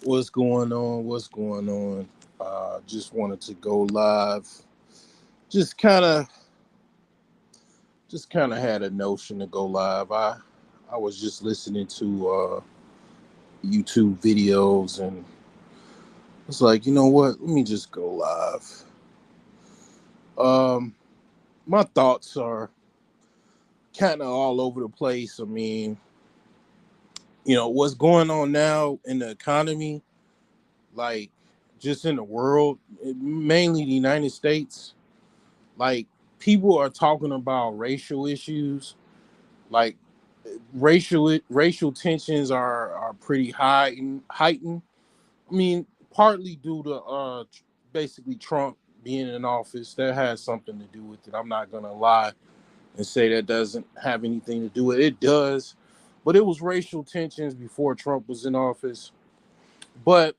What's going on? What's going on? Just wanted to go live. Just kind of, just kind of had a notion to go live. I was just listening to YouTube videos and it's like, you know what? Let me just go live. Um, my thoughts are kind of all over the place. I mean, what's going on now in the economy, like just in the world, mainly the United States. Like people are talking about racial issues, like racial tensions are pretty high and heightened. I mean, partly due to basically Trump being in office. That has something to do with it. I'm not gonna lie and say that doesn't have anything to do with it. It does, but it was racial tensions before Trump was in office. But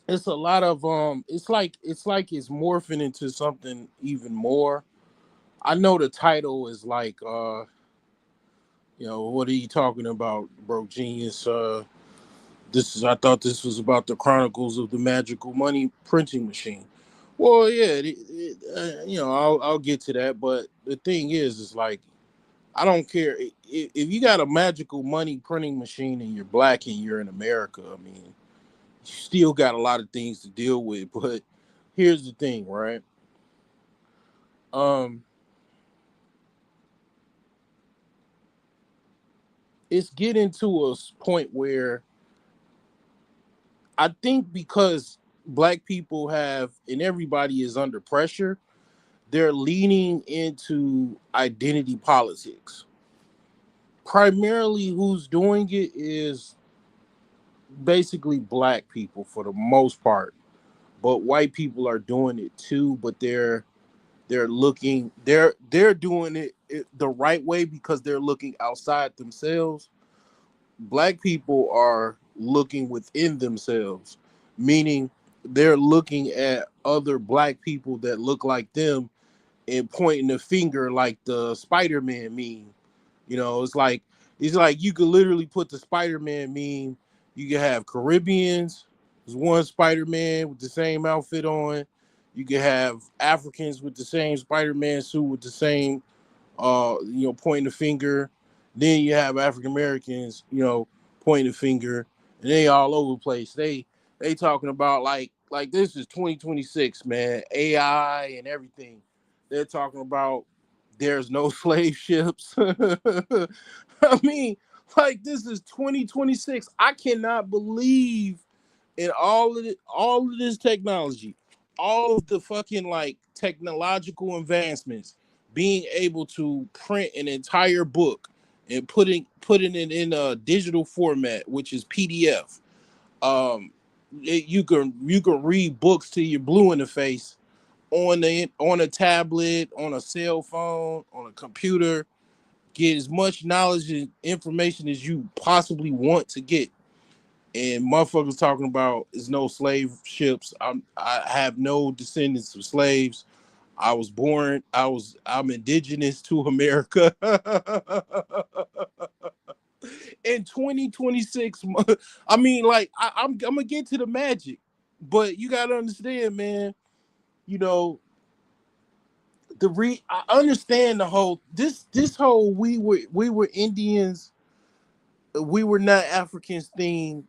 it's a lot of it's morphing into something even more. I know the title is like what are you talking about, bro? Genius. This is. I thought this was about the Chronicles of the Magical Money Printing Machine. Well, yeah, I'll get to that. But the thing is like I don't care if you got a magical money printing machine and you're black and you're in America. I mean, you still got a lot of things to deal with. But here's the thing, right? Um, it's getting to a point where I think because black people have and everybody is under pressure, they're leaning into identity politics. Primarily, who's doing it is basically black people for the most part, but white people are doing it too. But they're doing it the right way because they're looking outside themselves. Black people are looking within themselves, meaning they're looking at other black people that look like them and pointing the finger like the Spider-Man meme. It's like you could literally put the Spider-Man meme. You could have Caribbeans, there's one Spider-Man with the same outfit on. You could have Africans with the same Spider-Man suit with the same pointing the finger. Then you have African Americans, pointing the finger, and they all over the place. They talking about like this is 2026, man, AI and everything. They're talking about there's no slave ships. I mean, like this is 2026. I cannot believe in all of this technology, all of the fucking like technological advancements, being able to print an entire book and putting it in a digital format, which is PDF. You can read books till you're blue in the face on a tablet, on a cell phone, on a computer. Get as much knowledge and information as you possibly want to get, and motherfuckers talking about is no slave ships. I have no descendants of slaves. I'm indigenous to America. In 2026, I mean, like I'm gonna get to the magic, but you gotta understand, man. You know, I understand the whole this whole we were Indians, we were not Africans thing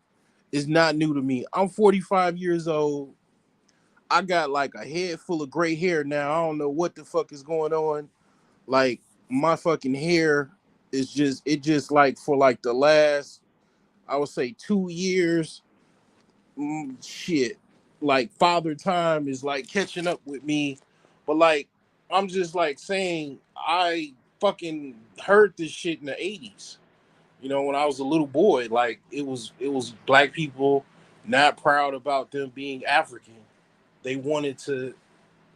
is not new to me. I'm 45 years old. I got like a head full of gray hair now. I don't know what the fuck is going on. Like my fucking hair is just like for like the last, I would say, 2 years. Shit, like father time is like catching up with me. But like I'm just like saying I fucking heard this shit in the 80s. When I was a little boy, like it was black people not proud about them being African. They wanted to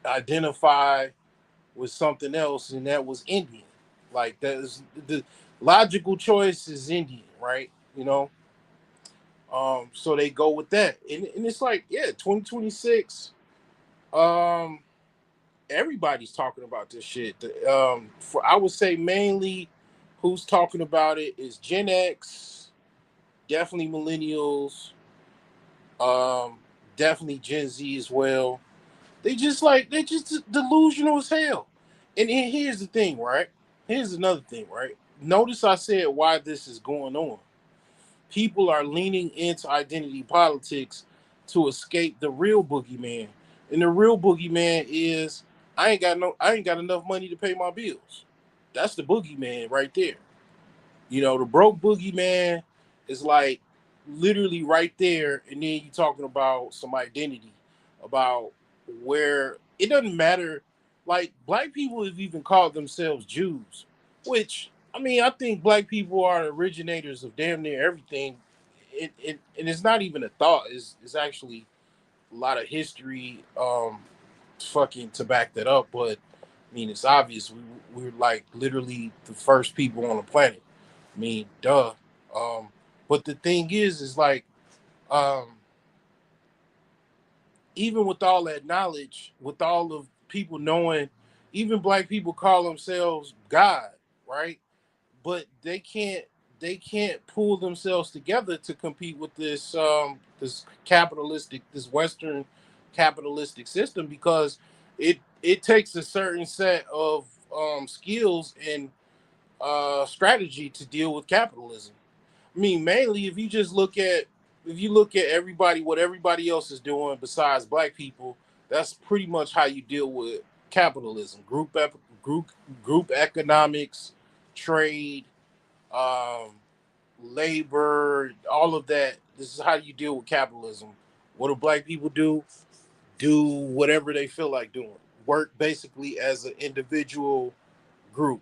identify with something else, and that was Indian. Like that is the logical choice is Indian, right? So they go with that, and it's like, yeah, 2026. Um, everybody's talking about this shit. For I would say mainly, who's talking about it is Gen X, definitely millennials, Um, Definitely Gen Z as well. They just delusional as hell. And here's the thing, right? Here's another thing, right? Notice I said why this is going on. People are leaning into identity politics to escape the real boogeyman. And the real boogeyman is I ain't got enough money to pay my bills. That's the boogeyman right there. You know, the broke boogeyman is like literally right there, and then you talking about some identity, about where it doesn't matter. Like black people have even called themselves Jews, which I mean, I think black people are the originators of damn near everything. And it's not even a thought. It's actually a lot of history, fucking to back that up. But I mean, it's obvious we're like literally the first people on the planet. I mean, duh. Um, but the thing is like, um, even with all that knowledge, with all of people knowing, even black people call themselves God, right? But they can't pull themselves together to compete with this capitalistic, this Western capitalistic system, because it takes a certain set of skills and strategy to deal with capitalism. I mean, mainly if you look at everybody, what everybody else is doing besides black people, that's pretty much how you deal with capitalism. Group group economics, trade, um, labor, all of that. This is how you deal with capitalism. What do black people do? Do whatever they feel like doing. Work basically as an individual group.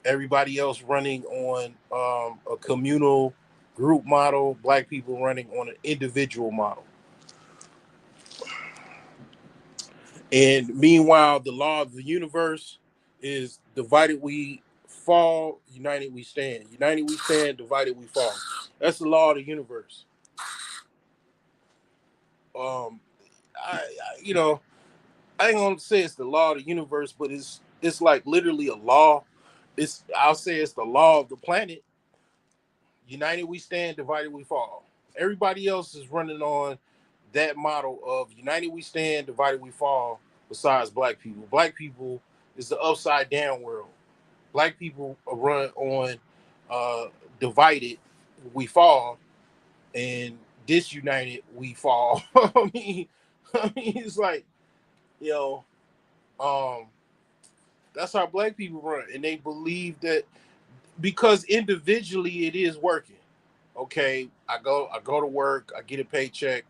Everybody else running on a communal group model. Black people running on an individual model. And meanwhile, the law of the universe is divided we fall, united we stand. United we stand, divided we fall. That's the law of the universe. Um, you know, I ain't gonna say it's the law of the universe, but it's like literally a law. I'll say it's the law of the planet. United we stand, divided we fall. Everybody else is running on that model of united we stand, divided we fall. Besides black people, black people is the upside down world. Black people are run on uh, divided we fall, and disunited we fall. I mean, it's like, you know, um, that's how black people run, and they believe that because individually it is working. Okay, I go to work, I get a paycheck,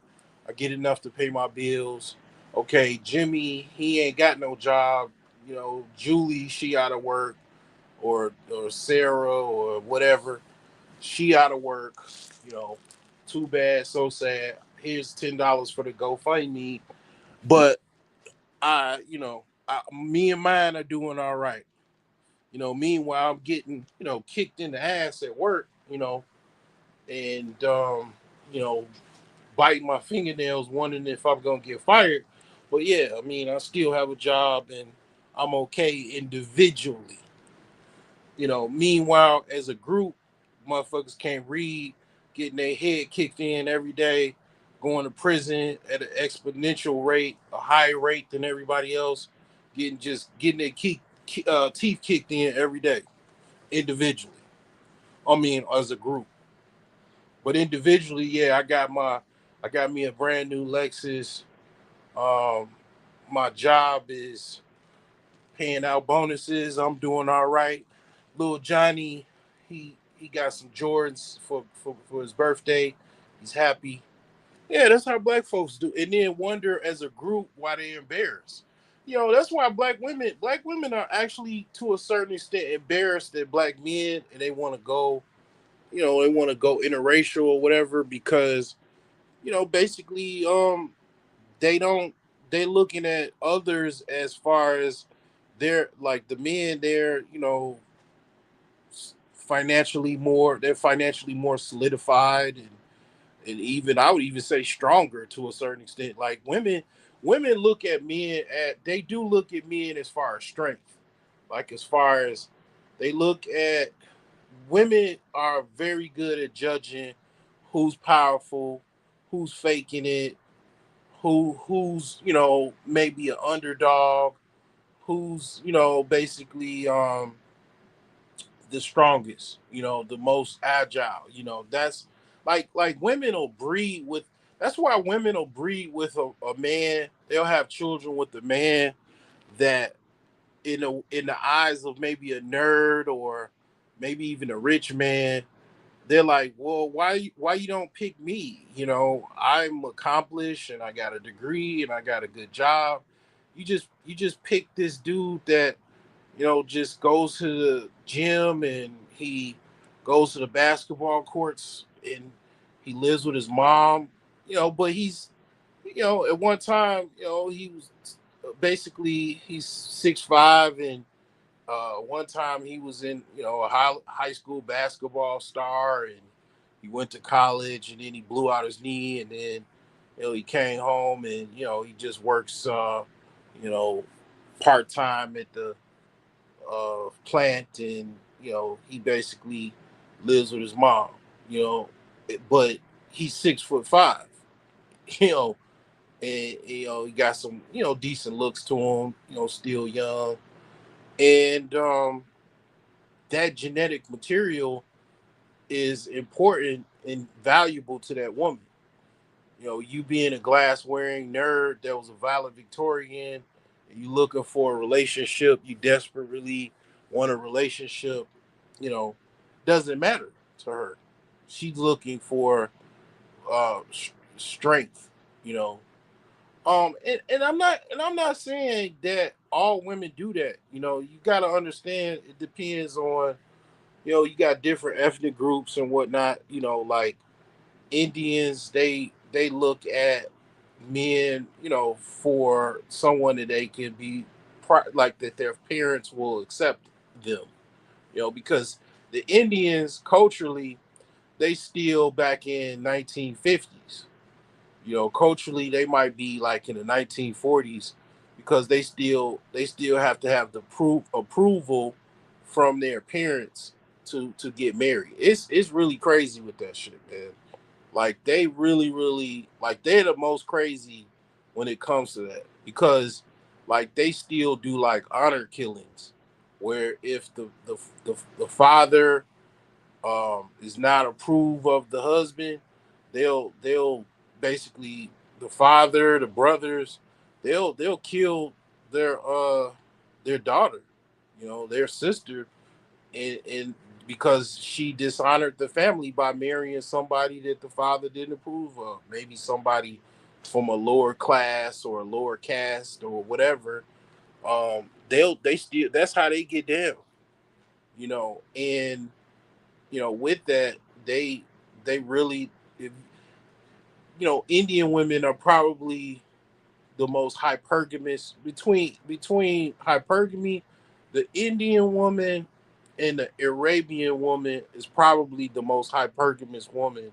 I get enough to pay my bills. Okay, Jimmy, he ain't got no job. You know, Julie, she out of work, or Sarah or whatever, she out of work. You know, too bad, so sad. Here's $10 for the GoFundMe, but me and mine are doing all right. You know, meanwhile I'm getting kicked in the ass at work. And you know, biting my fingernails, wondering if I'm gonna get fired. But yeah, I mean, I still have a job and I'm okay individually. Meanwhile, as a group, motherfuckers can't read, getting their head kicked in every day, going to prison at an exponential rate, a higher rate than everybody else, getting their teeth kicked in every day, individually. I mean, as a group. But individually, yeah, I got me a brand new Lexus. Um, my job is paying out bonuses. I'm doing all right. Little Johnny, he got some Jordans for his birthday. He's happy. Yeah, that's how black folks do. And then wonder as a group why they're embarrassed. That's why black women are actually to a certain extent embarrassed at black men, and they want to go, they want to go interracial or whatever, because basically they don't they looking at others as far as they're like the men, they're financially more solidified, and even I would even say stronger to a certain extent. Like women look at men they do look at men as far as strength. Like as far as they look at women are very good at judging who's powerful, who's faking it, who's maybe an underdog, who's basically the strongest, the most agile. That's like women will breed with. That's why women will breed with a man. They'll have children with a man that, in the eyes of maybe a nerd or maybe even a rich man, they're like, well, why you don't pick me? I'm accomplished and I got a degree and I got a good job. You just pick this dude that just goes to the gym and he goes to the basketball courts and he lives with his mom. But at one time, he was basically he's 6'5", and one time he was in a high school basketball star, and he went to college, and then he blew out his knee, and then he came home, and he just works you know part time at the plant, and he basically lives with his mom. You know, but he's 6'5". You know, and he got some decent looks to him. Still young, and that genetic material is important and valuable to that woman. You being a glass wearing nerd that was a valedictorian, and you looking for a relationship, you desperately want a relationship, you know, doesn't matter to her. She's looking for strength, you know. And I'm not saying that all women do that. You gotta understand it depends on, you got different ethnic groups and whatnot, like Indians, they look at men, for someone that they can be like that their parents will accept them, because the Indians culturally they still back in 1950s. Culturally they might be like in the 1940s because they still have to have the approval from their parents to get married. It's really crazy with that shit, man. Like they really, really like they're the most crazy when it comes to that because like they still do like honor killings where if the father is not approve of the husband, they'll basically the father, the brothers, they'll kill their their daughter, their sister, and because she dishonored the family by marrying somebody that the father didn't approve of, maybe somebody from a lower class or a lower caste or whatever. They still that's how they get down, and with that they really if, Indian women are probably the most hypergamous between hypergamy. The Indian woman and the Arabian woman is probably the most hypergamous woman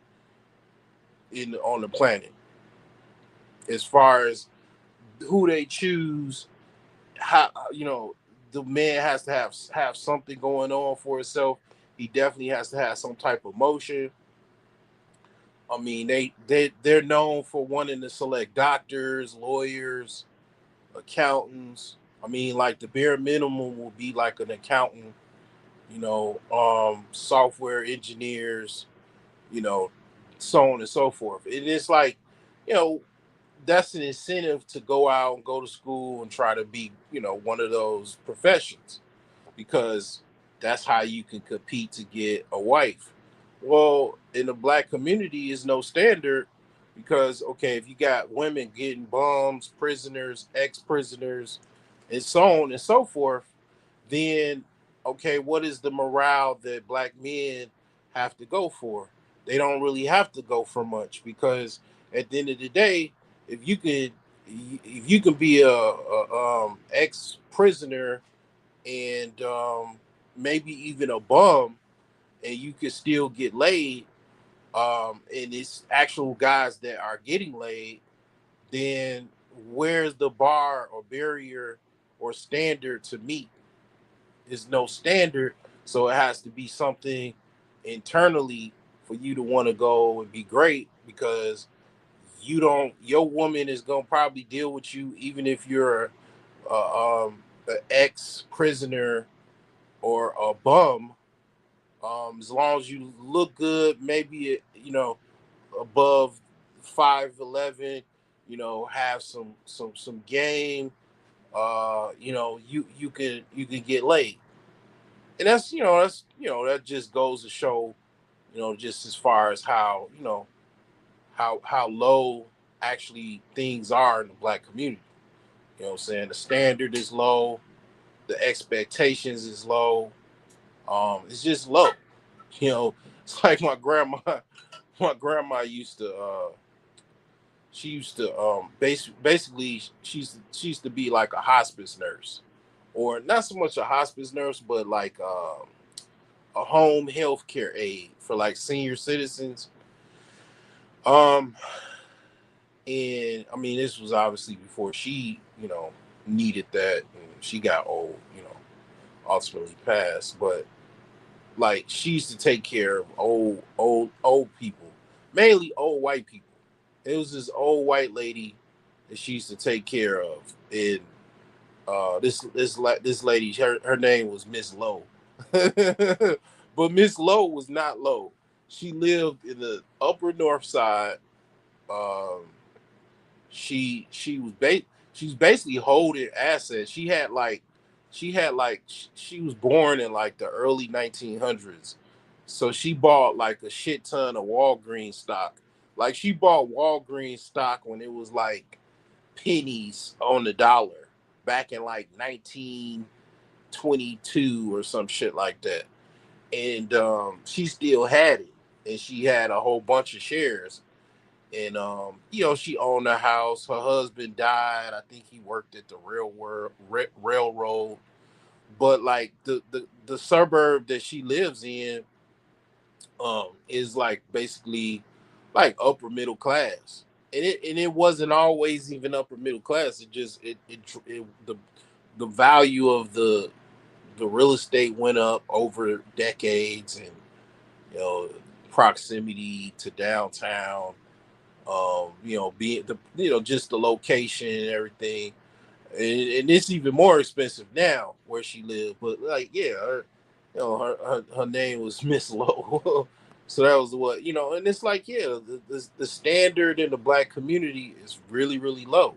in on the planet as far as who they choose. How the man has to have something going on for himself. He definitely has to have some type of motion. I mean, they're known for wanting to select doctors, lawyers, accountants. I mean, like the bare minimum will be like an accountant, software engineers, you know, so on and so forth. And it's like, you know, that's an incentive to go out and go to school and try to be, one of those professions because that's how you can compete to get a wife. Well, in the black community is no standard because okay, if you got women getting bums, prisoners, ex-prisoners, and so on and so forth, then okay, what is the morale that black men have to go for? They don't really have to go for much because at the end of the day, if you could if you can be a ex-prisoner and maybe even a bum, and you can still get laid, and it's actual guys that are getting laid, then where's the bar or barrier or standard to meet? There's no standard, so it has to be something internally for you to want to go and be great because your woman is gonna probably deal with you even if you're an ex prisoner or a bum. As long as you look good, maybe above 5'11", have some game. You can get laid, and that just goes to show, just as far as how how low actually things are in the black community. You know what I'm saying? The standard is low, the expectations is low. It's just low. You know, it's like my grandma. My grandma used to. She used to basically she used to be like a hospice nurse, or not so much a hospice nurse, but like a home health care aide for like senior citizens. Um, and I mean, this was obviously before she, needed that, and she got old, ultimately passed. But like, she used to take care of old people, mainly old white people. It was this old white lady that she used to take care of, and this lady, her name was Miss Lowe, but Miss Lowe was not low. She lived in the Upper North Side. Um, she's basically holding assets. She was born in like the early 1900s, so she bought like a shit ton of Walgreens stock. Like, she bought Walgreens stock when it was like pennies on the dollar back in like 1922 or some shit like that. And she still had it, and she had a whole bunch of shares. And she owned a house. Her husband died. I think he worked at the railroad. But like the suburb that she lives in is like basically like upper middle class. And it wasn't always even upper middle class. It just it the value of the real estate went up over decades, and you know proximity to downtown, being just the location and everything, and it's even more expensive now where she lived. But like, yeah, her name was Miss Lowe, so that was what and it's like, yeah, the standard in the black community is really really low,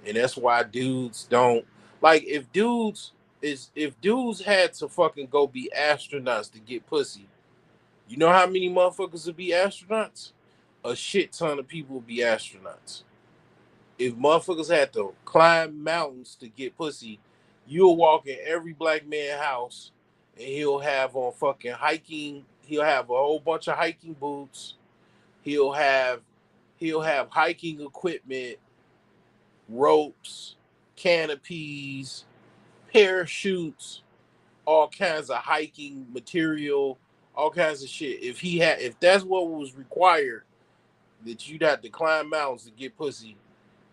and that's why dudes don't like if dudes had to fucking go be astronauts to get pussy. You know how many motherfuckers would be astronauts? A shit ton of people would be astronauts. If motherfuckers had to climb mountains to get pussy, you'll walk in every black man house, and he'll have on fucking hiking. He'll have a whole bunch of hiking boots. He'll have he'll have hiking equipment, ropes, canopies, parachutes, all kinds of hiking material, all kinds of shit. If that's what was required, that you'd have to climb mountains to get pussy,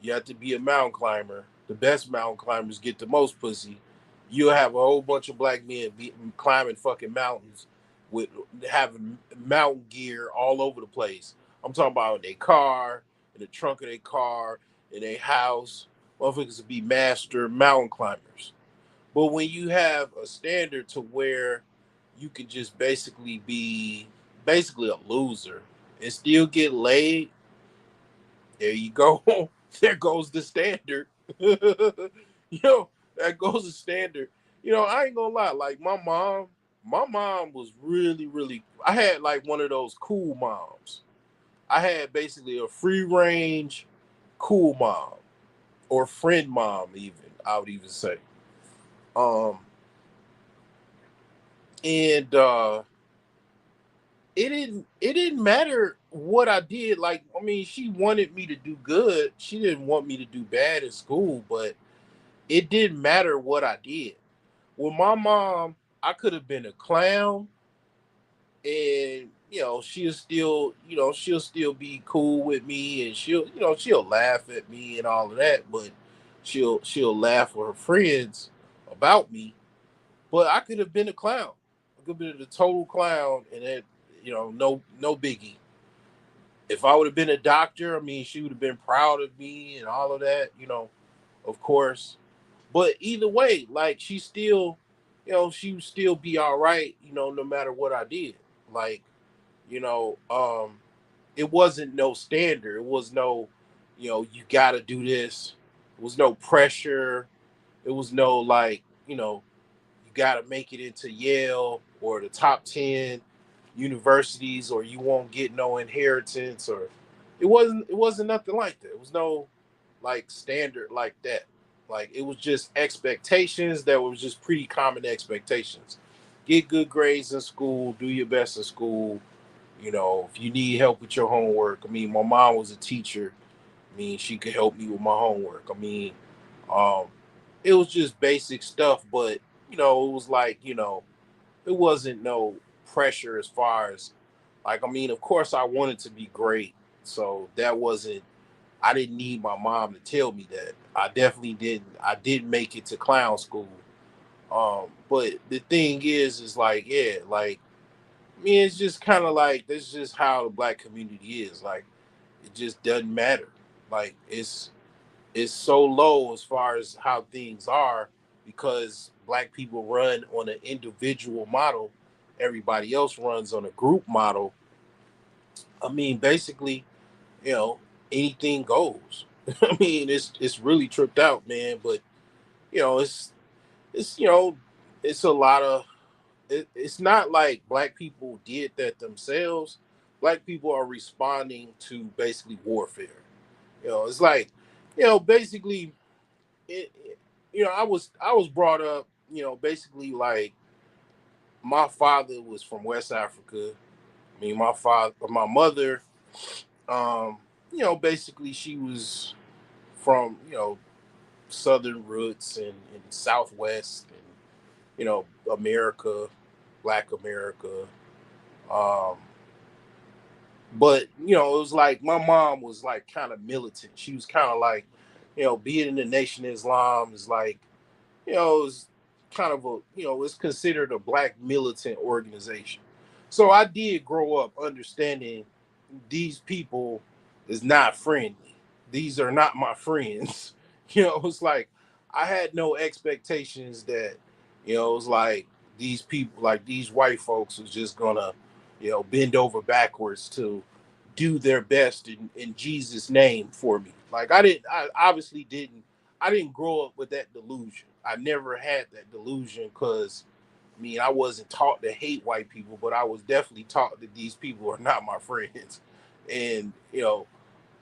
you have to be a mountain climber. The best mountain climbers get the most pussy. You'll have a whole bunch of black men climbing fucking mountains with having mountain gear all over the place. I'm talking about in their car, in the trunk of their car, in their house. Motherfuckers would be master mountain climbers. But when you have a standard to where you can just basically be basically a loser and still get laid, there you go. There goes the standard. That goes the standard. I ain't gonna lie. Like, my mom was really, really. I had like one of those cool moms. I had basically a free range, cool mom, or friend mom. Even I would even say. Um, and it didn't matter what I did. Like, I mean, she wanted me to do good. She didn't want me to do bad in school, but it didn't matter what I did. With my mom, I could have been a clown, and she'll still be cool with me, and she'll laugh at me and all of that, but she'll laugh with her friends about me. But I could have been a clown. I could have been a total clown, and that no biggie. If I would have been a doctor, I mean, she would have been proud of me and all of that, of course. But either way, like she still, she would still be all right, no matter what I did. Like, you know, um, it wasn't no standard. It was no, you got to do this. It was no pressure. It was no like, you got to make it into Yale or the top 10 universities or you won't get no inheritance or it wasn't nothing like that. It was no like standard like that. Like it was just expectations that was just pretty common expectations. Get good grades in school, do your best in school. If you need help with your homework, I mean, my mom was a teacher. I mean, she could help me with my homework. I mean, um, it was just basic stuff, but it was like, it wasn't no pressure as far as like, I mean, of course I wanted to be great. So that wasn't I didn't need my mom to tell me that. I definitely didn't. I didn't make it to clown school. But the thing is like, yeah, like I mean, it's just kind of like this is just how the black community is. Like, it just doesn't matter. Like, it's so low as far as how things are because black people run on an individual model. Everybody else runs on a group model. I mean, basically, you know, anything goes. I mean, it's really tripped out, man. But you know, it's it's a lot of it's not like black people did that themselves. Black people are responding to basically warfare. It's like, basically, I was brought up, basically like my father was from West Africa. I mean, my mother, um, basically she was from southern roots and southwest and America, black America. Um, but it was like my mom was like kind of militant. She was kind of like, being in the Nation of Islam is like, it's kind of it's considered a black militant organization. So I did grow up understanding these people is not friendly. These are not my friends. It's like I had no expectations that, it was like these people, like these white folks, was just gonna, bend over backwards to do their best in Jesus' name for me. Like I obviously I didn't grow up with that delusion. I never had that delusion because I mean, I wasn't taught to hate white people, but I was definitely taught that these people are not my friends. And,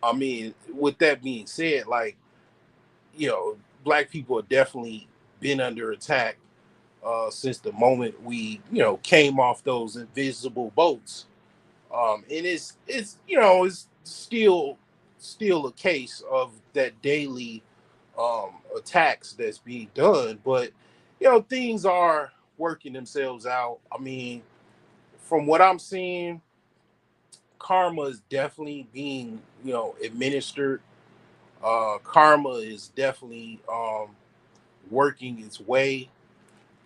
I mean, with that being said, like, black people have definitely been under attack since the moment we, came off those invisible boats. And it's still a case of that daily attacks that's being done, but things are working themselves out. I mean, from what I'm seeing, karma is definitely being administered. Karma is definitely working its way,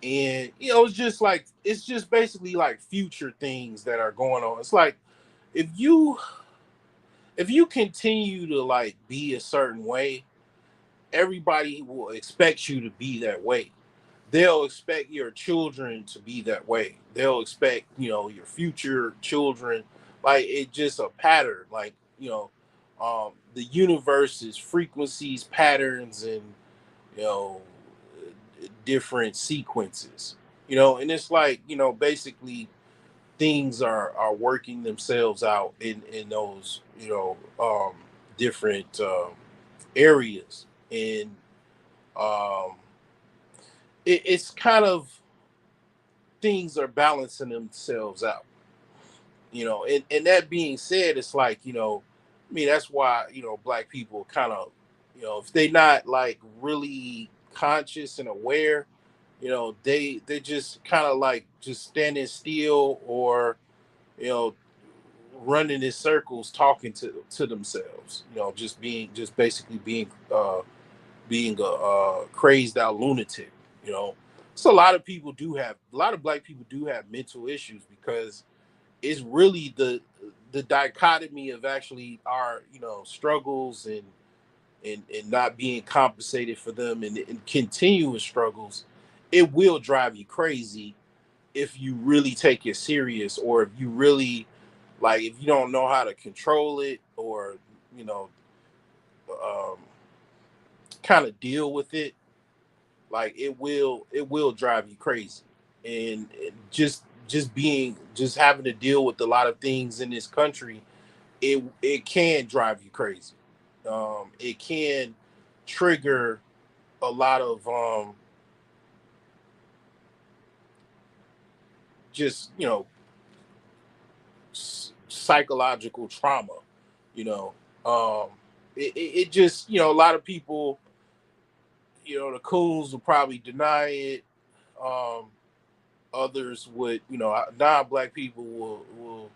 and it's just basically like future things that are going on. It's like if you if you continue to like be a certain way, everybody will expect you to be that way. They'll expect your children to be that way. They'll expect, your future children. Like it's just a pattern. Like, the universe is frequencies, patterns, and you know, different sequences. And it's like, basically things are working themselves out in those, different areas. And um it's kind of things are balancing themselves out, and that being said, it's like, I mean, that's why, black people kind of, if they not like really conscious and aware, they just kind of like just standing still or, you know, running in circles talking to themselves, just basically being a crazed out lunatic, you know. So a lot of black people do have mental issues because it's really the dichotomy of actually our struggles and not being compensated for them and continuous struggles, it will drive you crazy if you really take it serious, or if you really like, if you don't know how to control it, or you know um, kind of deal with it. Like it will drive you crazy. And just having to deal with a lot of things in this country, it can drive you crazy. It can trigger a lot of just psychological trauma. You know, um, it just a lot of people, the coons will probably deny it. Um, Others would, non-black people will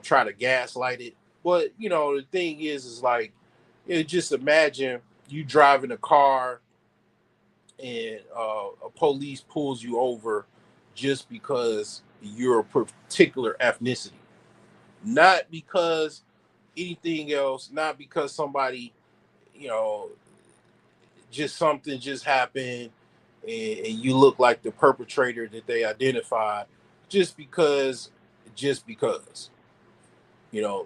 try to gaslight it. But the thing is like, just imagine you driving a car and a police pulls you over just because you're a particular ethnicity, not because anything else, not because somebody, you know, just something just happened and you look like the perpetrator that they identified, just because, just because,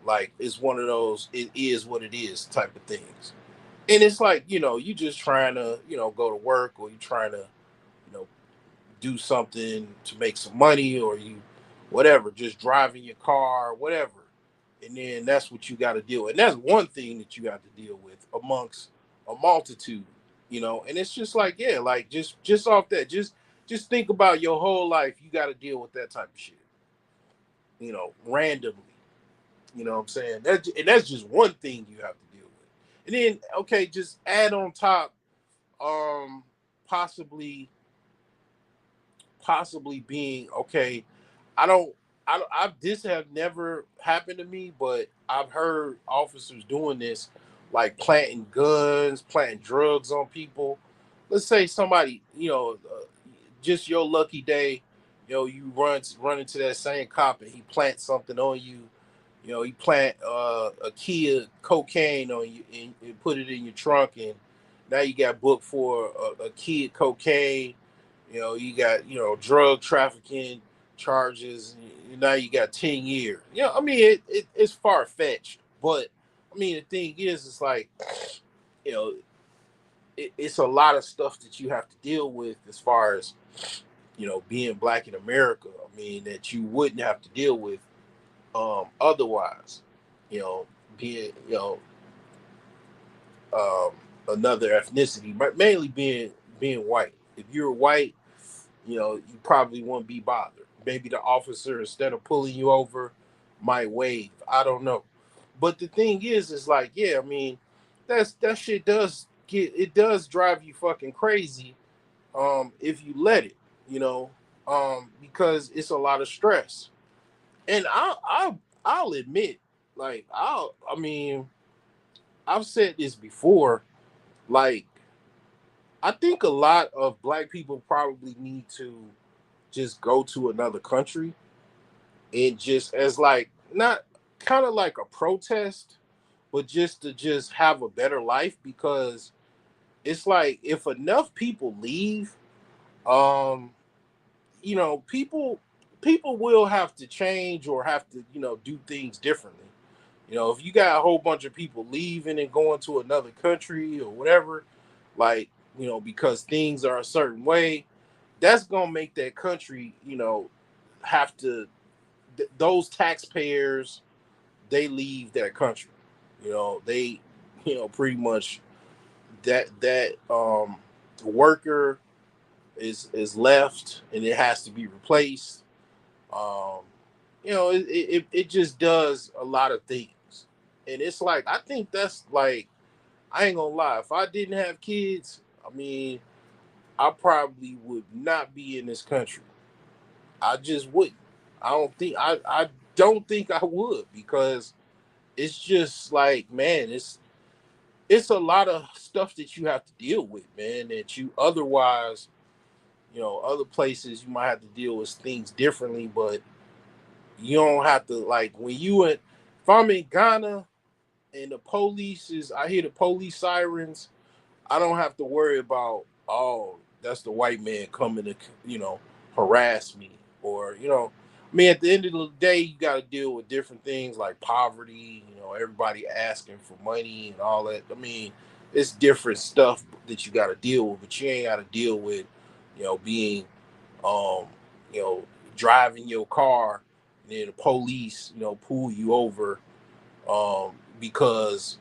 like it's one of those it is what it is type of things. And it's like, you just trying to, go to work, or you trying to, you know, do something to make some money, or you whatever, just driving your car, whatever. And then that's what you got to deal with. And that's one thing that you got to deal with amongst a multitude, and it's just like, yeah, like just off that, just think about your whole life. You got to deal with that type of shit, randomly. You know what I'm saying? And that's just one thing you have to deal with. And then, okay, just add on top, um, possibly possibly being okay. I don't, this have never happened to me, but I've heard officers doing this, like planting guns, planting drugs on people. Let's say somebody, just your lucky day, you run into that same cop and he plants something on you. He plant a key of cocaine on you and put it in your trunk, and now you got booked for a key of cocaine. You got, drug trafficking charges. Now you got 10 years. I mean, it's far fetched, but I mean, the thing is, it's like, you know, it's a lot of stuff that you have to deal with as far as, being black in America. I mean, that you wouldn't have to deal with otherwise, you know, being, um, another ethnicity, but mainly being white. If you're white, you probably won't be bothered. Maybe the officer, instead of pulling you over, might wave. I don't know. But the thing is like, yeah, I mean, that shit does drive you fucking crazy, if you let it, you know, because it's a lot of stress. And I'll admit, like, I mean, I've said this before, like, I think a lot of black people probably need to just go to another country, and just as like, not kind of like a protest, but just to just have a better life, because it's like, if enough people leave, um people will have to change, or have to, do things differently. If you got a whole bunch of people leaving and going to another country or whatever, like, because things are a certain way, that's gonna make that country, have to, those taxpayers, they leave that country. They, pretty much, that worker is left, and it has to be replaced. Um, it just does a lot of things, and it's like, I think that's like, I ain't gonna lie. If I didn't have kids, I mean, I probably would not be in this country. I just wouldn't. I don't think I would, because it's just like, man, it's a lot of stuff that you have to deal with, man, that you otherwise, other places you might have to deal with things differently, but you don't have to, like, when you in, if I'm in Ghana and I hear the police sirens, I don't have to worry about, oh, that's the white man coming to, you know, harass me. Or, you know, I mean, at the end of the day, you got to deal with different things like poverty, you know, everybody asking for money and all that. I mean, it's different stuff that you got to deal with, but you ain't got to deal with, you know, being, um, you know, driving your car and then the police, you know, pull you over because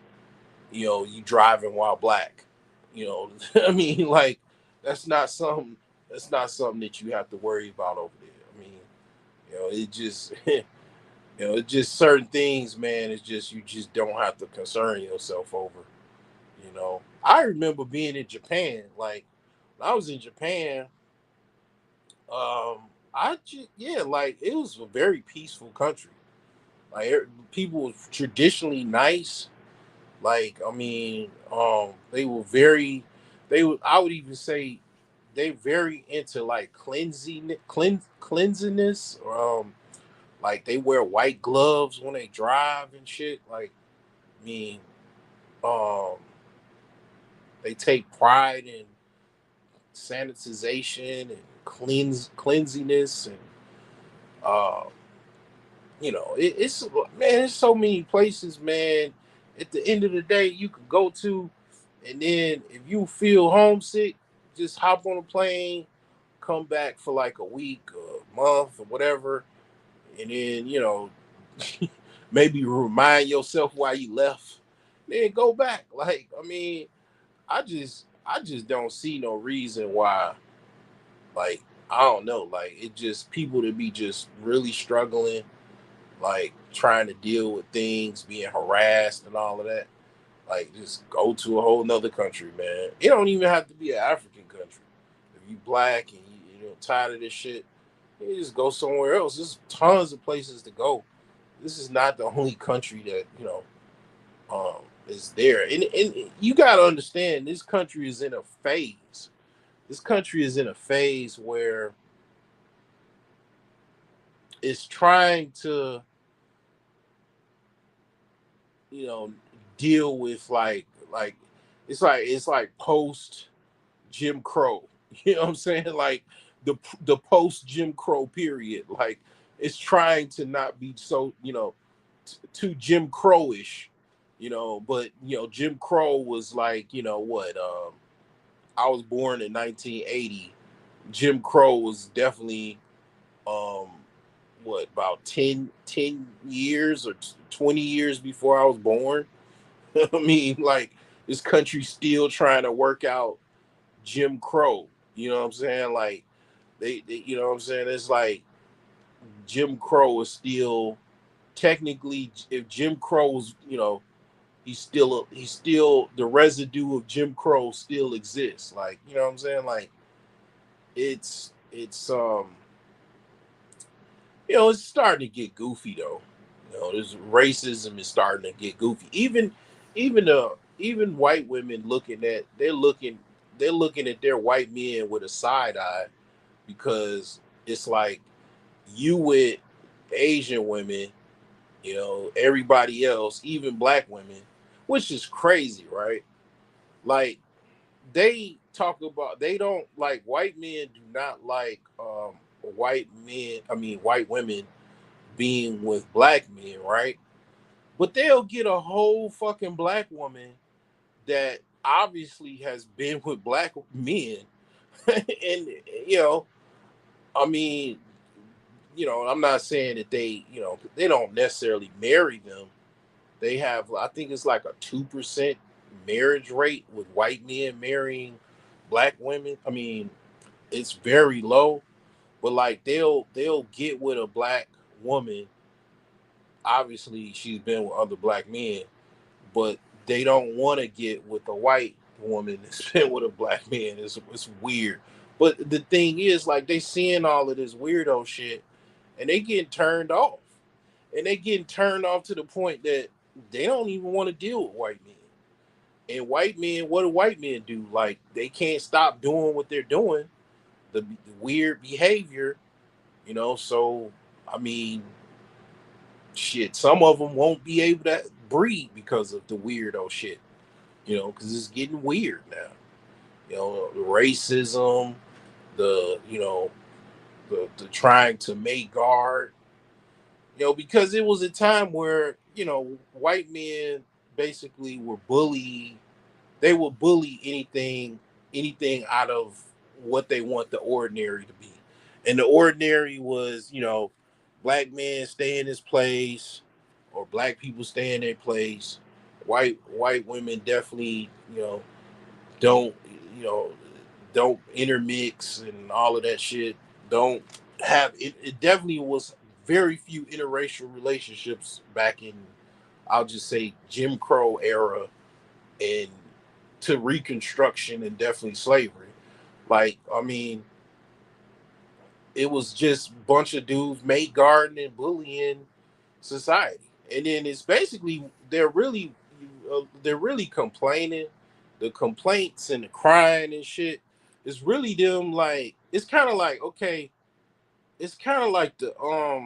you know you driving while black. You know, I mean, like that's not something that's not something that you have to worry about over there. I mean, you know, it just you know, it's just certain things, man. It's just you just don't have to concern yourself over. You know, I remember being in Japan. Like when I was in Japan, yeah, like it was a very peaceful country. Like people were traditionally nice. Like, I mean, they were very, I would even say, they very into like cleanliness. Like they wear white gloves when they drive and shit. Like, I mean, um, they take pride in sanitization and cleanliness and uh, you know, it's man, there's so many places, man. At the end of the day, you could go to, and then if you feel homesick, just hop on a plane, come back for like a week, a month, or whatever, and then you know, maybe remind yourself why you left, then go back. Like, I mean, I just don't see no reason why. Like, I don't know. Like, it just people to be just really struggling, like trying to deal with things, being harassed and all of that. Like just go to a whole nother country, man. It don't even have to be an African country. If you black and you know tired of this shit, you just go somewhere else. There's tons of places to go. This is not the only country that is there. And you got to understand, this country is in a phase. This country is in a phase where it's trying to, you know, deal with it's like post Jim Crow. You know what I'm saying? Like the post Jim Crow period. Like it's trying to not be so, you know, too Jim Crowish, you know, but you know, Jim Crow was like, you know what, I was born in 1980. Jim Crow was definitely um what about 10 years or 20 years before I was born. I mean, like this country's still trying to work out Jim Crow. You know what I'm saying? Like you know what I'm saying? It's like Jim Crow is still technically, if Jim Crow was, you know, he's still the residue of Jim Crow still exists. Like, you know what I'm saying? Like it's you know, it's starting to get goofy though. You know, this racism is starting to get goofy. Even white women they're looking at their white men with a side eye because it's like you with Asian women, you know, everybody else, even black women, which is crazy, right? Like they talk about they don't like white men do not like white women being with black men, right? But they'll get a whole fucking black woman that obviously has been with black men. And you know, I mean, you know, I'm not saying that you know, they don't necessarily marry them. They have, I think it's like a 2% marriage rate with white men marrying black women. I mean, it's very low, but like they'll get with a black woman. Obviously, she's been with other black men, but they don't want to get with a white woman that's been with a black man. It's weird. But the thing is, like, they seeing all of this weirdo shit, and they getting turned off, and they getting turned off to the point that they don't even want to deal with white men. And white men, what do white men do? Like, they can't stop doing what they're doing, the weird behavior, you know. So, I mean, shit, some of them won't be able to breed because of the weirdo shit. Because it's getting weird now. The racism, the the trying to make guard. Because it was a time where white men basically were bullied. They would bully anything out of what they want the ordinary to be, and the ordinary was black men stay in his place, or black people stay in their place. White women definitely don't you know don't intermix and all of that shit. Don't have it. It definitely was very few interracial relationships back in, I'll just say, Jim Crow era and to Reconstruction, and definitely slavery. Like, I mean, it was just a bunch of dudes mate garden and bullying society, and then it's basically they're really complaining. The complaints and the crying and shit is really them. Like, it's kind of like, okay, it's kind of like the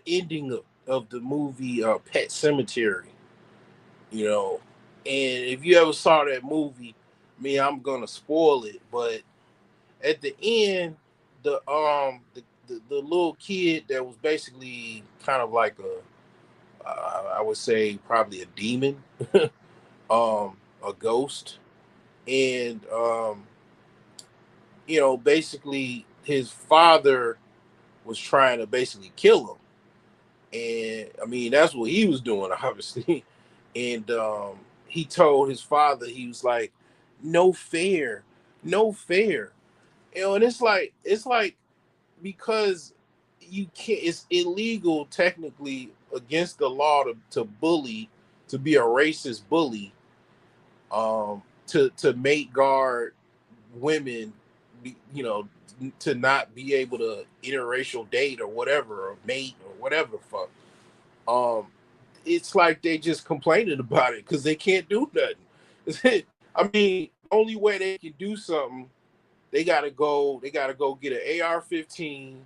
ending of the movie Pet Cemetery, you know. And if you ever saw that movie, I mean, I'm gonna spoil it, but at the end, the little kid that was basically kind of like I would say probably a demon, a ghost, and basically his father was trying to basically kill him, and I mean that's what he was doing, obviously. And he told his father, he was like, "No fair, no fair," and it's like because you can't, it's illegal technically against the law to bully, to be a racist bully, to mate guard women, to not be able to interracial date or whatever, or mate or whatever the fuck. um it's like they just complaining about it because they can't do nothing. I mean, the only way they can do something, they gotta go get an AR-15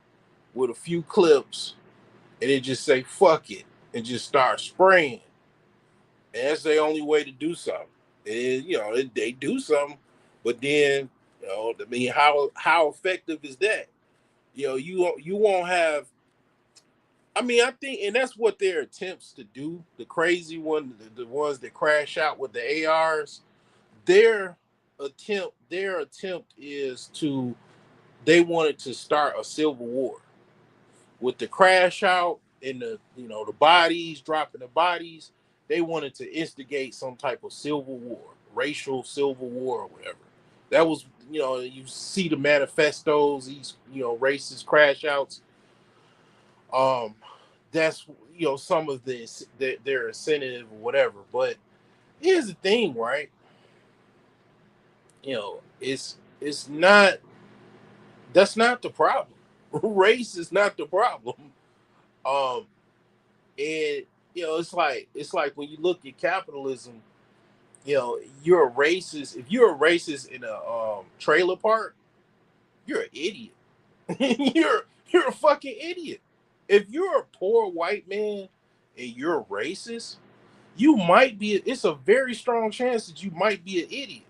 with a few clips, and then just say fuck it and just start spraying. And that's the only way to do something. And they do something, but then I mean, how effective is that? You won't have. I mean, I think, and that's what their attempts to do. The crazy one, the ones that crash out with the ARs, their attempt is to, they wanted to start a civil war with the crash out and the bodies, dropping the bodies. They wanted to instigate some type of civil war, racial civil war or whatever. That was, you see the manifestos, these racist crash outs. um that's some of this, their incentive or whatever. But here's the thing, right? It's not, that's not the problem. Race is not the problem. um and it's like when you look at capitalism, you're a racist. If you're a racist in a trailer park, you're an idiot. You're a fucking idiot. If you're a poor white man and you're racist, you might be. It's a very strong chance that you might be an idiot.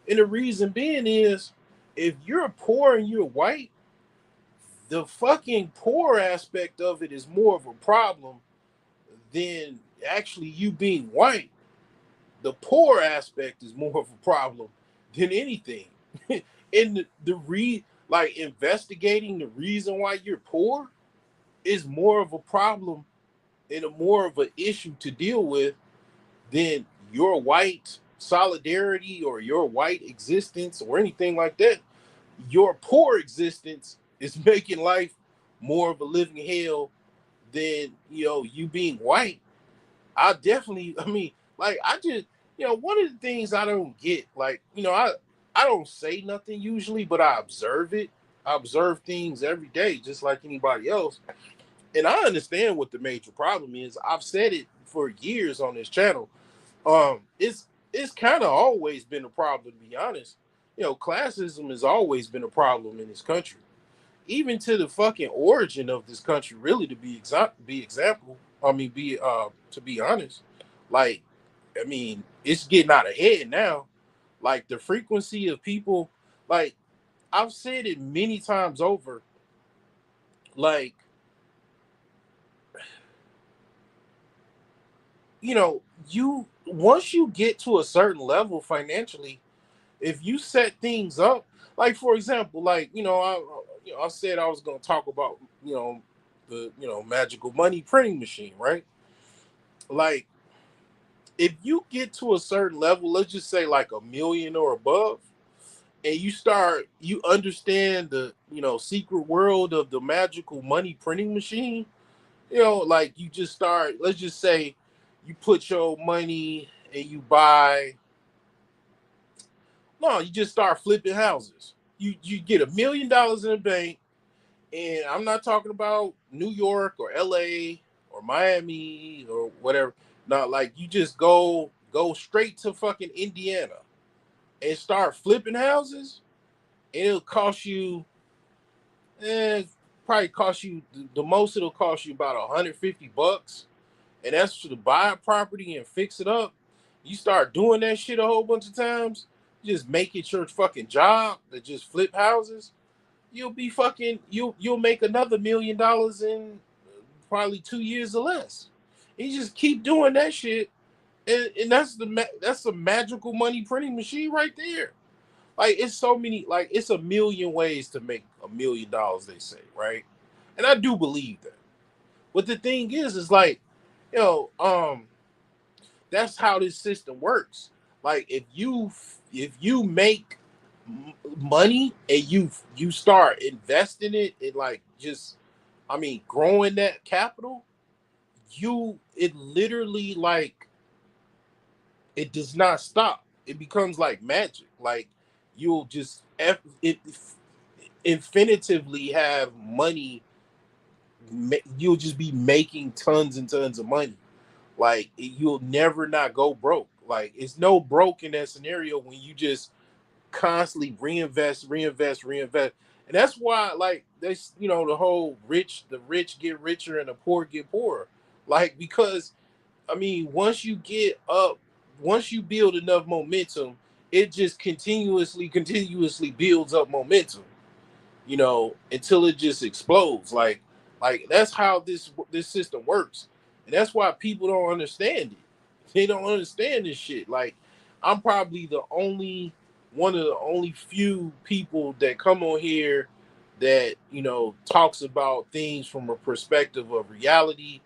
And the reason being is, if you're poor and you're white, the fucking poor aspect of it is more of a problem than actually you being white. The poor aspect is more of a problem than anything. And like investigating the reason why you're poor is more of a problem and a more of an issue to deal with than your white solidarity or your white existence or anything like that. Your poor existence is making life more of a living hell than you being white. I mean, like, I just, one of the things I don't get, like, I don't say nothing usually, but I observe it. I observe things every day, just like anybody else. And I understand what the major problem is. I've said it for years on this channel. It's kind of always been a problem, to be honest. Classism has always been a problem in this country. even to the fucking origin of this country, really, to be example. I mean, be to be honest, like, I mean, it's getting out of hand now. Like the frequency of people, like I've said it many times over. Like, you know, you once you get to a certain level financially, if you set things up, like for example, like I said I was going to talk about the magical money printing machine, right? Like if you get to a certain level, let's just say like a million or above, and you understand the secret world of the magical money printing machine, like you just start, let's just say you put your money and you buy, no, you just start flipping houses. You get $1 million in the bank, and I'm not talking about New York or LA or Miami or whatever. Not like you just go straight to fucking Indiana and start flipping houses, and it'll cost you, eh, probably cost you the most. It'll cost you about $150, and that's to buy a property and fix it up. You start doing that shit a whole bunch of times, just make it your fucking job to just flip houses. You'll make another $1 million in probably 2 years or less. And you just keep doing that shit, and that's a magical money printing machine right there. Like it's so many, like it's a million ways to make $1 million. They say, right? And I do believe that. But the thing is like, you know, um, that's how this system works. Like if you make money and you start investing it in, like, just, I mean, growing that capital, it literally, like, it does not stop. It becomes like magic. Like you'll just infinitively have money. You'll just be making tons and tons of money. Like you'll never not go broke. Like it's no broke in that scenario when you just constantly reinvest, reinvest, reinvest. And that's why, like, this, the rich get richer and the poor get poorer. Like, because, I mean, once you build enough momentum, it just continuously builds up momentum, until it just explodes. Like that's how this system works, and that's why people don't understand it. They don't understand this shit. Like I'm probably the only one of the only few people that come on here that talks about things from a perspective of reality.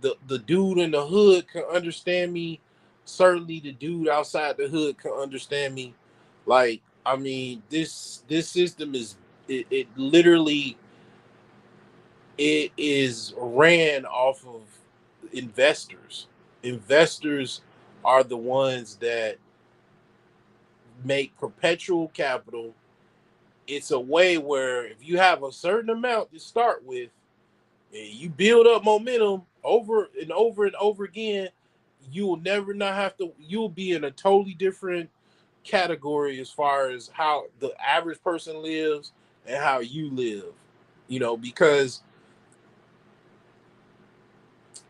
The dude in the hood can understand me. Certainly, the dude outside the hood can understand me. Like, I mean, this system it literally, it is ran off of investors. Investors are the ones that make perpetual capital. It's a way where if you have a certain amount to start with, and you build up momentum over and over and over again, you will never not have to. You'll be in a totally different category as far as how the average person lives and how you live. Because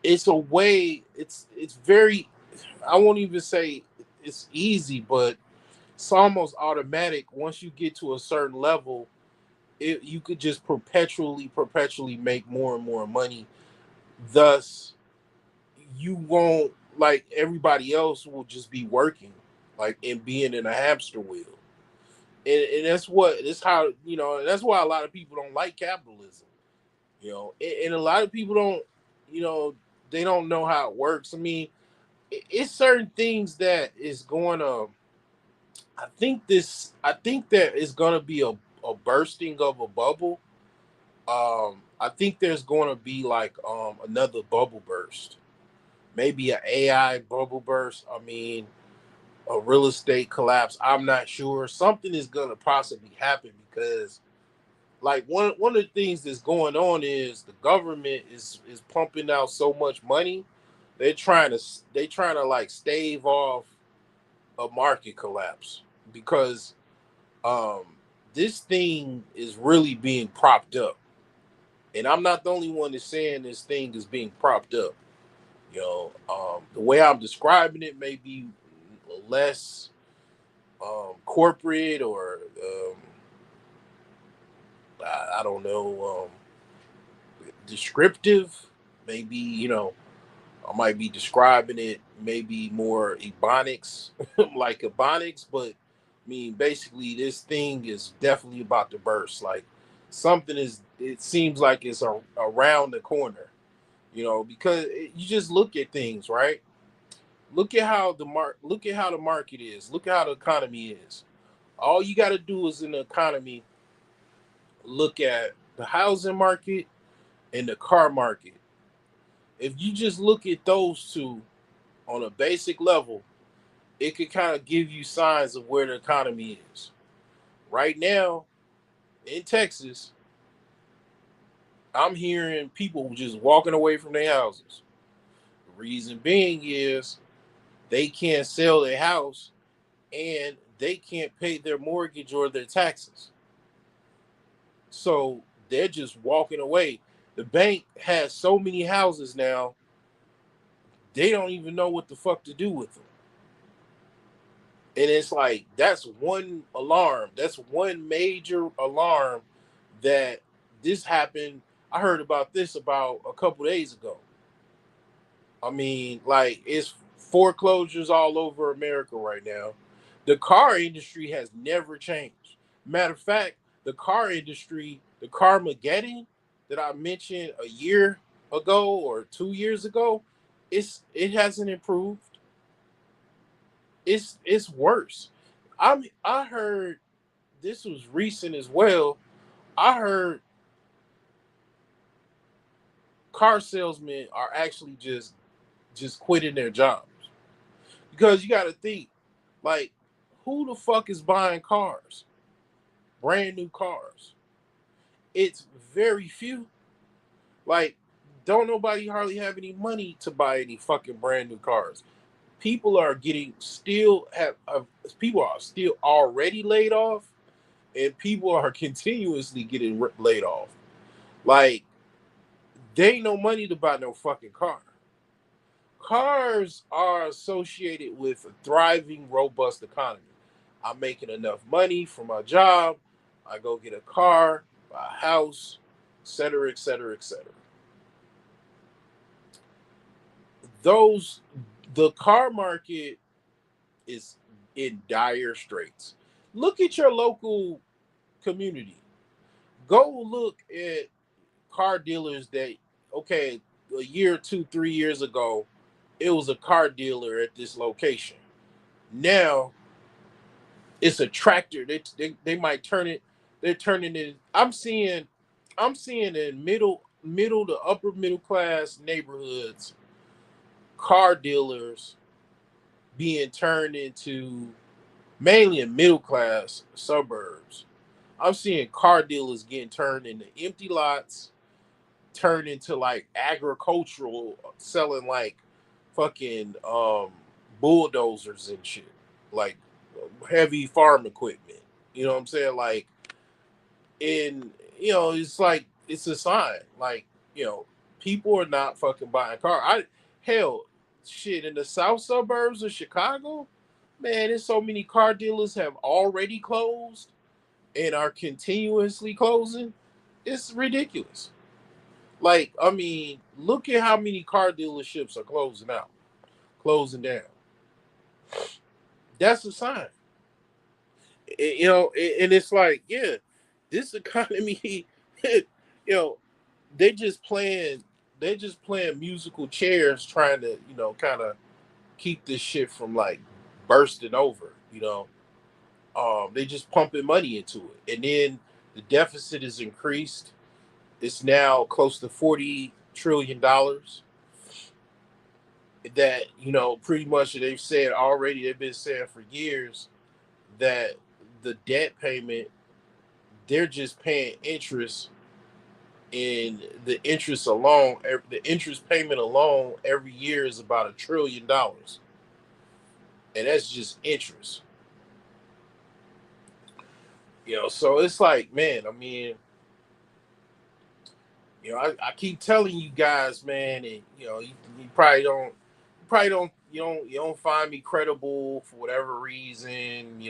it's a way. It's very. I won't even say it's easy, but it's almost automatic. Once you get to a certain level, you could just perpetually make more and more money. Thus, you won't, like everybody else will just be working, like, and being in a hamster wheel. And that's how, that's why a lot of people don't like capitalism. And a lot of people don't, you know, they don't know how it works. I mean, it's certain things that is going to. I think there is going to be a bursting of a bubble. I think there's going to be like another bubble burst, maybe an AI bubble burst. I mean, a real estate collapse. I'm not sure. Something is going to possibly happen because, like, one of the things that's going on is the government is pumping out so much money. They're trying to like stave off a market collapse because um this thing is really being propped up, and I'm not the only one that's saying this thing is being propped up. The way I'm describing it may be less corporate or I don't know, descriptive. Maybe I might be describing it maybe more ebonics, like ebonics, but I mean, basically, this thing is definitely about to burst. Like something is, it seems like it's around the corner, because you just look at things, right? Look at how the market is. Look at how the economy is. All you got to do is in the economy, look at the housing market and the car market. If you just look at those two on a basic level, it could kind of give you signs of where the economy is. Right now in Texas, I'm hearing people just walking away from their houses. The reason being is they can't sell their house and they can't pay their mortgage or their taxes. So they're just walking away. The bank has so many houses now, they don't even know what the fuck to do with them. And it's like that's one alarm. That's one major alarm that this happened. I heard about this about a couple days ago. I mean, like it's foreclosures all over America right now. The car industry has never changed. Matter of fact, the car industry, the Carmageddon that I mentioned a year ago or 2 years ago, it hasn't improved. It's worse. I heard this was recent as well. I heard car salesmen are actually just quitting their jobs because you got to think like who the fuck is buying cars, brand new cars? It's very few. Like don't nobody hardly have any money to buy any fucking brand new cars. People are getting still have people are still already laid off, and people are continuously getting laid off. Like, they ain't no money to buy no fucking car. Cars are associated with a thriving, robust economy. I'm making enough money for my job. I go get a car, buy a house, etc., etc., etc. Those, the car market is in dire straits. Look at your local community. Go look at car dealers that, okay, a year, 2, 3 years ago, it was a car dealer at this location. Now it's a tractor. They might turn it. They're turning it. I'm seeing in middle to upper middle class neighborhoods, car dealers being turned into mainly in middle class suburbs. I'm seeing car dealers getting turned into empty lots, turned into like agricultural, selling like fucking bulldozers and shit, like heavy farm equipment. You know what I'm saying? Like, in it's like it's a sign. Like, you know, people are not fucking buying car. Hell, shit, in the south suburbs of Chicago, man, there's so many car dealers have already closed and are continuously closing. It's ridiculous. Like, I mean, look at how many car dealerships are closing out, closing down. That's a sign. And it's like, yeah, this economy, you know, they just playing, they just playing musical chairs, trying to, kind of keep this shit from like bursting over. They just pumping money into it, and then the deficit is increased. It's now close to $40 trillion. That pretty much they've said already. They've been saying for years that the debt payment, they're just paying interest, and the interest payment alone every year is about $1 trillion, and that's just interest. So it's like, man, I mean, I keep telling you guys, man, and you probably don't find me credible for whatever reason.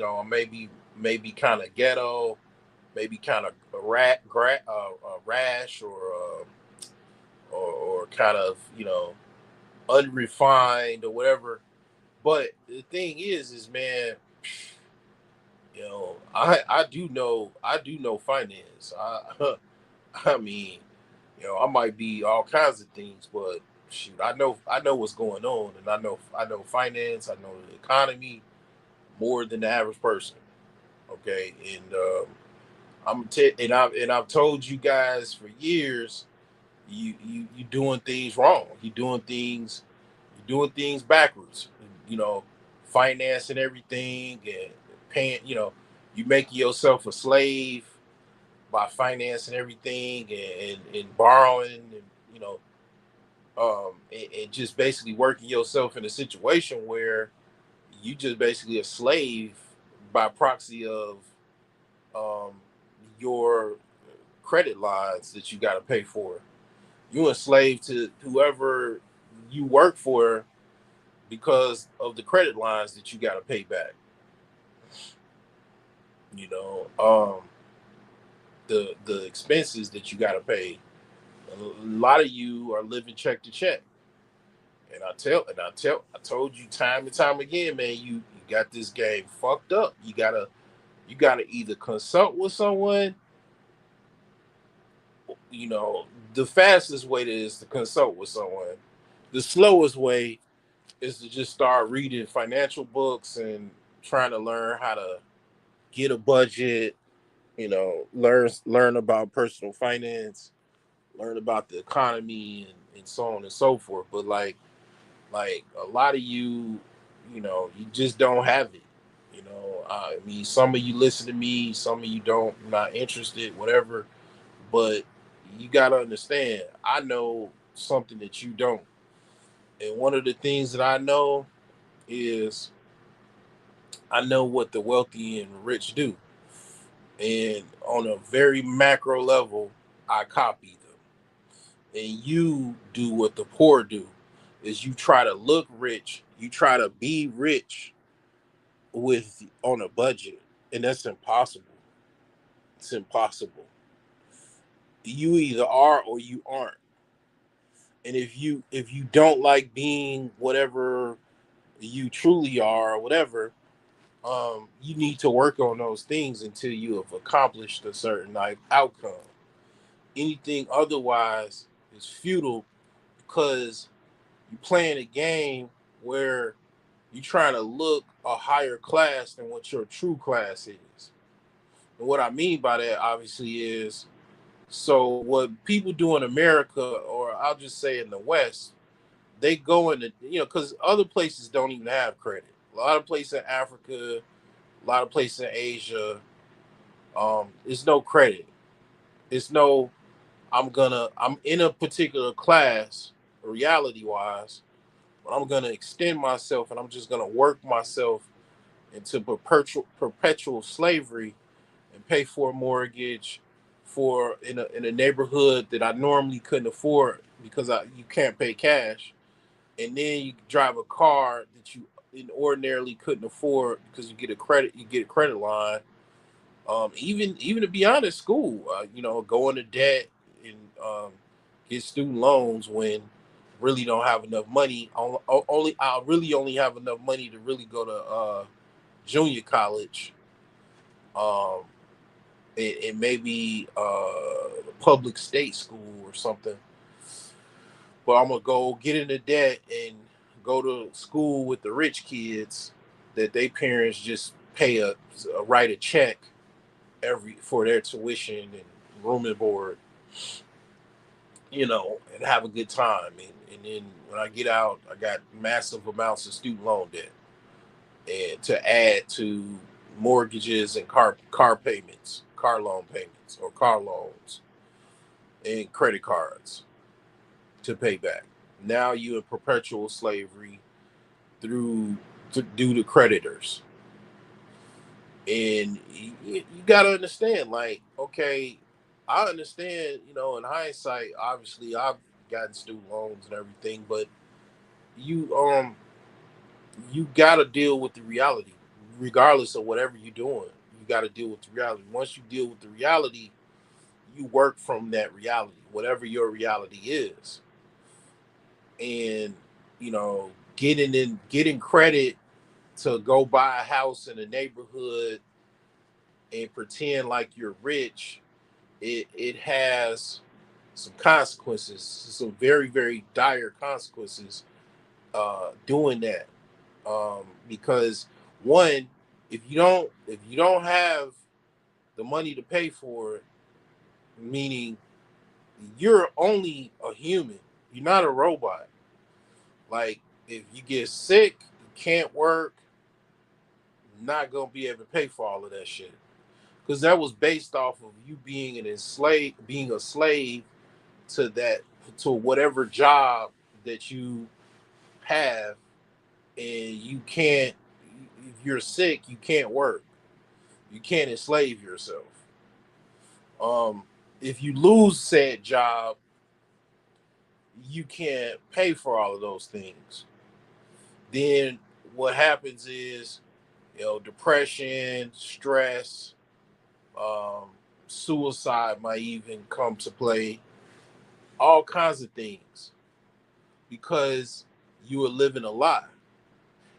Maybe kind of ghetto, maybe kind of rash, or kind of unrefined or whatever. But the thing is man, I do know finance. I mean, I might be all kinds of things, but shoot, I know what's going on, and I know finance, I know the economy more than the average person. Okay, and I've told you guys for years, you doing things wrong. You're doing things backwards. You know, financing everything and paying. You making yourself a slave by financing everything and borrowing, and and just basically working yourself in a situation where you just basically a slave by proxy of um, your credit lines that you got to pay for. You enslaved to whoever you work for because of the credit lines that you got to pay back. You know, the expenses that you got to pay. A lot of you are living check to check, and I told you time and time again, man. You got this game fucked up. You gotta either consult with someone. You know, the fastest way is to consult with someone. The slowest way is to just start reading financial books and trying to learn how to get a budget. Learn about personal finance, learn about the economy, and so on and so forth. But like a lot of you, you just don't have it. I mean, some of you listen to me, some of you don't, not interested, whatever. But you got to understand, I know something that you don't. And one of the things that I know is I know what the wealthy and rich do. And on a very macro level, I copy them. And you do what the poor do, is you try to look rich, you try to be rich with on a budget. And that's impossible. It's impossible. You either are or you aren't. And if you don't like being whatever you truly are or whatever, you need to work on those things until you have accomplished a certain like outcome. Anything otherwise is futile, because you're playing a game where you're trying to look a higher class than what your true class is. And what I mean by that, obviously, is so what people do in America, or I'll just say in the West, they go into, because other places don't even have credit. A lot of places in Africa, a lot of places in Asia, it's no credit. It's no, I'm in a particular class, reality wise, but I'm gonna extend myself and I'm just gonna work myself into perpetual slavery and pay for a mortgage for in a neighborhood that I normally couldn't afford because you can't pay cash, and then you drive a car that you ordinarily couldn't afford because you get a credit line. Even to be honest, school, go into debt and get student loans when really don't have enough money. I really only have enough money to really go to junior college, um, and maybe public state school or something. But I'm gonna go get into debt and go to school with the rich kids that they parents just pay write a check every for their tuition and room and board, and have a good time. And then when I get out, I got massive amounts of student loan debt, and to add to mortgages and car payments, car loan payments, or car loans and credit cards to pay back. Now you in perpetual slavery through due to creditors. And you got to understand, like, okay, I understand, in hindsight, obviously I've gotten student loans and everything, but you you got to deal with the reality, regardless of whatever you're doing. You got to deal with the reality. Once you deal with the reality, you work from that reality, whatever your reality is. And getting credit to go buy a house in a neighborhood and pretend like you're rich, it has some consequences, some very, very dire consequences, doing that. Because one, if you don't have the money to pay for it, meaning you're only a human, you're not a robot. Like, if you get sick, you can't work, not gonna be able to pay for all of that shit. Because that was based off of you being a slave to that, to whatever job that you have, and you can't. If you're sick, you can't work. You can't enslave yourself. Um, if you lose said job, you can't pay for all of those things. Then what happens is, depression, stress, um, suicide might even come to play. All kinds of things, because you were living a lie,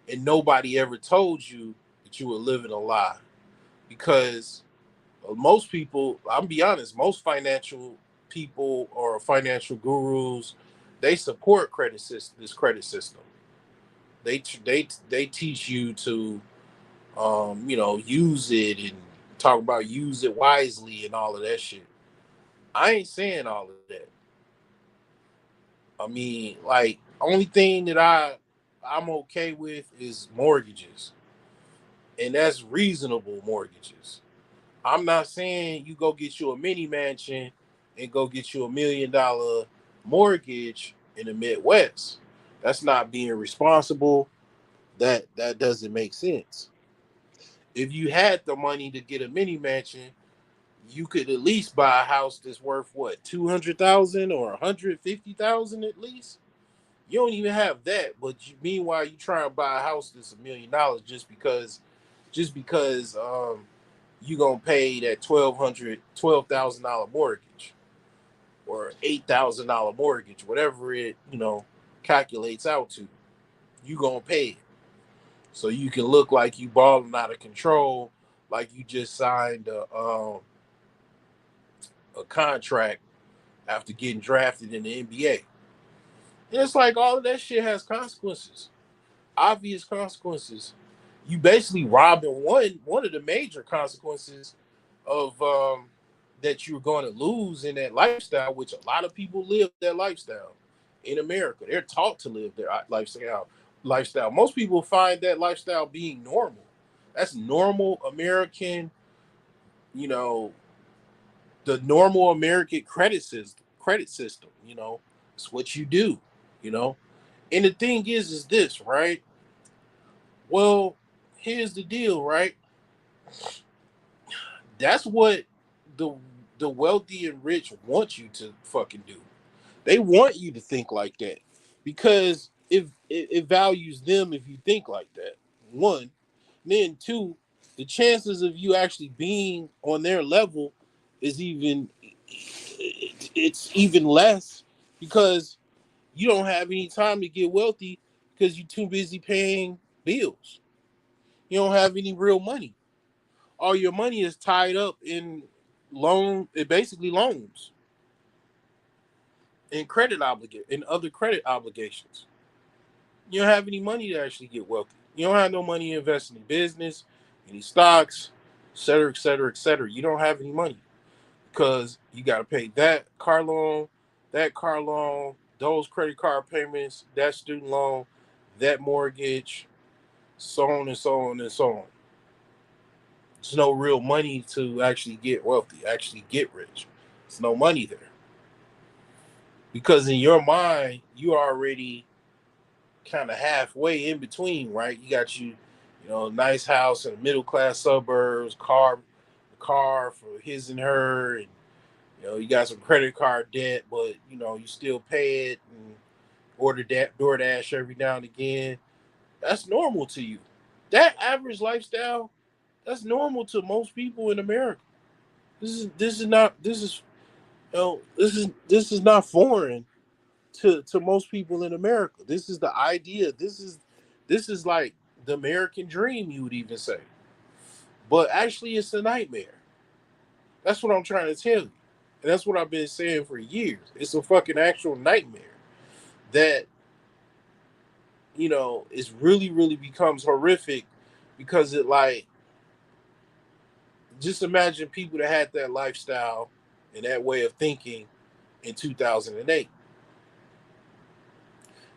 and nobody ever told you that you were living a lie. Because most people, I'm be honest, most financial people or financial gurus, they support this credit system. They teach you to, use it, and talk about use it wisely and all of that shit. I ain't saying all of that. I mean, like, only thing that I'm okay with is mortgages, and that's reasonable mortgages. I'm not saying you go get you a mini mansion and go get you $1 million mortgage in the Midwest. That's not being responsible. That doesn't make sense. If you had the money to get a mini mansion, you could at least buy a house that's worth what, 200,000 or 150,000 at least. You don't even have that, but meanwhile you try and buy a house that's $1 million just because you gonna pay that $12,000 mortgage, or $8,000 mortgage, whatever it calculates out to. You gonna pay it, so you can look like you balling out of control, like you just signed a contract after getting drafted in the NBA. And it's like all of that shit has consequences, obvious consequences. You basically robbing one of the major consequences of that you're going to lose in that lifestyle, which a lot of people live that lifestyle in America. They're taught to live their lifestyle. Most people find that lifestyle being normal. That's normal American, you know, the normal American credit system. It's what you do, you know. And the thing is this, right? Well, here's the deal, right? That's what the the wealthy and rich want you to fucking do. They want you to think like that, because if it values them if you think like that. One, then two, the chances of you actually being on their level is it's even less, because you don't have any time to get wealthy because you're too busy paying bills. You don't have any real money. All your money is tied up in basically loans and other credit obligations. You don't have any money to actually get wealthy. You don't have no money to invest in business, any stocks, et cetera, et cetera, et cetera. You don't have any money because you got to pay that car loan, those credit card payments, that student loan, that mortgage, so on and so on and so on. There's no real money to actually get wealthy, actually get rich. There's no money there, because in your mind, you already kind of halfway in between, right? You got Nice house in the middle class suburbs, car for his and her, and you got some credit card debt, but you still pay it and order that DoorDash every now and again. That's normal to you. That average lifestyle, that's normal to most people in America. This is not foreign to most people in America. This is the idea. This is like the American dream, you would even say. But actually it's a nightmare. That's what I'm trying to tell you. And that's what I've been saying for years. It's a fucking actual nightmare that, is really, really becomes horrific because it like just imagine people that had that lifestyle and that way of thinking in 2008.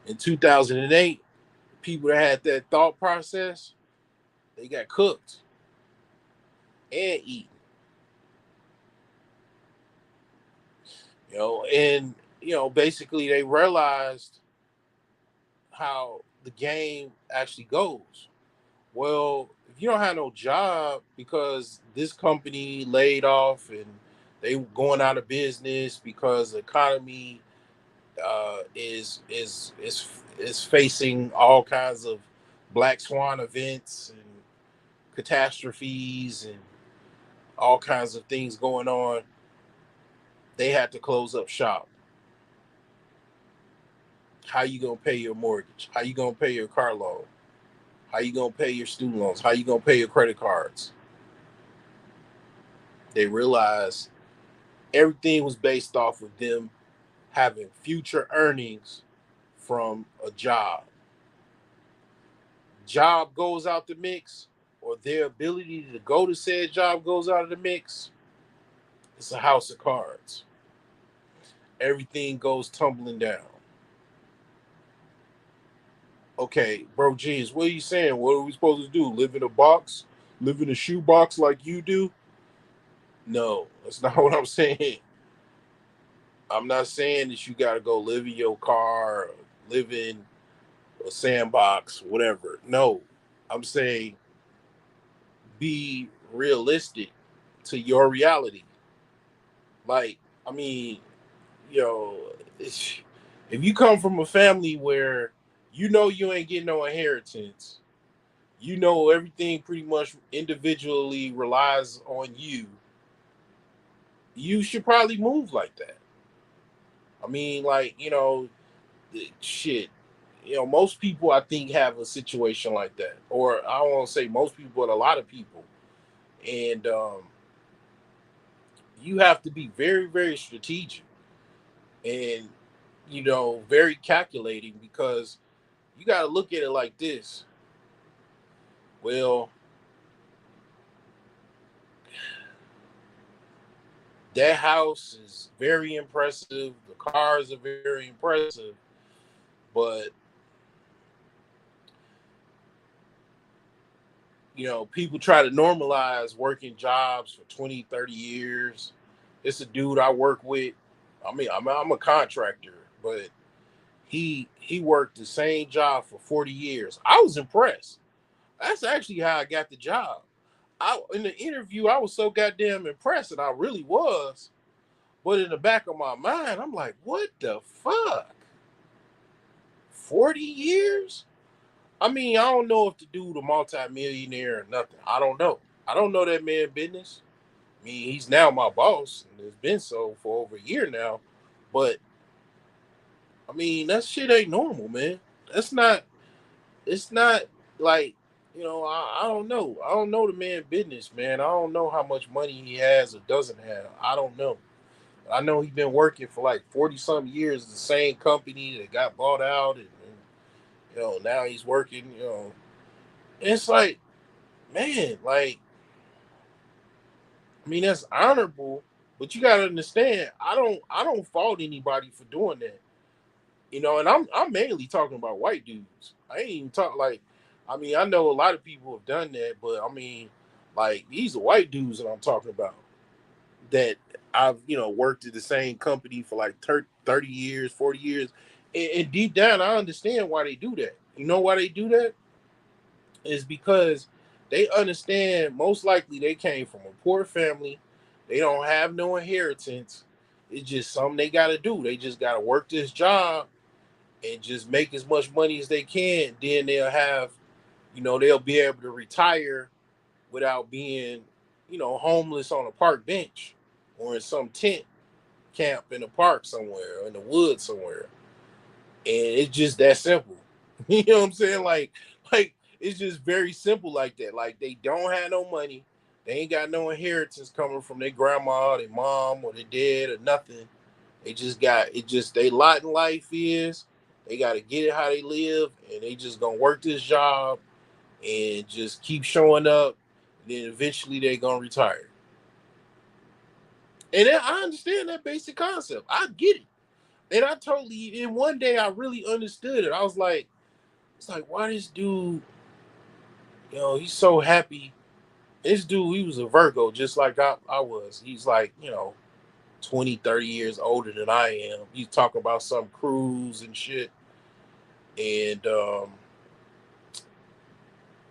In 2008, people that had that thought process, they got cooked and eaten. And basically they realized how the game actually goes. Well, if you don't have no job because this company laid off and they going out of business because the economy is facing all kinds of black swan events and catastrophes and all kinds of things going on, they had to close up shop. How you gonna pay your mortgage? How you gonna pay your car loan? How you gonna pay your student loans? How you gonna pay your credit cards? They realized everything was based off of them having future earnings from a job. Job goes out the mix, or their ability to go to said job goes out of the mix, it's a house of cards. Everything goes tumbling down. Okay, bro, geez, what are you saying? What are we supposed to do? Live in a box? Live in a shoe box like you do? No, that's not what I'm saying. I'm not saying that you got to go live in your car, live in a sandbox, whatever. No, I'm saying be realistic to your reality. Like, I mean, you know, if you come from a family where you ain't getting no inheritance, everything pretty much individually relies on you, you should probably move like that. I mean, like, shit. Most people I think have a situation like that, or I don't want to say most people, but a lot of people, and you have to be very, very strategic and very calculating because you got to look at it like this. Well, that house is very impressive. The cars are very impressive, but people try to normalize working jobs for 20, 30 years. It's a dude I work with. I mean, I'm a contractor, but he worked the same job for 40 years. I was impressed. That's actually how I got the job. In the interview, I was so goddamn impressed, and I really was. But in the back of my mind, I'm like, what the fuck? 40 years? I mean, I don't know if the dude a multi-millionaire or nothing. I don't know. I don't know that man business. I mean, he's now my boss, and it's been so for over a year now. But I mean, that shit ain't normal, man. That's not. It's not like I don't know. I don't know the man business, man. I don't know how much money he has or doesn't have. I don't know. I know he's been working for like 40 some years, the same company that got bought out, and now he's working. It's like, man, like, I mean, that's honorable, but you gotta understand, I don't fault anybody for doing that. And I'm mainly talking about white dudes. I ain't even talk like, I mean, I know a lot of people have done that, but I mean, like, these are white dudes that I'm talking about that I've worked at the same company for like 30 years, 40 years, and deep down I understand why they do that. You know why they do that? is because they understand most likely they came from a poor family. They don't have no inheritance. It's just something they got to do. They just got to work this job and just make as much money as they can. Then they'll have, they'll be able to retire without being, homeless on a park bench or in some tent camp in the park somewhere or in the woods somewhere. And it's just that simple. You know what I'm saying? Like it's just very simple like that. Like they don't have no money. They ain't got no inheritance coming from their grandma, their mom, or their dad or nothing. They just got it. Just they lot in life is they got to get it how they live, and they just gonna work this job and just keep showing up. And then eventually they gonna retire. And then I understand that basic concept. I get it. And I totally. And one day I really understood it. I was like, it's like why this dude, he's so happy. This dude, he was a Virgo, just like I was. He's like, 20, 30 years older than I am. He's talking about some cruise and shit. And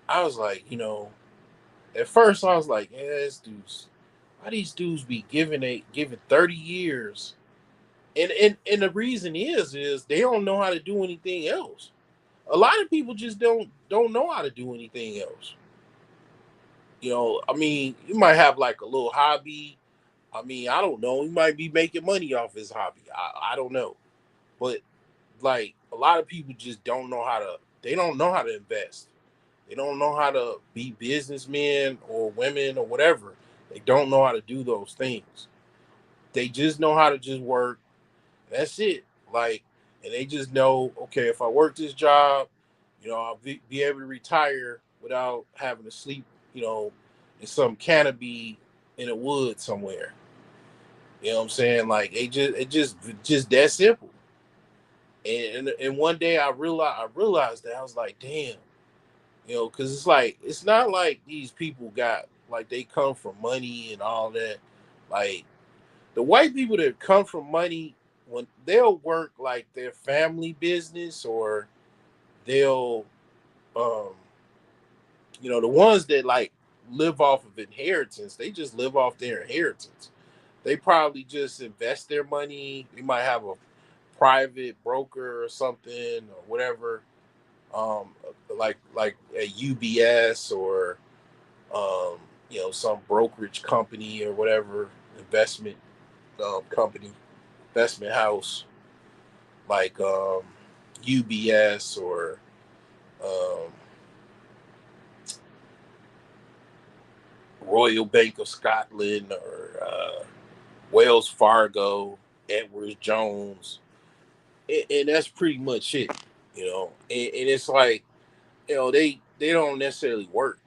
I was like, at first I was like, yeah, this dude's why these dudes be giving 30 years. And the reason is they don't know how to do anything else. A lot of people just don't know how to do anything else. I mean, you might have like a little hobby. I mean, I don't know. He might be making money off his hobby. I don't know. But like a lot of people just don't know how to they don't know how to invest. They don't know how to be businessmen or women or whatever. They don't know how to do those things. They just know how to just work. That's it. Like, and they just know, okay, if I work this job, I'll be able to retire without having to sleep, you know, in some canopy in the woods somewhere. You know what I'm saying? Like, just that simple. And one day I realized that I was like, damn, because it's like it's not like these people got like they come from money and all that. Like the white people that come from money, when they'll work like their family business or they'll um the ones that like live off of inheritance, they just live off their inheritance. They probably just invest their money. They might have a private broker or something or whatever, um like a UBS or some brokerage company or whatever, investment company, investment house like UBS or um, Royal Bank of Scotland or Wells Fargo, Edwards Jones, and that's pretty much it. And it's like they don't necessarily work.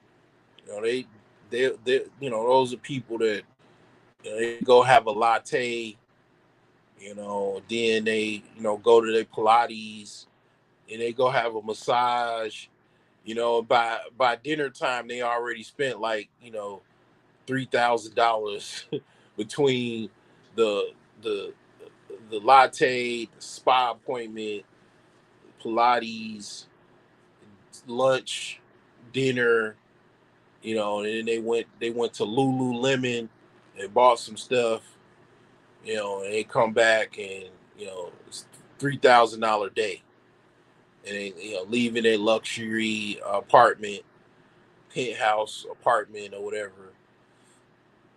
They those are people that they go have a latte. Then they go to their Pilates and they go have a massage. By dinner time they already spent like $3,000 between the the the latte, the spa appointment, Pilates, lunch, dinner. And then they went to Lululemon and bought some stuff. And they come back and it's $3,000 day, and they leaving a luxury apartment, penthouse apartment or whatever,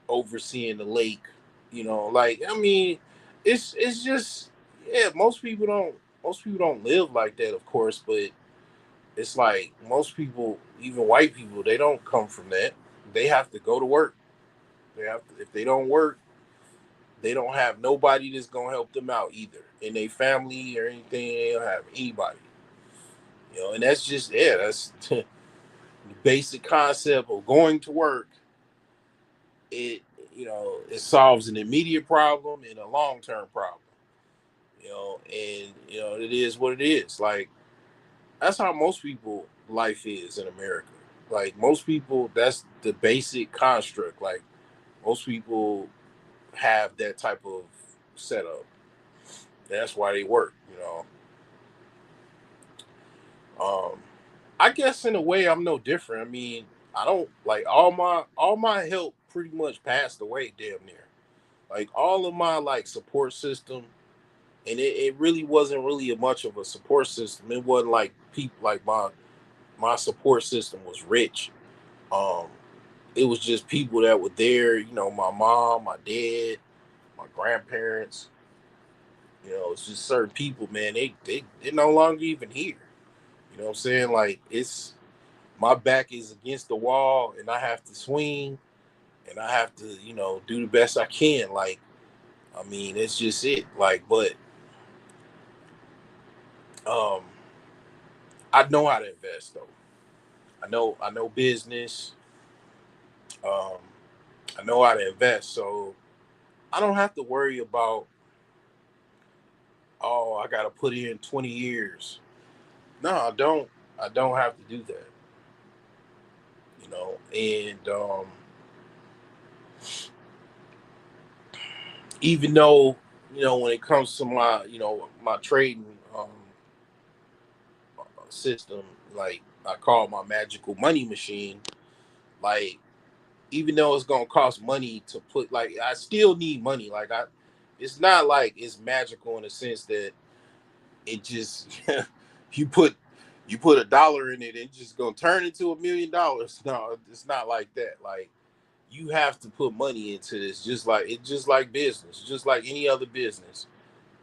overseeing the lake. Like I mean, it's just yeah. Most people don't live like that, of course, but it's like most people, even white people, they don't come from that. They have to go to work. They have to, if they don't work, they don't have nobody that's gonna help them out either in their family or anything. They don't have anybody. And that's just yeah. That's the basic concept of going to work. It solves an immediate problem and a long term problem. And it is what it is. Like that's how most people life is in America. Like most people, that's the basic construct. Like most people have that type of setup. That's why they work. Um, I guess in a way I'm no different. I mean, I don't like all my help pretty much passed away damn near. Like all of my like support system, and it really wasn't really a much of a support system. It wasn't like people like my support system was rich. Um, it was just people that were there. You know, my mom, my dad, my grandparents. You know, it's just certain people, man. They're no longer even here. You know what I'm saying? Like it's my back is against the wall, and I have to swing, and I have to, do the best I can. Like, I mean, it's just it. Like, but um, I know how to invest though. I know business. Um, I know how to invest, so I don't have to worry about, oh, I got to put in 20 years. No, I don't. I don't have to do that. And even though, when it comes to my trading system, like I call my magical money machine, like even though it's gonna cost money to put, like I still need money. Like it's not like it's magical in the sense that it just you put you put $1 in it and it's just gonna turn into $1 million. No, it's not like that. Like you have to put money into this, just like business, just like any other business.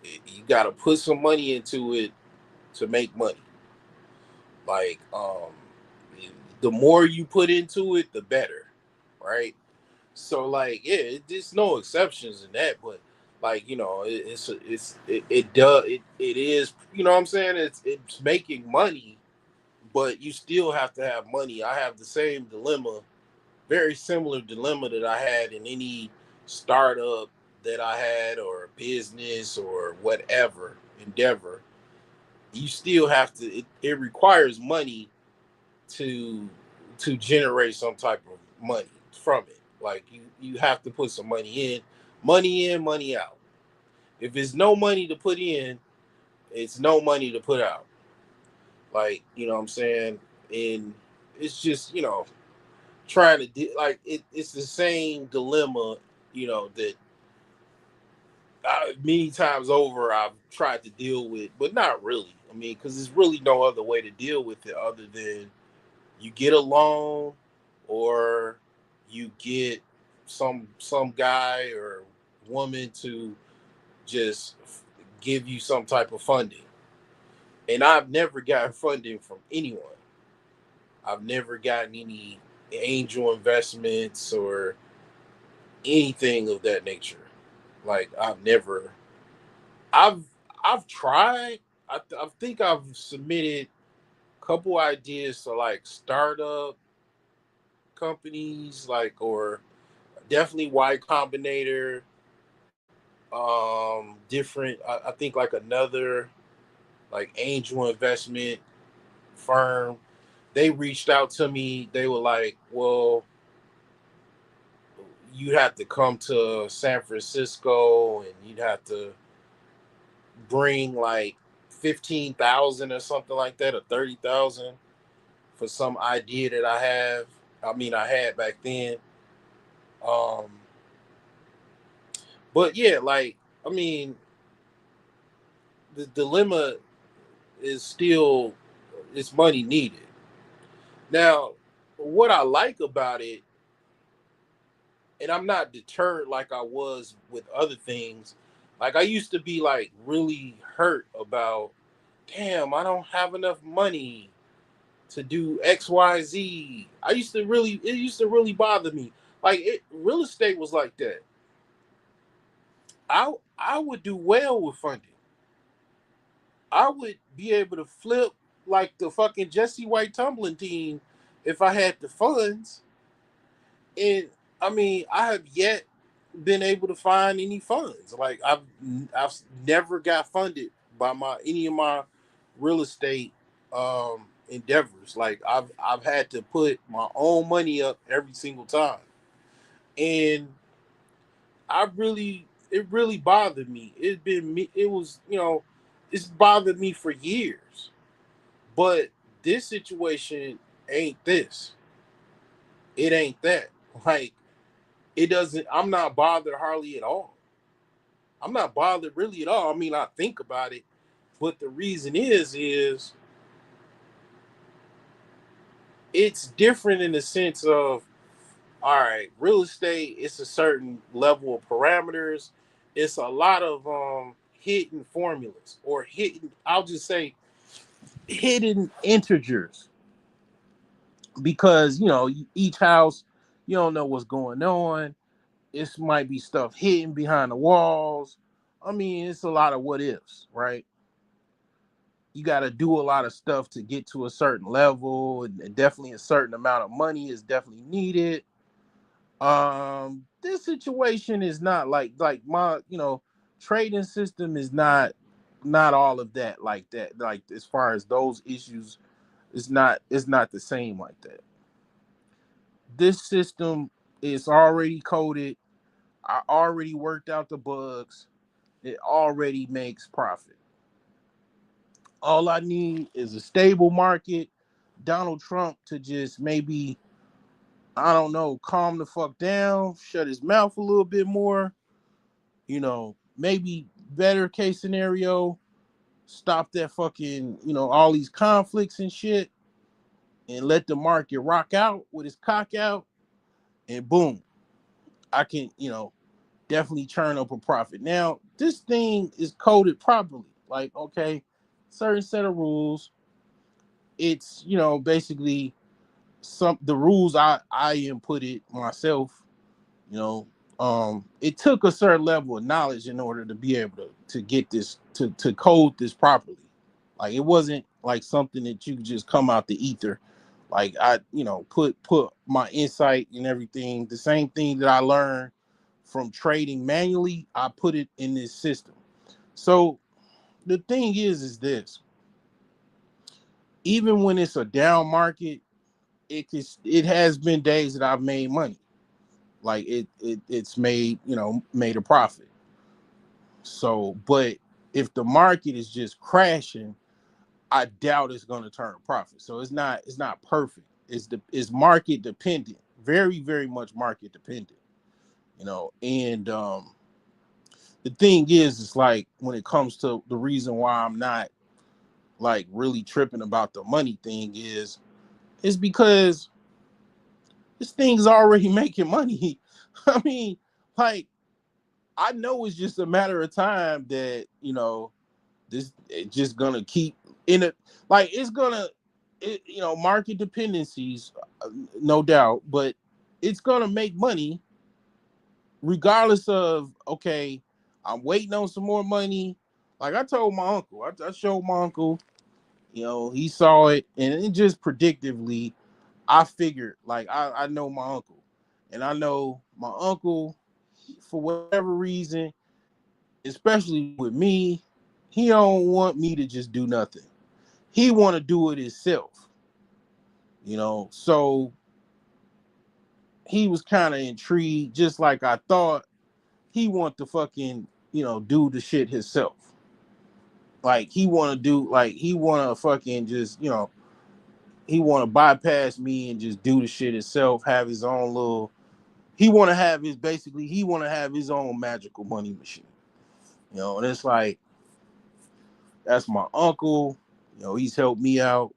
You got to put some money into it to make money. Like the more you put into it, the better, right? So like, yeah, there's no exceptions in that, but like it is, what I'm saying, it's making money, but you still have to have money. I have the same dilemma, very similar dilemma that I had in any startup that I had, or business or whatever endeavor. You still have to, it requires money to generate some type of money from it. Like you have to put some money in, money out. If it's no money to put in, it's no money to put out. Like, what I'm saying? And it's just, trying to like it's the same dilemma, that many times over I've tried to deal with, but not really. I mean, because there's really no other way to deal with it other than you get a loan, or you get some guy or woman to just give you some type of funding. And I've never gotten funding from anyone. I've never gotten any angel investments or anything of that nature. Like I've I've tried. I think I've submitted a couple ideas to like startup companies, like, or definitely Y Combinator. Different. I think like another like angel investment firm. They reached out to me. They were like, "Well, you have to come to San Francisco, and you'd have to bring like 15,000 or something like that, or 30,000 for some idea that I have. I mean, I had back then. Um, but yeah, like, I mean, the dilemma is still, it's money needed. Now, what I like about it, and I'm not deterred like I was with other things. Like I used to be like really hurt about, damn, I don't have enough money to do XYZ. It used to really bother me. Like real estate was like that. I would do well with funding. I would be able to flip like the fucking Jesse White tumbling team if I had the funds. And I mean, I have yet been able to find any funds. Like I've never got funded by my any of my real estate endeavors. Like I've had to put my own money up every single time. And it really bothered me. It was, it's bothered me for years. But This situation ain't this. It ain't that. Like, it doesn't. I'm not bothered hardly at all. I'm not bothered really at all. I mean, I think about it, but the reason is it's different in the sense of, all right, real estate. It's a certain level of parameters. It's a lot of hidden formulas or hidden. I'll just say hidden integers because each house you don't know what's going on. It might be stuff hidden behind the walls. I mean, it's a lot of what ifs, right? You got to do a lot of stuff to get to a certain level, and definitely a certain amount of money is definitely needed. This situation is not like my trading system is not all of that like that. Like as far as those issues, it's not the same like that. This system is already coded. I already worked out the bugs. It already makes profit. All I need is a stable market. Donald Trump to just maybe, I don't know, calm the fuck down, shut his mouth a little bit more. Maybe better case scenario, stop that fucking, all these conflicts and shit and let the market rock out with his cock out. And boom, I can, definitely churn up a profit. Now, this thing is coded properly. Like, okay, certain set of rules. It's, basically some the rules I inputted myself. You know, it took a certain level of knowledge in order to be able to get this to code this properly. Like it wasn't like something that you could just come out the ether. Like I, put my insight and everything. The same thing that I learned from trading manually, I put it in this system. So the thing is this: even when it's a down market, it has been days that I've made money. Like it's made a profit. So, but if the market is just crashing, I doubt it's going to turn a profit. So it's not perfect. It's market dependent, very very much market dependent. And the thing is, it's like when it comes to the reason why I'm not like really tripping about the money thing is because this thing's already making money. I mean, like I know it's just a matter of time that this it's just gonna keep in it. Like it's gonna, market dependencies, no doubt, but it's gonna make money regardless of okay. I'm waiting on some more money. Like I told my uncle, I showed my uncle. He saw it, and it just predictively, I figured like I know my uncle, and I know my uncle for whatever reason, especially with me, he don't want me to just do nothing. He want to do it himself. So he was kind of intrigued, just like I thought. He want to fucking do the shit himself. Like he want to fucking just he want to bypass me and just do the shit himself. Have his own little. He want to have his own magical money machine. And it's like that's my uncle. He's helped me out.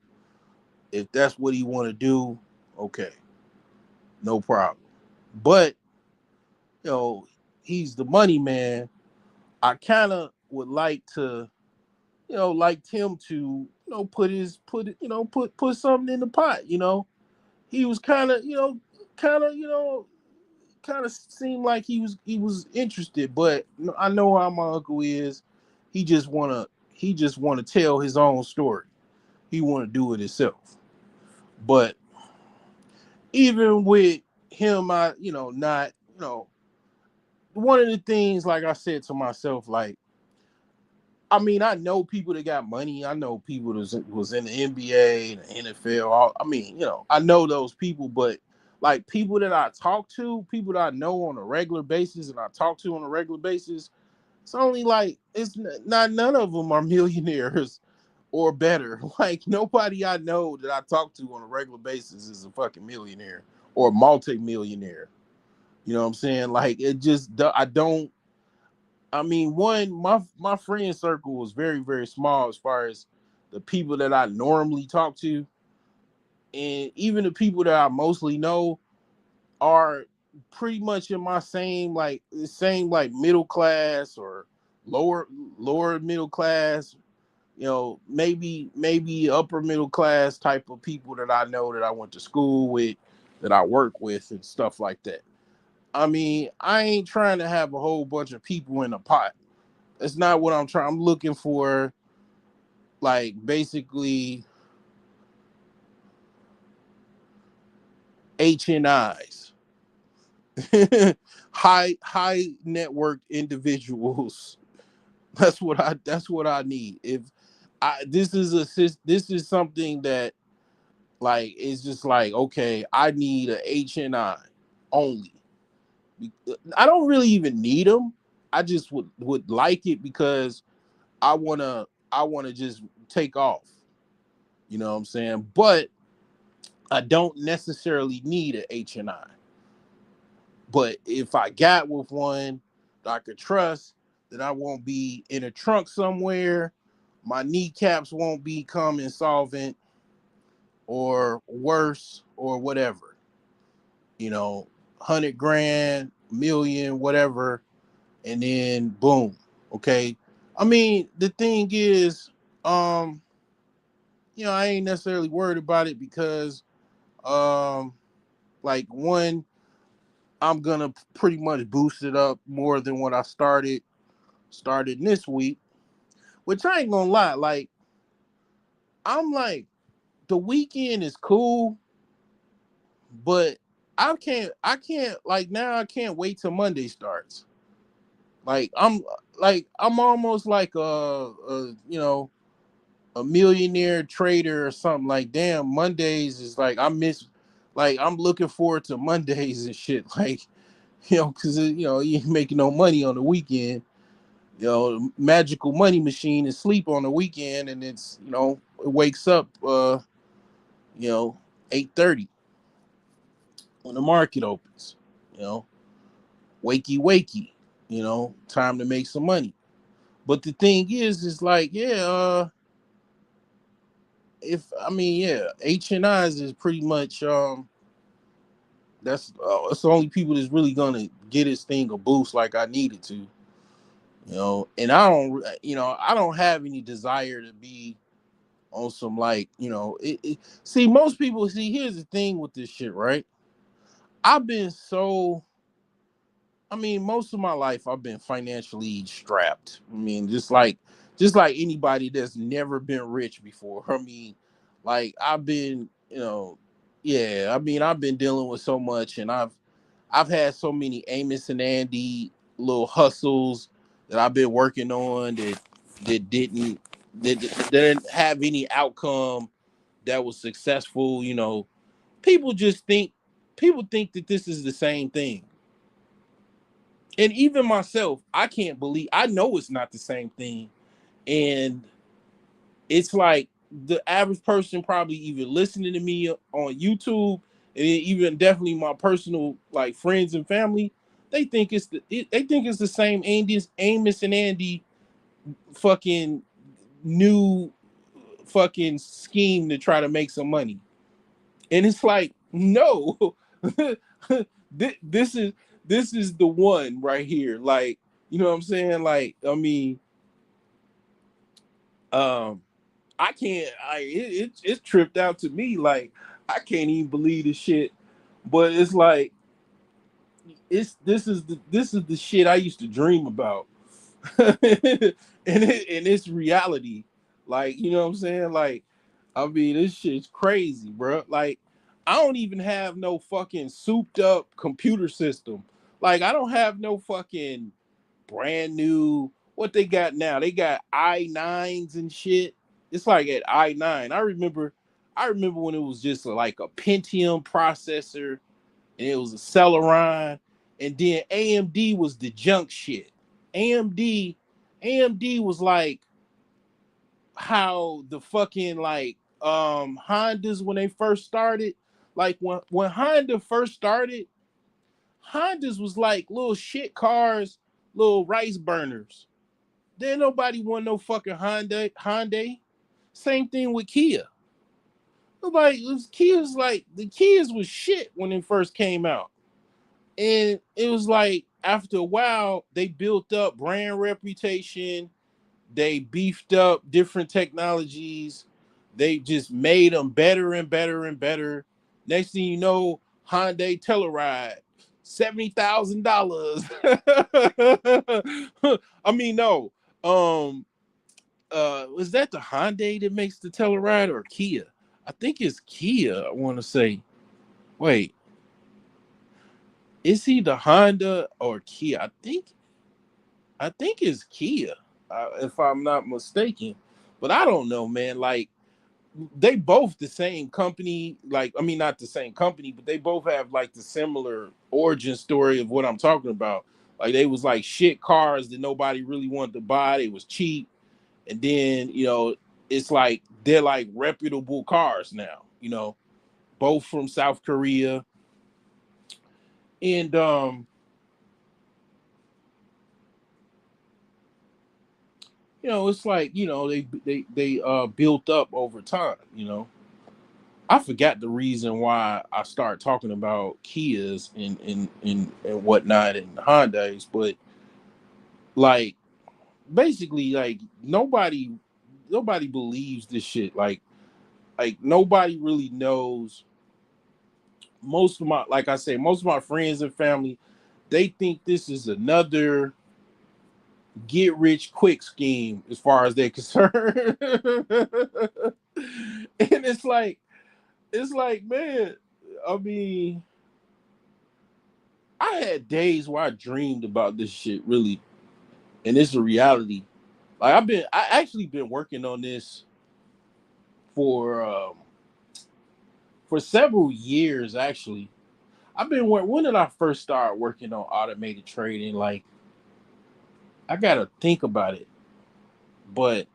If that's what he want to do, okay, no problem. But you know, he's the money man. I kind of would like to, like him to, put something in the pot. He was kind of, kind of seemed like he was interested. But I know how my uncle is. He just wanna tell his own story. He want to do it himself. But even with him, I, not, one of the things, like I said to myself, like, I mean, I know people that got money. I know people that was in the NBA, the NFL. I mean, I know those people, but like people that I talk to, people that I know on a regular basis and I talk to on a regular basis, it's only like, it's not, none of them are millionaires or better. Like nobody I know that I talk to on a regular basis is a fucking millionaire or multi-millionaire. You know what I'm saying? Like it just I don't. I mean, one my friend circle was very very small as far as the people that I normally talk to, and even the people that I mostly know are pretty much in my same like middle class or lower lower middle class, you know, maybe upper middle class type of people that I know that I went to school with, that I work with and stuff like that. I mean, I ain't trying to have a whole bunch of people in a pot. That's not what I'm trying. I'm looking for like basically HNIs, high network individuals. That's what I need. If I this is something that like it's just like, okay, I need a HNI only. I don't really even need them. I just would like it because I wanna just take off. You know what I'm saying? But I don't necessarily need a HNI. But if I got with one that I could trust, then I won't be in a trunk somewhere. My kneecaps won't become insolvent or worse or whatever. You know, 100 grand, million, whatever, and then boom. Okay. I mean, the thing is, um, I ain't necessarily worried about it because, um, like one, I'm gonna pretty much boost it up more than what I started this week. Which I ain't gonna lie, like I'm like the weekend is cool, but I can't like now I can't wait till Monday starts. I'm almost like a millionaire trader or something. Like damn, Mondays is like I miss, like I'm looking forward to Mondays and shit. Like because you ain't making no money on the weekend. Magical money machine is sleep on the weekend, and it's it wakes up 8:30 when the market opens. You know, wakey wakey. Time to make some money. But the thing is like if I mean HNIs is pretty much that's the only people that's really gonna get this thing a boost like I needed to. And I don't have any desire to be on some like see most people see here's the thing with this shit, right? I've been so I mean most of my life I've been financially strapped. I mean just like anybody that's never been rich before. I mean like I've been yeah, I mean I've been dealing with so much, and I've had so many Amos and Andy little hustles that I've been working on that didn't that didn't have any outcome that was successful. People just think that this is the same thing. And even myself, I can't believe I know it's not the same thing. And it's like the average person probably even listening to me on YouTube, and even definitely my personal like friends and family, they think it's the same Amos and Andy fucking new fucking scheme to try to make some money. And it's like, no, this is the one right here. Like, you know what I'm saying? Like, I mean, um, I can't. It's tripped out to me. Like, I can't even believe this shit. But it's like, this is the shit I used to dream about, and it's reality. Like, you know what I'm saying? Like, I mean, this shit's crazy, bro. Like, I don't even have no fucking souped up computer system. Like, I don't have no fucking brand new. What they got now? They got i9s and shit. It's like at i9. I remember when it was just like a Pentium processor, and it was a Celeron, and then AMD was the junk shit. AMD, AMD was like how the fucking like Hondas when they first started, like when Honda first started, Hondas was like little shit cars, little rice burners. Then nobody want no fucking Hyundai. Same thing with Kia. Nobody, it was, Kia's like the Kias was shit when it first came out. And it was like after a while, they built up brand reputation. They beefed up different technologies. They just made them better and better and better. Next thing you know, Hyundai Telluride, $70,000. I mean, no. Was that the Hyundai that makes the Telluride or Kia? I think it's Kia. I want to say. Wait, is he the Honda or Kia? I think it's Kia, if I'm not mistaken. But I don't know, man. Like they both the same company. Like I mean, not the same company, but they both have like the similar origin story of what I'm talking about. Like they was like shit cars that nobody really wanted to buy. They was cheap, and then it's like they're like reputable cars now. Both from South Korea, and it's like they built up over time. I forgot the reason why I started talking about Kias and whatnot and Hondas, but like basically like nobody believes this shit. Like nobody really knows. Most of my like I say, most of my friends and family, they think this is another get rich quick scheme as far as they're concerned. And it's like, man, I mean, I had days where I dreamed about this shit really, and it's a reality. Like I actually been working on this for for several years. Actually, when did I first start working on automated trading? Like I gotta think about it, but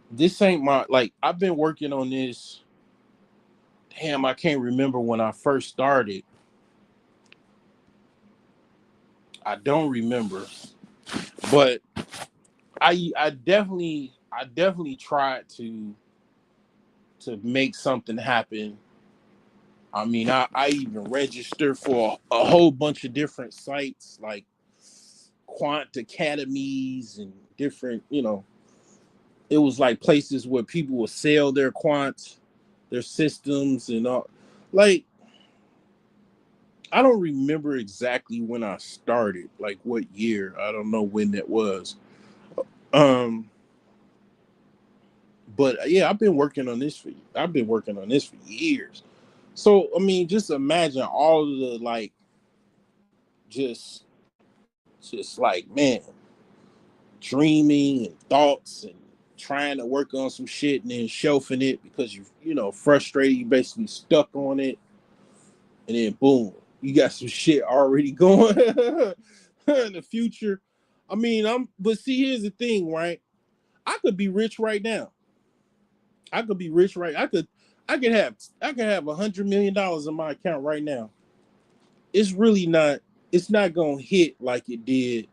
this ain't my like. I've been working on this. Damn, I can't remember when I first started. I don't remember, but I definitely tried to make something happen. I mean, I even registered for a whole bunch of different sites like quant academies and different, it was like places where people would sell their quants, their systems and all. Like I don't remember exactly when I started, like what year. I don't know when that was. Um but yeah, I've been working on this for years. So I mean, just imagine all of the like just just like man, dreaming and thoughts and trying to work on some shit and then shelving it because you frustrated, you basically stuck on it, and then boom, you got some shit already going in the future. I mean, but see, here's the thing, right? I could be rich right now. I could be rich right. I could have $100 million in my account right now. It's really not. It's not gonna hit like it did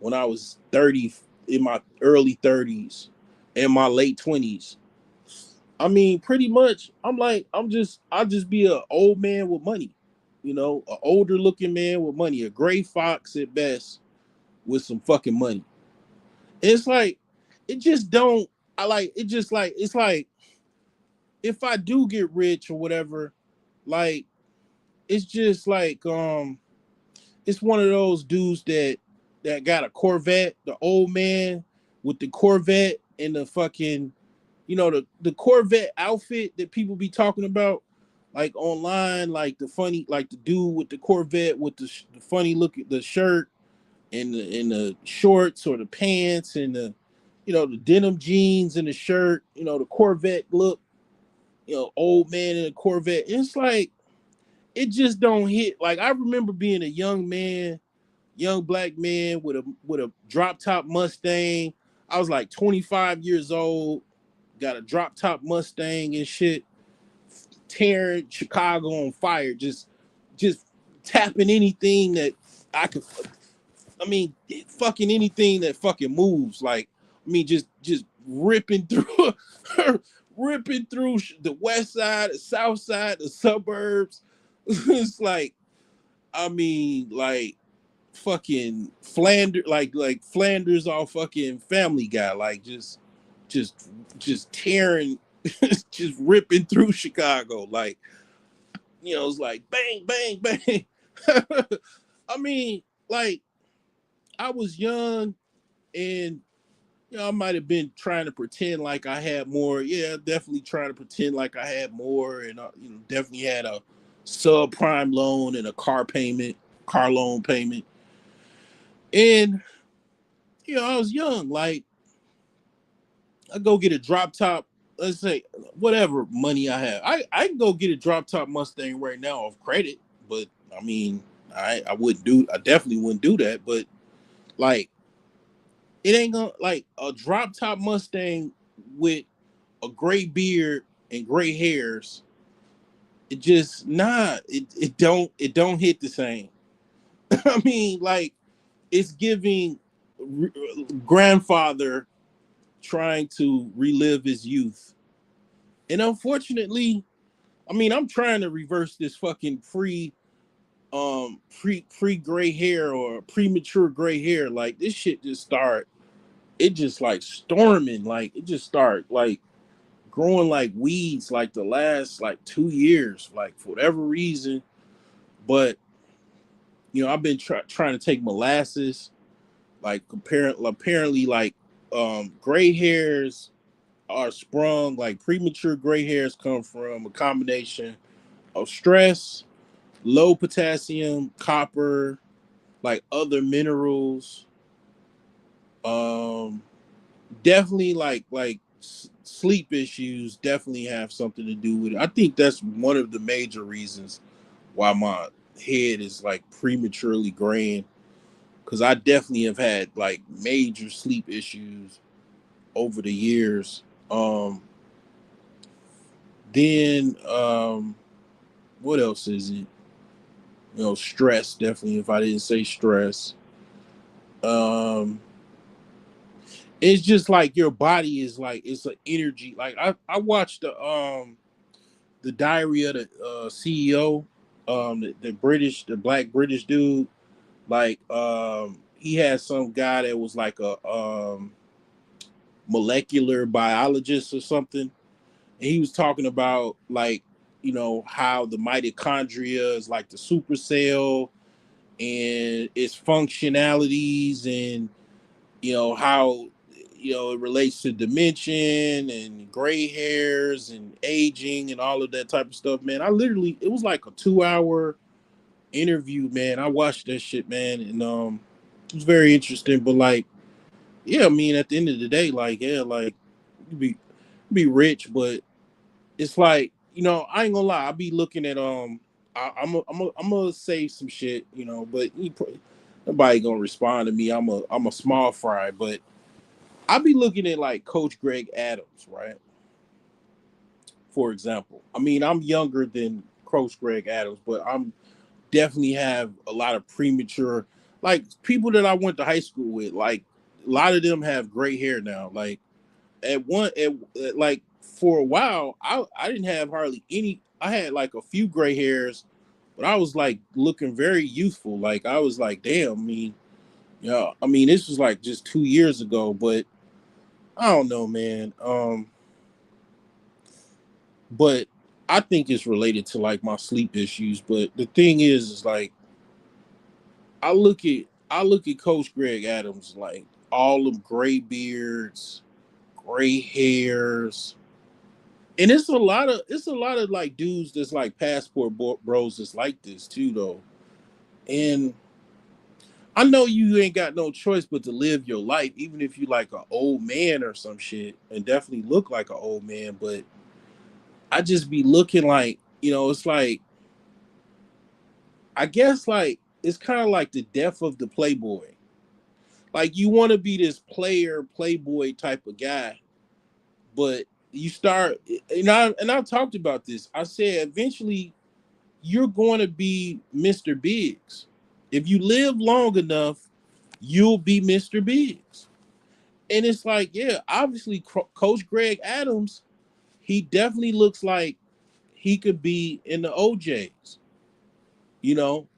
when I was 30, in my early 30s, and my late 20s. I mean, pretty much, I'll just be an old man with money, an older looking man with money, a gray fox at best with some fucking money. And it's like, it just don't, I like, it just like, it's like, if I do get rich or whatever, like, it's just like, it's one of those dudes that got a Corvette, the old man with the Corvette and the fucking, the Corvette outfit that people be talking about, like online, like the dude with the Corvette with the funny look at the shirt and the shorts or the pants and the denim jeans and the shirt, the Corvette look, old man in a Corvette. It's like it just don't hit. Like I remember being a young man, young black man with a drop top Mustang. I was like 25 years old, got a drop top Mustang and shit, tearing Chicago on fire, just tapping anything that I could. I mean, fucking anything that fucking moves. Like, I mean, just ripping through, ripping through the west side, the south side, the suburbs. It's like, I mean, like fucking Flanders, like Flanders off fucking Family Guy, like just just tearing, just ripping through Chicago, like it's like bang, bang, bang. I mean, like I was young and I might have been trying to pretend like I had more. Yeah, definitely trying to pretend like I had more, and definitely had a subprime loan and a car loan payment. And I was young. Like I go get a drop top. Let's say whatever money I have, I can go get a drop top Mustang right now off credit. But I mean, I wouldn't do. I definitely wouldn't do that. But like it ain't gonna like a drop top Mustang with a gray beard and gray hairs. It just it don't hit the same. I mean, like it's giving grandfather trying to relive his youth. And unfortunately, I mean, I'm trying to reverse this fucking pre gray hair or premature gray hair. Like this shit just start it just like storming, like it just start like growing like weeds like the last like 2 years, like for whatever reason. But I've been trying to take molasses, like apparently like gray hairs are sprung, like premature gray hairs come from a combination of stress, low potassium, copper, like other minerals. Um, definitely like sleep issues definitely have something to do with it. I think that's one of the major reasons why my head is like prematurely graying, because I definitely have had like major sleep issues over the years. Then what else is it? Stress, definitely. If I didn't say stress, um, it's just like your body is like it's an energy. Like I watched the Diary of the CEO, the black British dude. Like he had some guy that was like a molecular biologist or something, and he was talking about like how the mitochondria is like the supercell and its functionalities, and how it relates to dimension and gray hairs and aging and all of that type of stuff. Man, I literally it was like a 2 hour interview, man. I watched that shit, man, and it was very interesting. But like, yeah, I mean, at the end of the day, like, yeah, like you be rich, but it's like I ain't gonna lie. I be looking at I'm gonna say some shit, but nobody gonna respond to me. I'm a small fry, but I be looking at like Coach Greg Adams, right? For example, I mean, I'm younger than Coach Greg Adams, but I'm definitely have a lot of premature, like people that I went to high school with. Like a lot of them have gray hair now. Like like for a while, I didn't have hardly any. I had like a few gray hairs, but I was like looking very youthful. Like I was like, damn. I mean, I mean, this was like just 2 years ago, but I don't know, man. But I think it's related to like my sleep issues. But the thing is like I look at Coach Greg Adams, like all them gray beards, gray hairs, and it's a lot of like dudes that's like passport bros that's like this too though. And I know you ain't got no choice but to live your life, even if you like an old man or some shit, and definitely look like an old man. But I just be looking like it's like I guess like it's kind of like the death of the Playboy. Like you want to be this player, playboy type of guy, but you start, and I talked about this. I said eventually you're going to be Mr. Biggs. If you live long enough, you'll be Mr. Biggs. And it's like, yeah, obviously Coach Greg Adams, he definitely looks like he could be in the OJs, you know,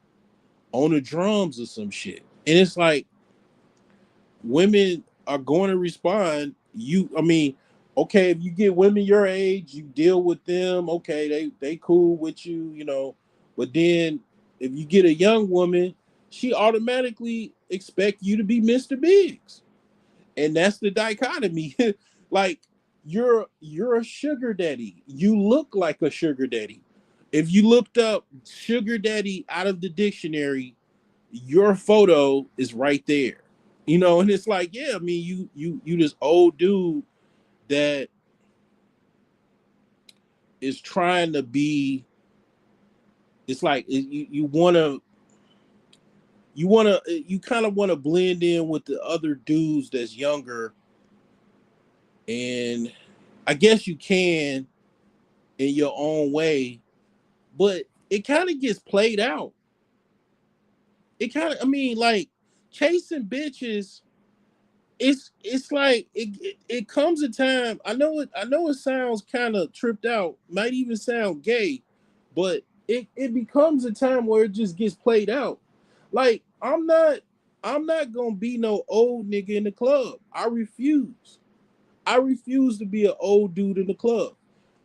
on the drums or some shit. And it's like women are going to respond. I mean, okay, if you get women your age, you deal with them. Okay, they cool with you, you know. But then if you get a young woman, she automatically expect you to be Mr. Biggs, and that's the dichotomy. Like you're a sugar daddy. You look like a sugar daddy. If you looked up sugar daddy out of the dictionary, your photo is right there. You know, and it's like, yeah, I mean, you this old dude that is trying to be. It's like you kind of want to blend in with the other dudes that's younger, and I guess you can in your own way, but it kind of gets played out. It kind of, I mean, like chasing bitches. It's like it comes a time. I know it sounds kind of tripped out, might even sound gay, but it becomes a time where it just gets played out. Like I'm not gonna be no old nigga in the club. I refuse. I refuse to be an old dude in the club.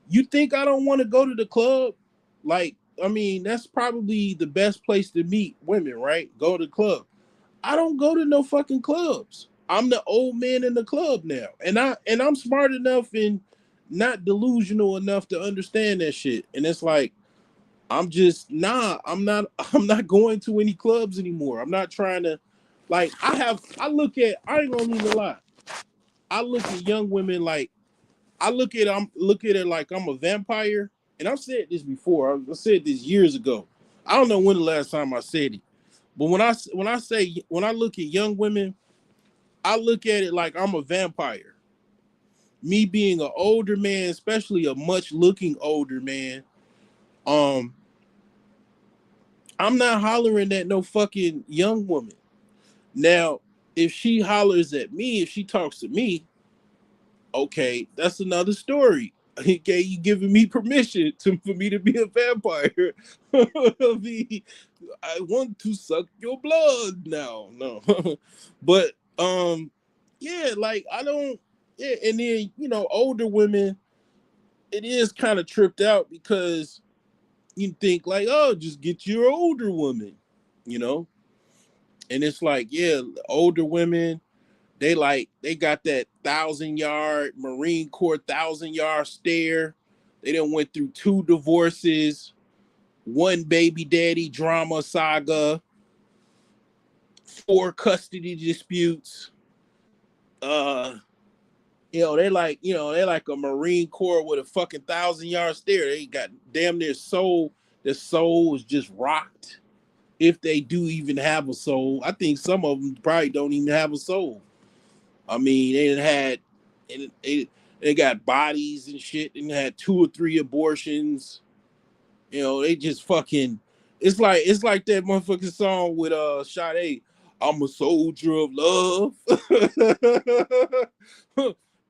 You think I don't want to go to the club? Like, I mean, that's probably the best place to meet women, right? Go to the club. I don't go to no fucking clubs. I'm the old man in the club now. And I'm smart enough and not delusional enough to understand that shit. And it's like I'm not going to any clubs anymore. I'm not trying to, like, I ain't gonna even lie. I look at young women like I'm look at it like I'm a vampire. And I've said this before. I said this years ago. I don't know when the last time I said it. But when I look at young women, I look at it like I'm a vampire. Me being an older man, especially a much looking older man, um, I'm not hollering at no fucking young woman. Now, if she hollers at me, if she talks to me, okay, that's another story. Okay, you giving me permission for me to be a vampire. I want to suck your blood now. No. But yeah, like I don't, yeah, and then older women, it is kind of tripped out because you think like, oh, just get your older woman, you know? And it's like, yeah, older women, they got that 1,000 yard Marine Corps 1,000 yard stare. They done went through 2 divorces, one baby daddy drama saga, 4 custody disputes. Uh, they're like a Marine Corps with a fucking 1,000 yard stare. They got damn near soul. Their soul is just rocked. If they do even have a soul, I think some of them probably don't even have a soul. I mean, they got bodies and shit, and had 2 or 3 abortions. They just fucking. It's like that motherfucking song with Sade. I'm a soldier of love.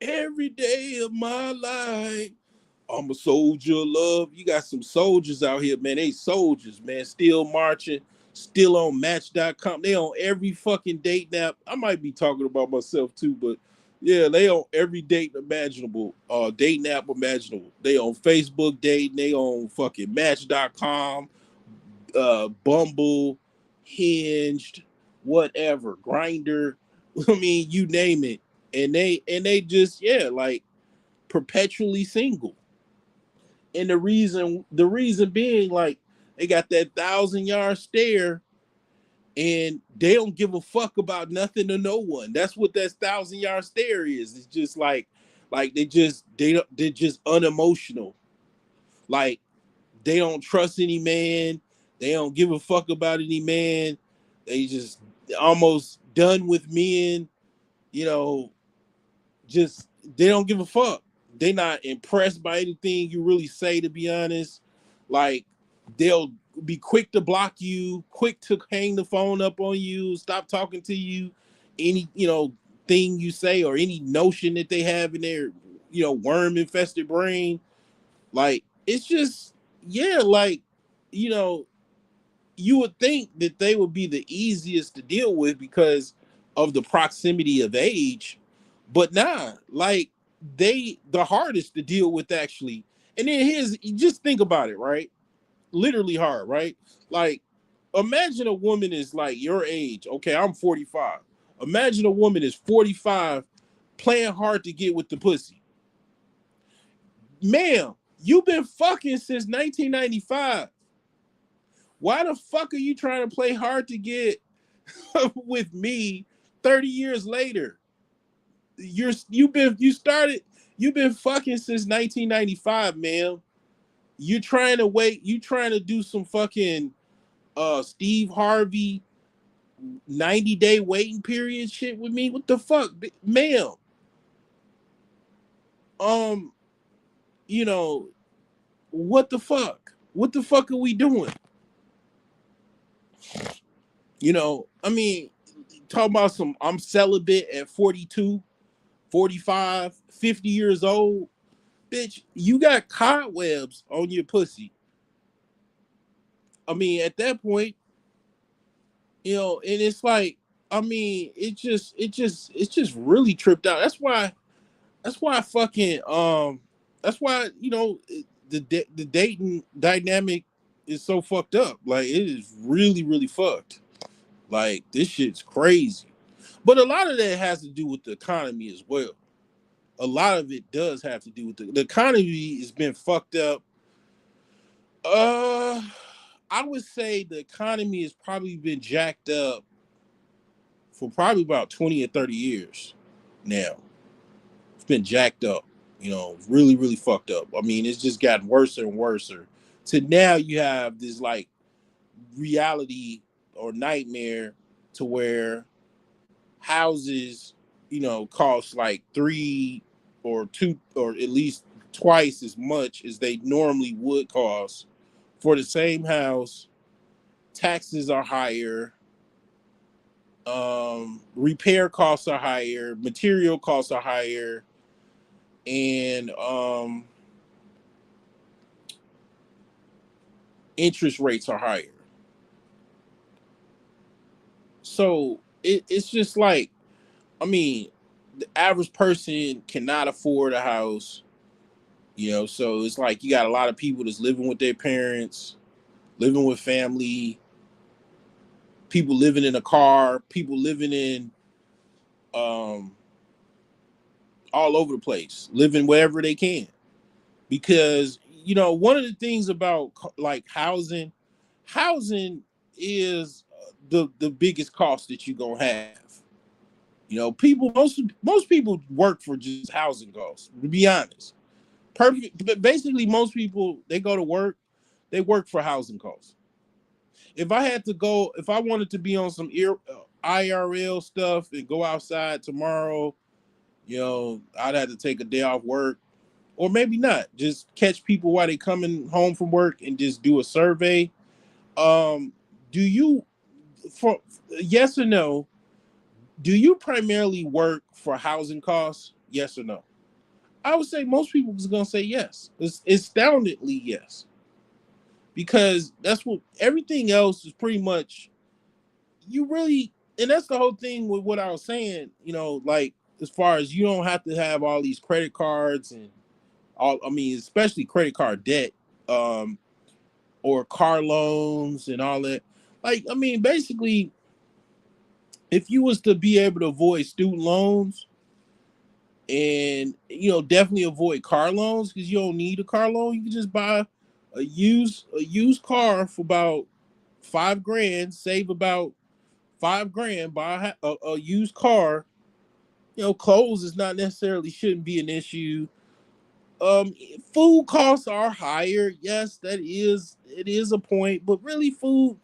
Every day of my life. I'm a soldier of love. You got some soldiers out here, man. They soldiers, man. Still marching, still on Match.com. They on every fucking date app. I might be talking about myself too, but yeah, they on every date imaginable, dating app imaginable. They on Facebook dating, they on fucking Match.com, Bumble, Hinged, whatever, Grinder. I mean, you name it. And they just, yeah, like perpetually single. And the reason being, like, they got that 1,000 yard stare, and they don't give a fuck about nothing or no one. That's what that 1,000 yard stare is. It's just like they're just unemotional. Like, they don't trust any man. They don't give a fuck about any man. They just almost done with men, you know, just they don't give a fuck. They not impressed by anything you really say, to be honest. Like they'll be quick to block you, quick to hang the phone up on you, stop talking to you, any, thing you say or any notion that they have in their, worm infested brain. Like it's just, yeah, like, you know, you would think that they would be the easiest to deal with because of the proximity of age, but nah, like they the hardest to deal with actually. And then here's, just think about it, right? Literally hard, right? Like imagine a woman is like your age. Okay, I'm 45. Imagine a woman is 45 playing hard to get with the pussy. Ma'am, you've been fucking since 1995. Why the fuck are you trying to play hard to get with me 30 years later? You've been fucking since 1995, man. You trying to do some fucking Steve Harvey 90-day waiting period shit with me? What the fuck, ma'am? Um, you know, what the fuck? What the fuck are we doing? I mean, talking about some I'm celibate at 42, 45, 50 years old. Bitch, you got cobwebs on your pussy. I mean, at that point, and it's like, I mean, it's just really tripped out. That's why fucking that's why, the dating dynamic is so fucked up. Like it is really, really fucked. Like this shit's crazy. But a lot of that has to do with the economy as well. A lot of it does have to do with the economy has been fucked up. Uh I would say the economy has probably been jacked up for probably about 20 or 30 years now. It's been jacked up, really, really fucked up. I mean, it's just gotten worse and worse. To now you have this like reality or nightmare to where houses, cost like three or two or at least twice as much as they normally would cost for the same house. Taxes are higher. Repair costs are higher. Material costs are higher, and interest rates are higher. So it's just like, I mean, the average person cannot afford a house. So it's like you got a lot of people that's living with their parents, living with family, people living in a car, people living in um all over the place, living wherever they can. Because one of the things about like housing is the biggest cost that you're gonna have. People most people work for just housing costs. To be honest, perfect. But basically, most people they go to work, they work for housing costs. If I wanted to be on some IRL stuff and go outside tomorrow, I'd have to take a day off work, or maybe not. Just catch people while they coming home from work and just do a survey. Do you, for yes or no? Do you primarily work for housing costs? Yes or no? I would say most people is gonna say yes. It's astoundingly yes, because that's what everything else is pretty much. You really, and that's the whole thing with what I was saying. Like as far as you don't have to have all these credit cards and all. I mean, especially credit card debt, um, or car loans and all that. Like, I mean, basically, if you was to be able to avoid student loans and definitely avoid car loans because you don't need a car loan, you can just buy a used car for about 5 grand, save about 5 grand, buy a used car. Clothes is not necessarily shouldn't be an issue. um Food costs are higher, yes, it is a point, but really food,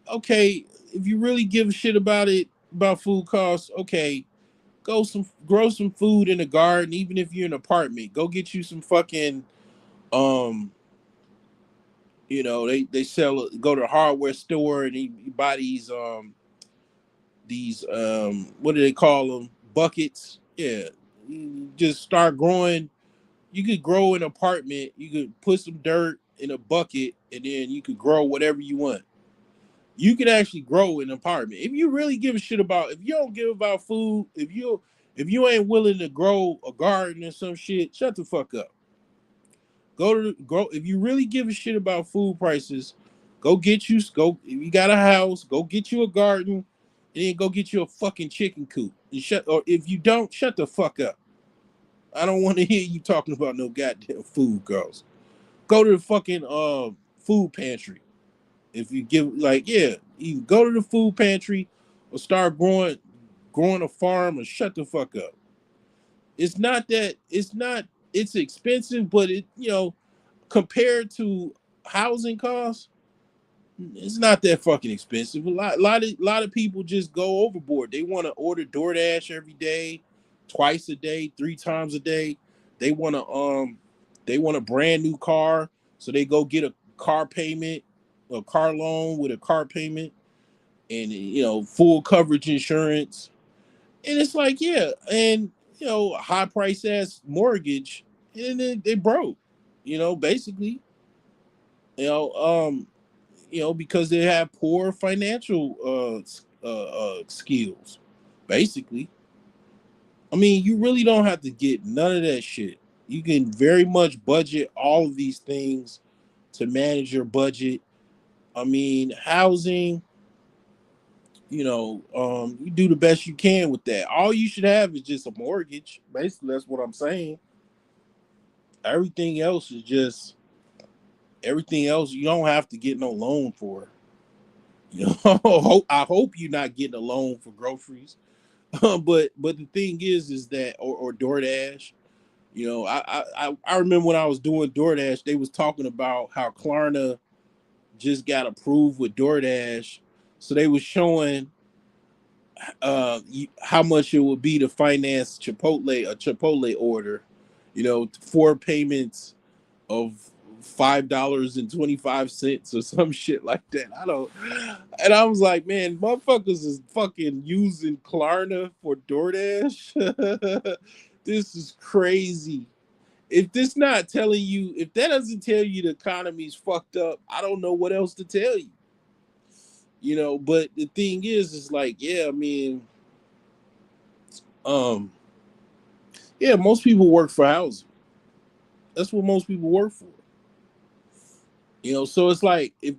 okay, if you really give a shit about it, about food costs. Okay, grow some food in the garden. Even if you're in an apartment, go get you some fucking um. They sell. Go to the hardware store and you buy these what do they call them, buckets. Yeah, you just start growing. You could grow an apartment. You could put some dirt in a bucket and then you could grow whatever you want. You could actually grow an apartment if you really give a shit about. If you don't give about food, if you ain't willing to grow a garden or some shit, shut the fuck up. Go if you really give a shit about food prices. Go if you got a house, go get you a garden, and then go get you a fucking chicken coop. And or if you don't, shut the fuck up. I don't want to hear you talking about no goddamn food, girls. Go to the fucking food pantry. If you give like yeah, you go to the food pantry or start growing a farm or shut the fuck up. It's expensive, but compared to housing costs, it's not that fucking expensive. A lot of people just go overboard. They want to order DoorDash every day, twice a day, three times a day. They want to they want a brand new car, so they go get a car loan with a car payment, and full coverage insurance. And it's like yeah, and high price ass mortgage, and then they broke. Basically, you know um because they have poor financial skills. Basically, I mean, you really don't have to get none of that shit. You can very much budget all of these things to manage your budget. I mean, housing, you do the best you can with that. All you should have is just a mortgage. Basically, that's what I'm saying. Everything else is just everything else. You don't have to get no loan for. I hope you're not getting a loan for groceries. But the thing is that or DoorDash. I remember when I was doing DoorDash, they was talking about how Klarna just got approved with DoorDash, so they was showing how much it would be to finance a Chipotle order. Four payments of $5.25 or some shit like that. I don't, and I was like, man, motherfuckers is fucking using Klarna for DoorDash. This is crazy. If that doesn't tell you the economy's fucked up, I don't know what else to tell you. But the thing is like, yeah, I mean, um, yeah, most people work for housing. That's what most people work for. So it's like if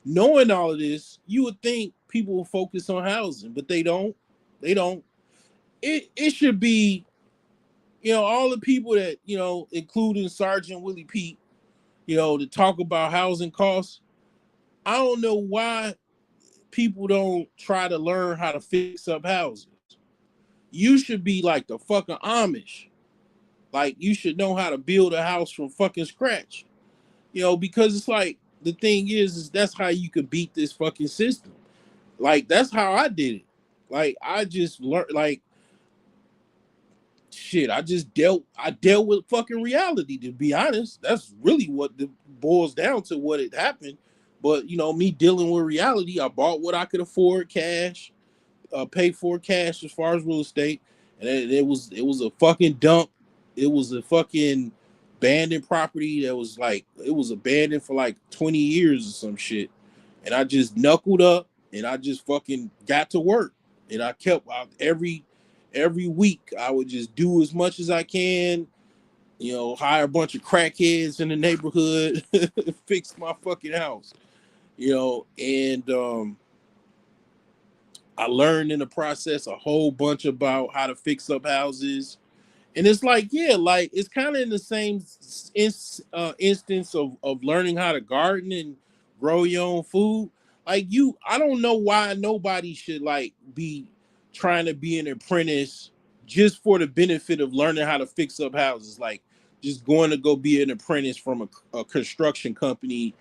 knowing all of this, you would think people will focus on housing, but they don't. They don't. It should be, all the people that, including Sergeant Willie Pete, to talk about housing costs. I don't know why people don't try to learn how to fix up houses. You should be like the fucking Amish. Like you should know how to build a house from fucking scratch. Because it's like the thing is that's how you could beat this fucking system. Like that's how I did it. Like I just learned like shit. I dealt with fucking reality, to be honest. That's really what the boils down to what it happened. But me dealing with reality, I bought what I could afford cash, pay for cash as far as real estate, and it was a fucking dump. It was a fucking abandoned property that was like it was abandoned for like 20 years or some shit, and I just knuckled up and I just fucking got to work, and I kept out every week I would just do as much as I can. Hire a bunch of crackheads in the neighborhood, fix my fucking house. And I learned in the process a whole bunch about how to fix up houses. And it's like, yeah, like it's kind of in the same instance of learning how to garden and grow your own food. Like I don't know why nobody should like be trying to be an apprentice just for the benefit of learning how to fix up houses. Like just going to go be an apprentice from a construction company,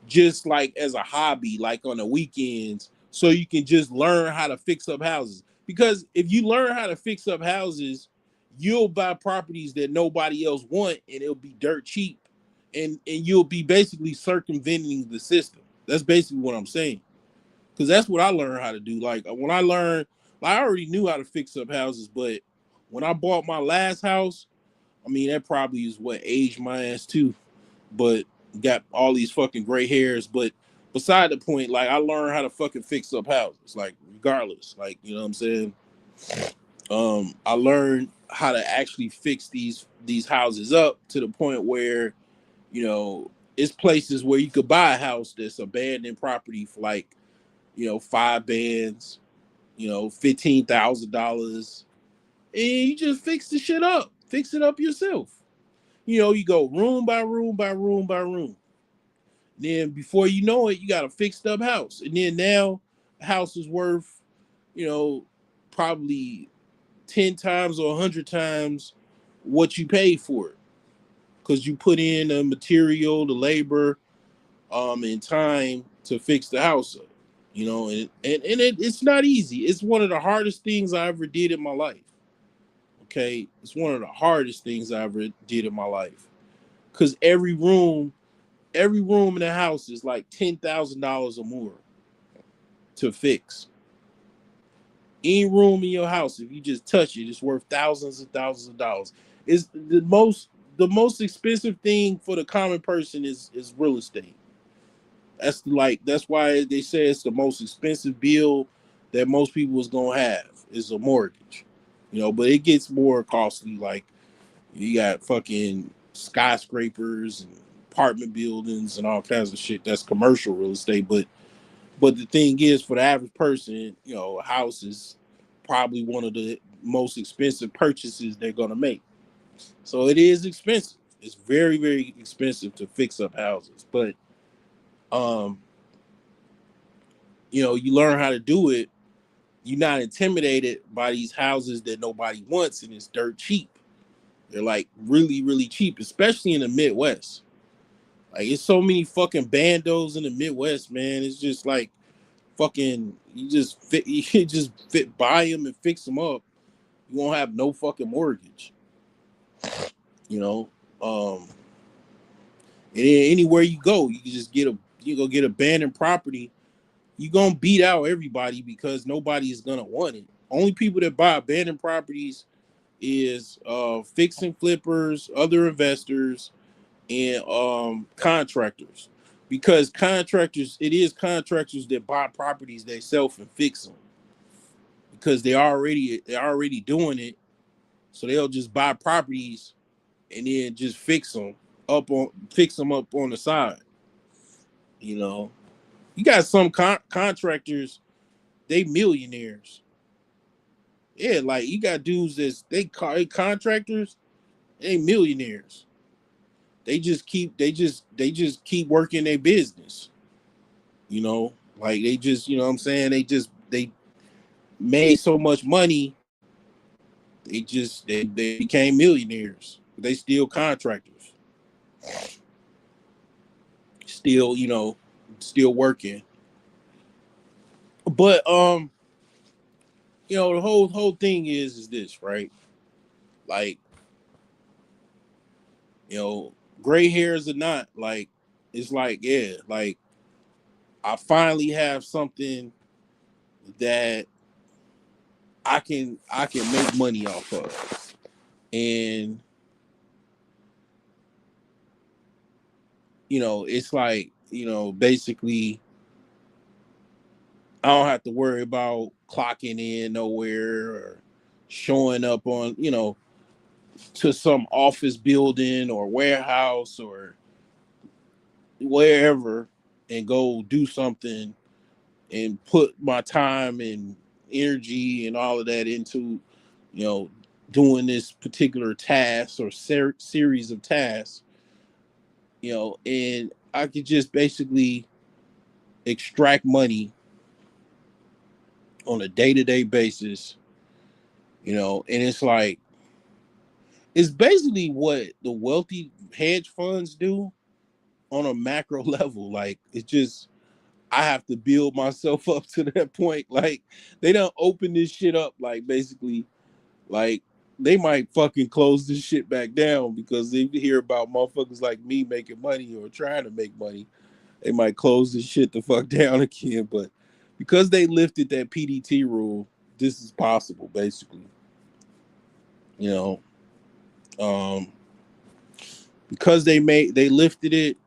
just like as a hobby, like on the weekends, so you can just learn how to fix up houses. Because if you learn how to fix up houses, you'll buy properties that nobody else want, and it'll be dirt cheap, and you'll be basically circumventing the system. That's basically what I'm saying. Because that's what I learned how to do. Like when I learned, like, I already knew how to fix up houses, but when I bought my last house, I mean that probably is what aged my ass too. But got all these fucking gray hairs. But beside the point, like I learned how to fucking fix up houses, like regardless. Like, you know what I'm saying? I learned how to actually fix these houses up to the point where, you know, it's places where you could buy a house that's abandoned property for like, you know, 5 bands, you know, $15,000, and you just fix the shit up, fix it up yourself. You know, you go room by room by room by room. Then before you know it, you got a fixed up house, and then now the house is worth, you know, probably 10 times or 100 times what you paid for it, because you put in the material, the labor, and time to fix the house up. You know, it's not easy. It's one of the hardest things I ever did in my life. Okay, it's one of the hardest things I ever did in my life, because every room in the house is like $10,000 or more to fix. Any room in your house, if you just touch it, it's worth thousands and thousands of dollars. It's the most expensive thing for the common person is real estate. That's why they say it's the most expensive bill that most people is gonna have is a mortgage. You know, but it gets more costly. Like you got fucking skyscrapers and apartment buildings and all kinds of shit. That's commercial real estate. But the thing is, for the average person, you know, a house is probably one of the most expensive purchases they're gonna make. So it is expensive. It's very, very expensive to fix up houses. But um, you know, you learn how to do it. You're not intimidated by these houses that nobody wants, and it's dirt cheap. They're like really, really cheap, especially in the Midwest. Like it's so many fucking bandos in the Midwest, man. It's just like fucking you just fit buy them and fix them up. You won't have no fucking mortgage, you know. Um, and then anywhere you go, you can just get abandoned property. You gonna beat out everybody because nobody is gonna want it. Only people that buy abandoned properties is fix and flippers, other investors, and contractors. Because it is contractors that buy properties themselves and fix them because they're already doing it. So they'll just buy properties and then just fix them up on the side. You know, you got some contractors, they millionaires. Yeah, like you got dudes they contractors, they millionaires. They just keep working their business. You know, like they just, you know what I'm saying, they made so much money, they became millionaires. They still contractors, still, you know, still working. But you know, the whole thing is this, right? Like, you know, gray hairs or not, like it's like, yeah, like I finally have something that I can make money off of. And you know, it's like, you know, basically I don't have to worry about clocking in nowhere or showing up on, you know, to some office building or warehouse or wherever and go do something and put my time and energy and all of that into, you know, doing this particular task or series of tasks, you know, and I could just basically extract money on a day-to-day basis, you know, and it's basically what the wealthy hedge funds do on a macro level. Like it's just I have to build myself up to that point. Like they don't open this shit up. Like basically, like they might fucking close this shit back down because they hear about motherfuckers like me making money or trying to make money. They might close this shit the fuck down again. But because they lifted that PDT rule, this is possible. Basically, you know, um, because they lifted it.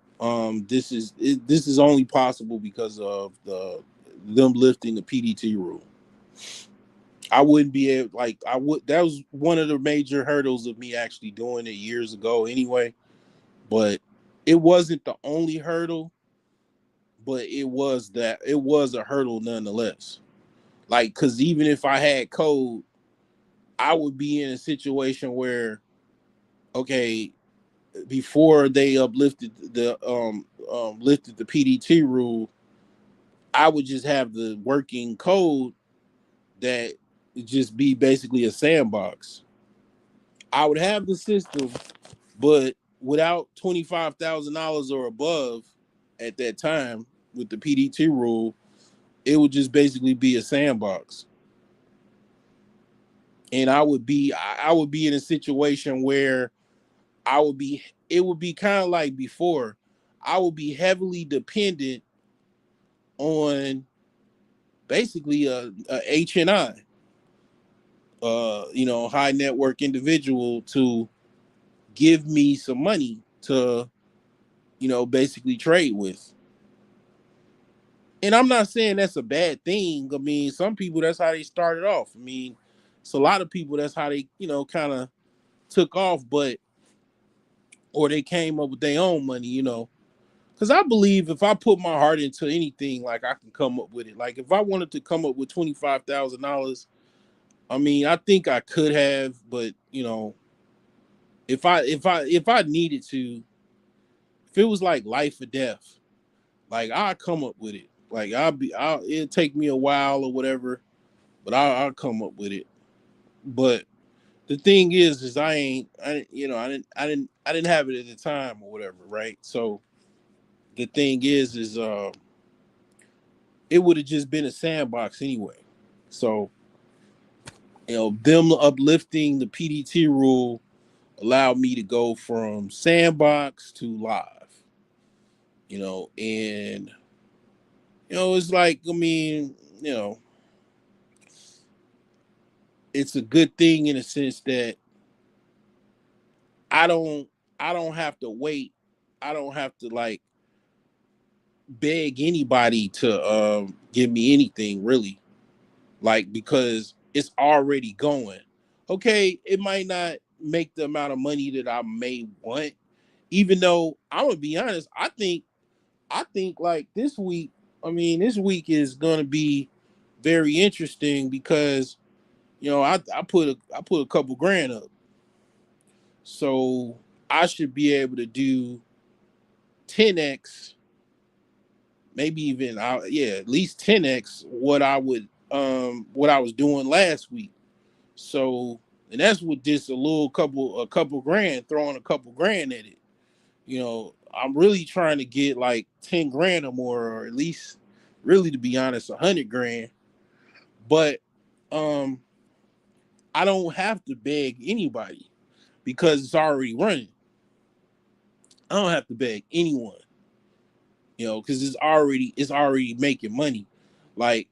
This is only possible because of them lifting the PDT rule. I wouldn't be able, like I would. That was one of the major hurdles of me actually doing it years ago. Anyway, but it wasn't the only hurdle, but it was a hurdle nonetheless. Like, cause even if I had code, I would be in a situation where, okay, before they uplifted lifted the PDT rule, I would just have the working code that just be basically a sandbox. I would have the system, but without $25,000 or above at that time with the PDT rule, it would just basically be a sandbox. And I would be in a situation where I would be it would be kind of like before. I would be heavily dependent on basically a HNI, high network individual to give me some money to, basically trade with. And I'm not saying that's a bad thing. I mean, some people that's how they started off. I mean, it's a lot of people that's how they, kind of took off, but or they came up with their own money. Because I believe if I put my heart into anything, like I can come up with it. Like if I wanted to come up with $25,000, I mean, I think I could have, but if I needed to, if it was like life or death, like I'll come up with it. Like it'll take me a while or whatever, but I'll come up with it. But the thing is I didn't have it at the time or whatever, right? So the thing is it would have just been a sandbox anyway. So them uplifting the PDT rule allowed me to go from sandbox to live. And it's like, I mean, it's a good thing in a sense that I don't I don't have to wait. I don't have to like beg anybody to give me anything really. Like because it's already going. Okay, it might not make the amount of money that I may want, even though I'm gonna be honest, I think like this week, I mean, this week is gonna be very interesting because I put a couple grand up. So I should be able to do 10x, maybe even at least 10x what I was doing last week. So and that's with just a couple grand, throwing a couple grand at it. I'm really trying to get like 10 grand or more, or at least really to be honest, 100 grand. But um I don't have to beg anybody because it's already running. I don't have to beg anyone, because it's already making money. Like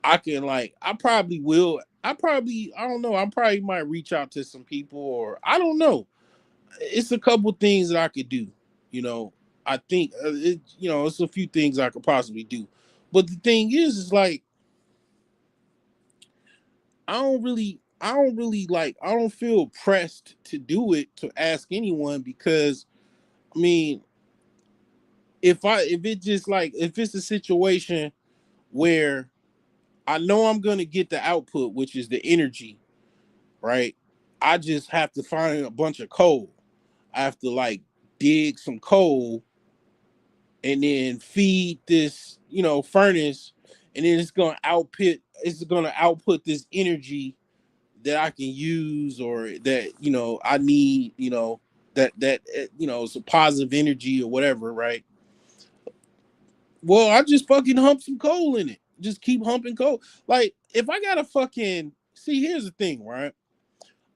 I can like I probably will. I don't know. I probably might reach out to some people or I don't know. It's a couple things that I could do. You know, I think it's a few things I could possibly do. But the thing is like I don't feel pressed to do it to ask anyone because I mean, if it's a situation where I know I'm gonna get the output, which is the energy, right? I just have to find a bunch of coal. I have to like dig some coal and then feed this, furnace, and then it's gonna output this energy that I can use or that I need, that it's a positive energy or whatever, right? Well, I just fucking hump some coal in it. Just keep humping coal. Like if I gotta fucking see, here's the thing, right?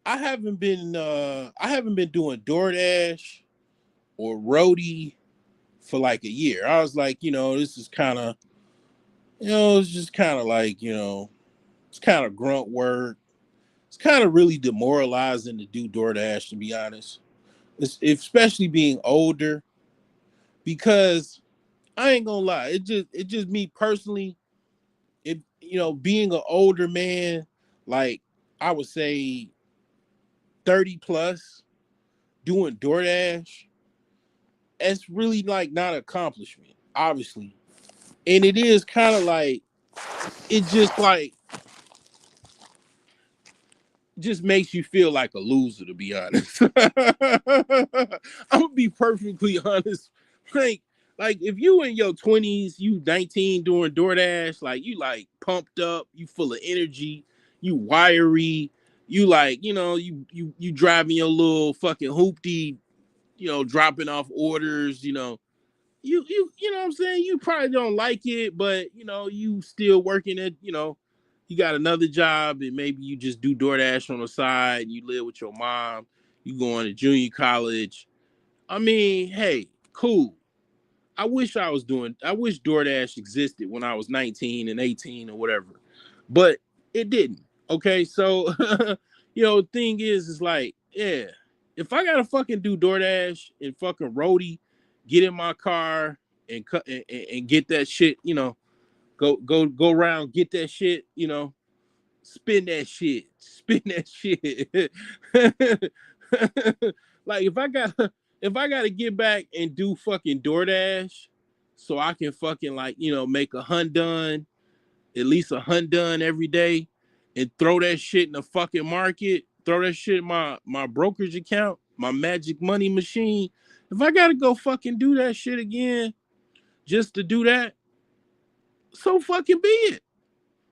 I haven't been doing DoorDash or roadie for like a year. I was like, this is kind of, it's just kind of like, it's kind of grunt work. It's kind of really demoralizing to do DoorDash, to be honest. Especially being older, because I ain't gonna lie, it just me personally. It being an older man, like I would say 30 plus, doing DoorDash, it's really like not an accomplishment, obviously. And it is kind of like it just makes you feel like a loser, to be honest. I'm gonna be perfectly honest. Like, like if you in your 20s, you 19 doing DoorDash, like you like pumped up, you full of energy, you wiry, you like, you driving your little fucking hoopty, dropping off orders, you know what I'm saying? You probably don't like it, but you still working at, you got another job and maybe you just do DoorDash on the side, you live with your mom, you going to junior college. I mean, hey, cool. I wish DoorDash existed when I was 19 and 18 or whatever. But it didn't. Okay. So, thing is like, yeah, if I gotta fucking do DoorDash and fucking roadie, get in my car and cut and get that shit, go around, get that shit, spin that shit, spin that shit. Like if I gotta get back and do fucking DoorDash, so I can fucking like make a hunt done, at least a hunt done every day, and throw that shit in the fucking market, throw that shit in my brokerage account, my magic money machine. If I gotta go fucking do that shit again just to do that, so fucking be it.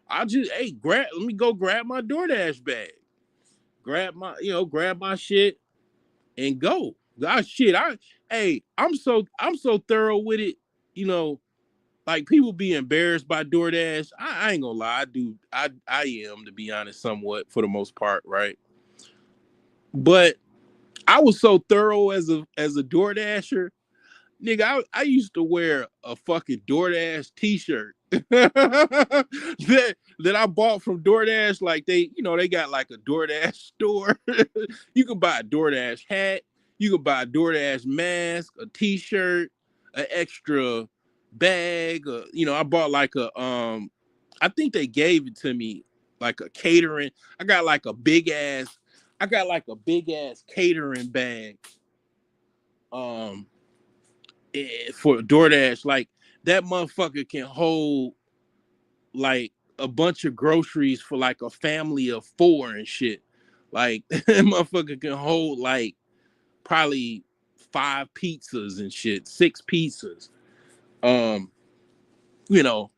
I'll just let me go grab my DoorDash bag, grab my shit and go. Gosh, shit, I'm so thorough with it. You know, like people be embarrassed by DoorDash. I ain't gonna lie, I am, to be honest, somewhat for the most part, right? But I was so thorough as a DoorDasher. Nigga, I used to wear a fucking DoorDash t-shirt that I bought from DoorDash. Like they got like a DoorDash store. You could buy a DoorDash hat, you could buy a DoorDash mask, a t-shirt, an extra bag. I bought like I think they gave it to me like a catering. I got like a big ass, catering bag. Um for DoorDash, like that motherfucker can hold like a bunch of groceries for like a family of four and shit. Like that motherfucker can hold like probably five pizzas and shit, six pizzas. Um, you know,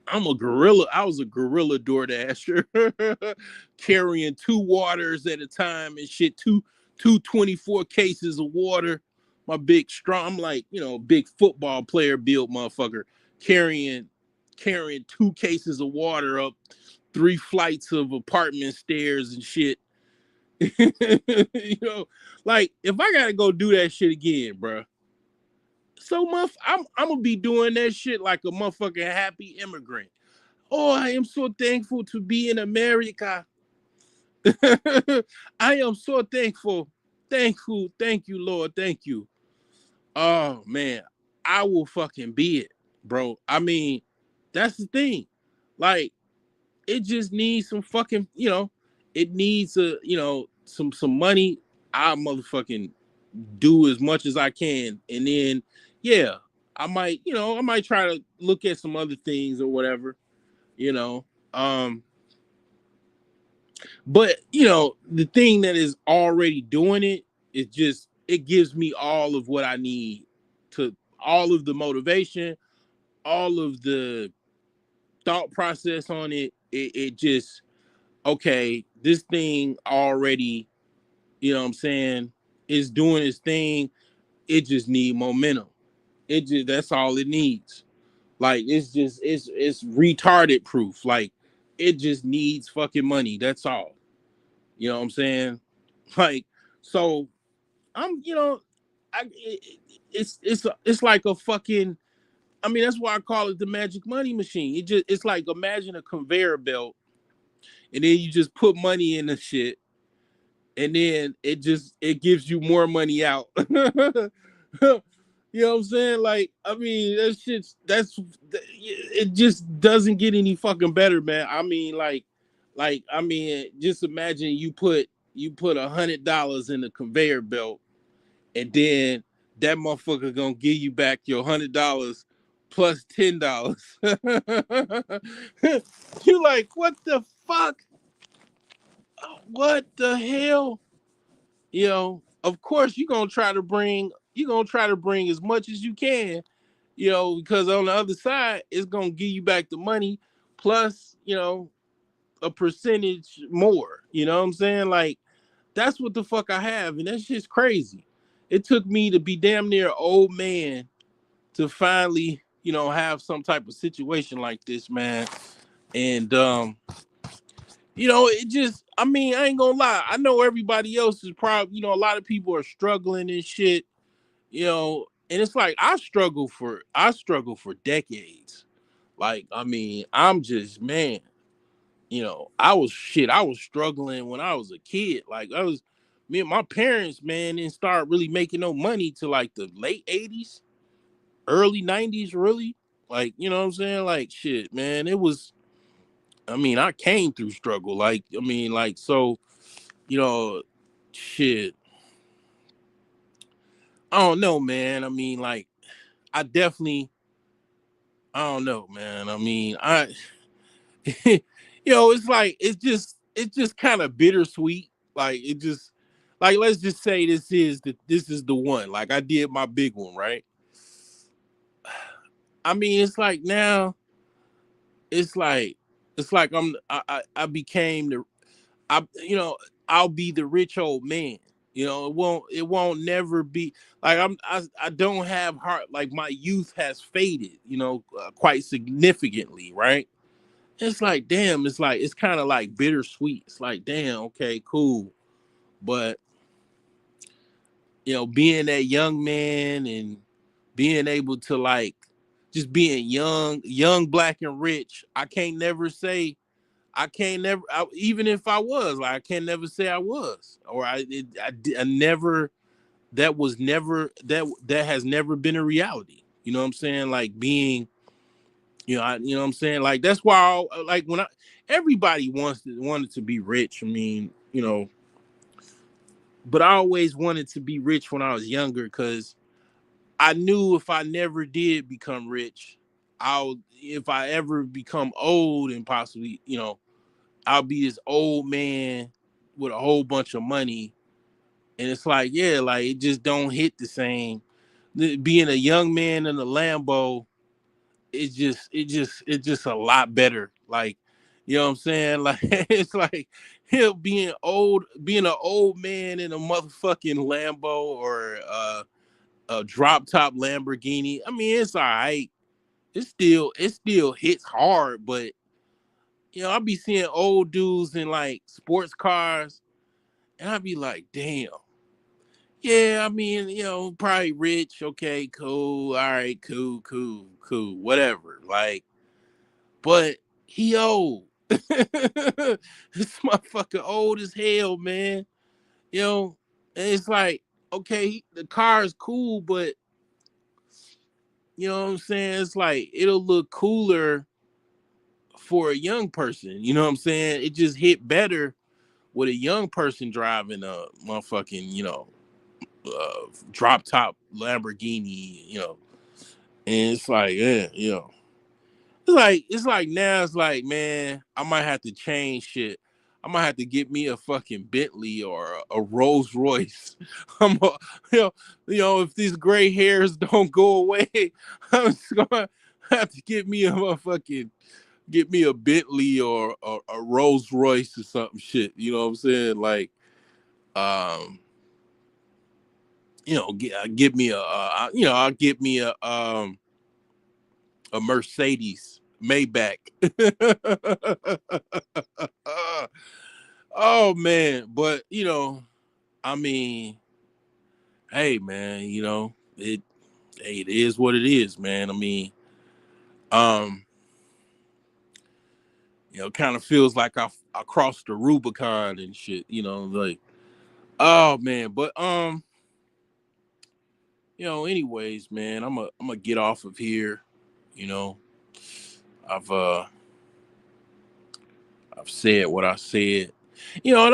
I'm a gorilla. I was a gorilla DoorDasher, carrying two waters at a time and shit. Two 24 cases of water. My big strong. I'm like big football player built motherfucker carrying two cases of water up three flights of apartment stairs and shit. you know, like if I gotta go do that shit again, bro. So I'm gonna be doing that shit like a motherfucking happy immigrant. Oh, I am so thankful to be in America. I am so thankful. Thankful. Thank you, Lord. Thank you. Oh, man. I will fucking be it, bro. I mean, that's the thing. Like, it just needs some fucking, it needs some money. I motherfucking do as much as I can. And then, yeah, I might try to look at some other things or whatever, you know. Um, But the thing that is already doing it is just it gives me all of what I need to all of the motivation, all of the thought process on it. It just okay, this thing already, what I'm saying, is doing its thing. It just need momentum. That's all it needs. Like it's retarded proof. Like it just needs fucking money. That's all. You know what I'm saying? Like so I'm it's like a fucking. I mean that's why I call it the magic money machine. It's like imagine a conveyor belt and then you just put money in the shit and then it gives you more money out. You know what I'm saying? Like, I mean, it just doesn't get any fucking better, man. I mean, I mean, just imagine you put $100 in the conveyor belt, and then that motherfucker gonna give you back your $100 plus $10. You like, what the fuck? What the hell? Of course you're gonna try to bring as much as you can, because on the other side it's gonna give you back the money plus, a percentage more. You know what I'm saying? Like that's what the fuck I have, and that's just crazy. It took me to be damn near an old man to finally, have some type of situation like this, man. And it just, I mean, I ain't gonna lie. I know everybody else is probably, a lot of people are struggling and shit, and it's like I struggle for decades. Like, I mean, I'm just, man, I was struggling when I was a kid. Like, me and my parents, man, didn't start really making no money till like the late 80s, early 90s, really. Like, you know what I'm saying? Like, shit, man, I mean, I came through struggle. Like, I mean, like, so, you know, shit. I don't know, man. I mean, like, I definitely, I don't know, man. I mean, it's just kind of bittersweet. Like, like, let's just say this is the one. Like, I did my big one, right? I mean, it's like now, it's like, I became I you know I'll be the rich old man. It won't never be like I don't have heart, like my youth has faded, quite significantly, right? It's like, damn, it's kind of like bittersweet. It's like, damn, okay, cool. But being that young man and being able to, like, just being young, black and rich, I can't never, even if I was, like, I can't never say I was, or I never, that has never been a reality. You know what I'm saying? Like being, you know what I'm saying? Like, that's why, like, everybody wanted to be rich. I mean, but I always wanted to be rich when I was younger because I knew if I never did become rich, if I ever become old and possibly, I'll be this old man with a whole bunch of money. And it's like, yeah, like it just don't hit the same. Being a young man in a Lambo, it's just a lot better. Like, you know what I'm saying? Like, it's like him being an old man in a motherfucking Lambo or a drop top Lamborghini. I mean, it's all right. It still hits hard, but I'll be seeing old dudes in like sports cars, and I'll be like, damn. Yeah, I mean, probably rich. Okay, cool. All right, cool, whatever. Like, but he old. This motherfucker old as hell, man. And it's like, okay, the car is cool, but you know what I'm saying? It's like it'll look cooler for a young person. You know what I'm saying? It just hit better with a young person driving a motherfucking, drop top Lamborghini, and it's like, yeah, it's like now it's like, man, I might have to change shit. I might have to get me a fucking Bentley or a Rolls Royce. I'm, a, if these gray hairs don't go away, I'm just gonna have to get me a Bentley or a Rolls Royce or something shit. You know what I'm saying? Like, um, get me a, I'll get me a Mercedes Maybach. Oh man, but I mean, hey man, hey, it is what it is, man. I mean, um, kind of feels like I crossed the Rubicon and shit, like, oh man, but anyways, man, I'm gonna get off of here. You know, I've uh I've said what I said. And I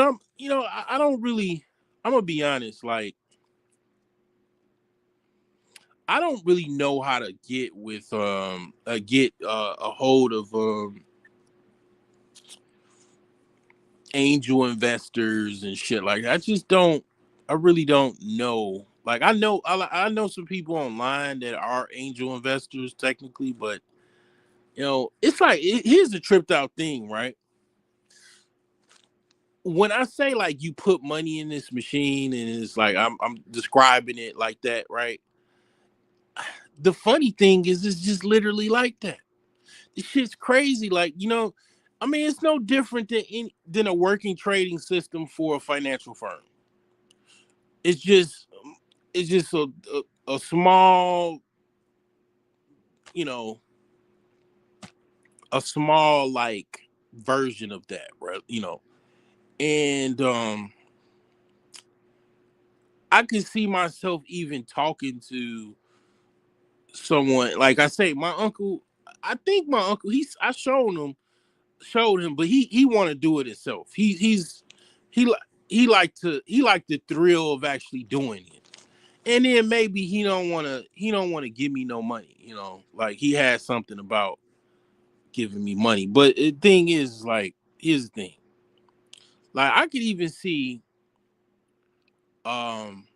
don't really. I'm gonna be honest. Like, I don't really know how to get a hold of angel investors and shit like that. I just don't. I really don't know. Like, I know some people online that are angel investors technically, but it's like here's the tripped out thing, right? When I say like you put money in this machine and it's like I'm describing it like that, right? The funny thing is it's just literally like that. This shit's crazy. Like, I mean, it's no different than a working trading system for a financial firm. It's just a small, you know, a small like version of that, right? And I could see myself even talking to someone. Like I say, my uncle, I think my uncle, I showed him, but he want to do it himself. He li- he like the thrill of actually doing it. And then maybe he don't want to give me no money, like he has something about giving me money. But the thing is, like, here's the thing. Like, I could even see um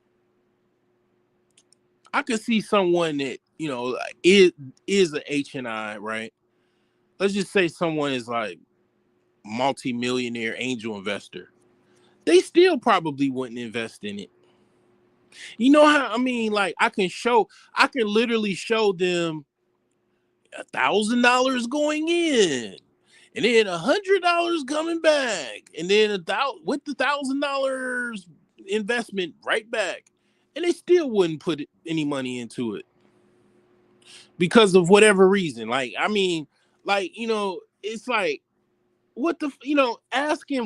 I could see someone that, like, is a HNI, right? Let's just say someone is like multi-millionaire angel investor. They still probably wouldn't invest in it. You know how, I mean, like, I can literally show them $1,000 going in, and then $100 coming back, and then with the $1,000 investment right back, and they still wouldn't put any money into it because of whatever reason. Like, I mean, like, it's like, what the,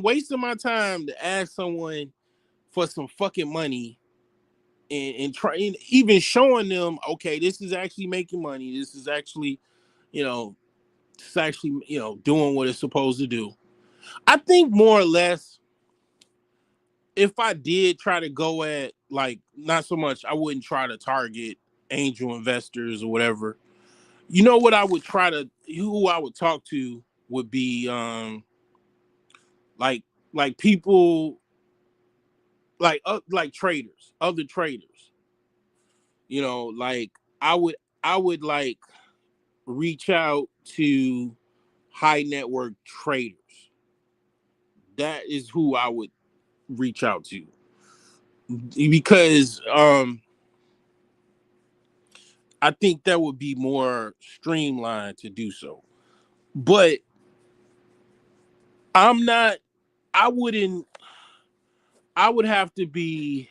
wasting my time to ask someone for some fucking money, and trying, even showing them, okay, this is actually making money. This is actually, you know, doing what it's supposed to do. I think more or less, if I did try to go at, like, not so much, I wouldn't try to target angel investors or whatever. You know what I would who I would talk to would be like people like traders, other traders. Like, I would like reach out to high network traders. That is who I would reach out to, because I think that would be more streamlined to do so. But I'm not I wouldn't I would have to be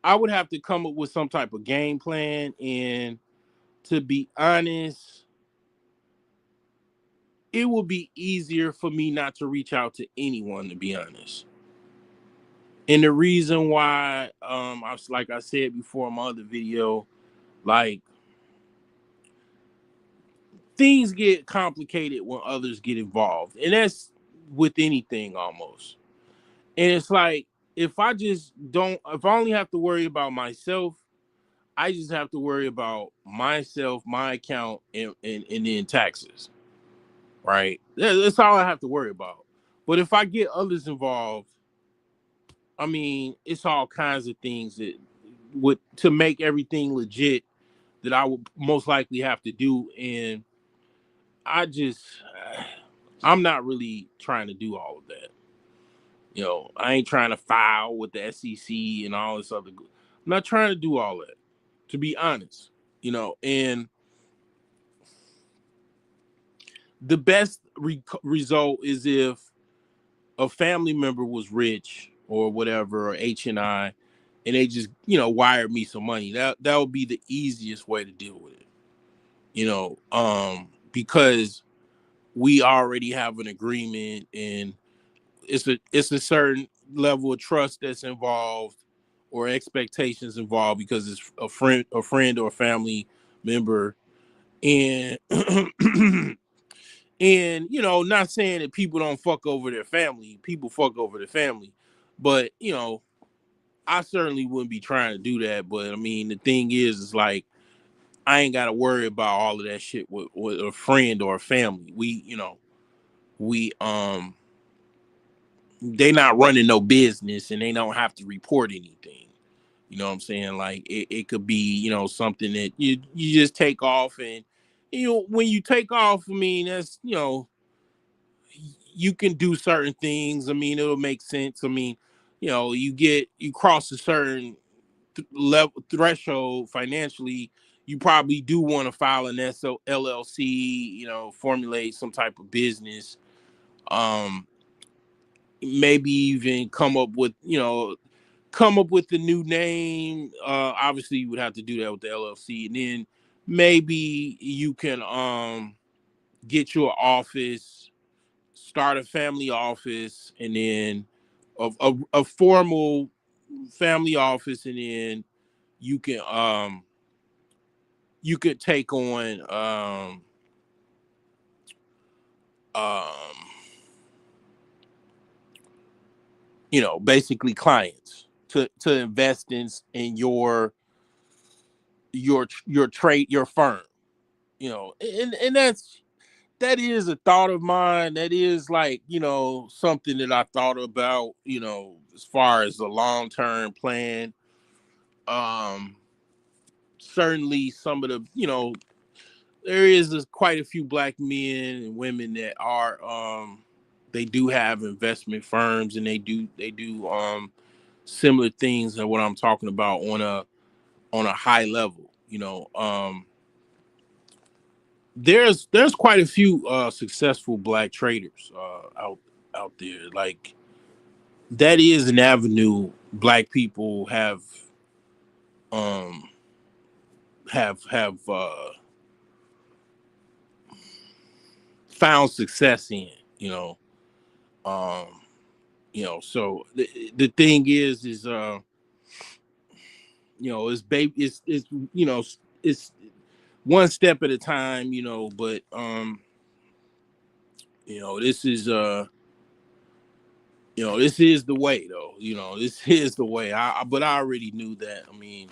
I would have to come up with some type of game plan, and to be honest, it would be easier for me not to reach out to anyone, to be honest. And the reason why, like I said before in my other video, like, things get complicated when others get involved. And that's with anything almost. And it's like, if I only have to worry about myself, I just have to worry about myself, my account, and then taxes. Right? That's all I have to worry about. But if I get others involved, I mean, it's all kinds of things that would to make everything legit that I would most likely have to do. And I just I'm not really trying to do all of that. I ain't trying to file with the SEC and all this I'm not trying to do all that, to be honest. And The best result is if a family member was rich or whatever, or HNI, and they just, wired me some money. That would be the easiest way to deal with it. Because we already have an agreement, and it's a certain level of trust that's involved, or expectations involved, because it's a friend or a family member. And and not saying that people don't fuck over their family. People fuck over their family, but I certainly wouldn't be trying to do that. But I mean, the thing is like, I ain't got to worry about all of that shit with a friend or a family. We they not running no business, and they don't have to report anything. You know what I'm saying? Like, it could be, something that you just take off. And when you take off, I mean, that's, you can do certain things. I mean, it'll make sense. I mean, you cross a certain level threshold financially, you probably do want to file an LLC, formulate some type of business. Um, Maybe even come up with the new name. Obviously, you would have to do that with the LLC, and then maybe you can get you an office, start a family office, and then a formal family office, and then you can you could take on um basically clients to invest in your trade, your firm. And that is a thought of mine. That is, like, something that I thought about, as far as the long-term plan. um Certainly some of the, there is quite a few black men and women that are they do have investment firms, and they do similar things to what I'm talking about on a high level. There's quite a few successful black traders out there. Like, that is an avenue black people um have found success in. you know um so the thing is it's baby it's it's one step at a time. But this is this is the way, though. This is the way. But I already knew that. I mean,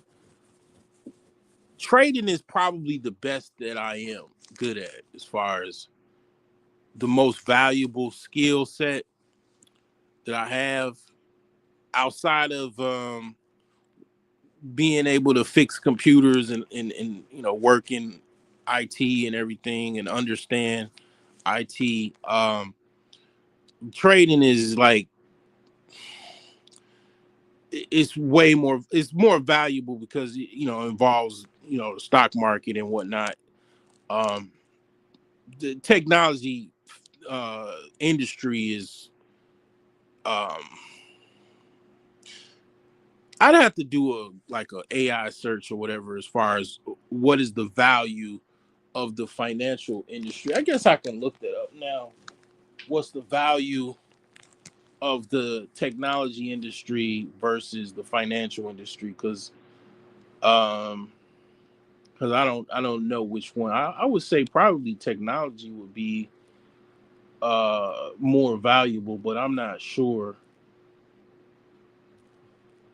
trading is probably the best that I am good at, as far as the most valuable skill set that I have, outside of being able to fix computers and work in IT and everything, and understand IT. Trading is like, it's more valuable, because it involves the stock market and whatnot. um the technology industry is, um I'd have to do a AI search or whatever, as far as what is the value of the financial industry. I guess I can look that up now. What's the value of the technology industry versus the financial industry? Um because I don't know which one. I would say probably technology would be more valuable, but I'm not sure.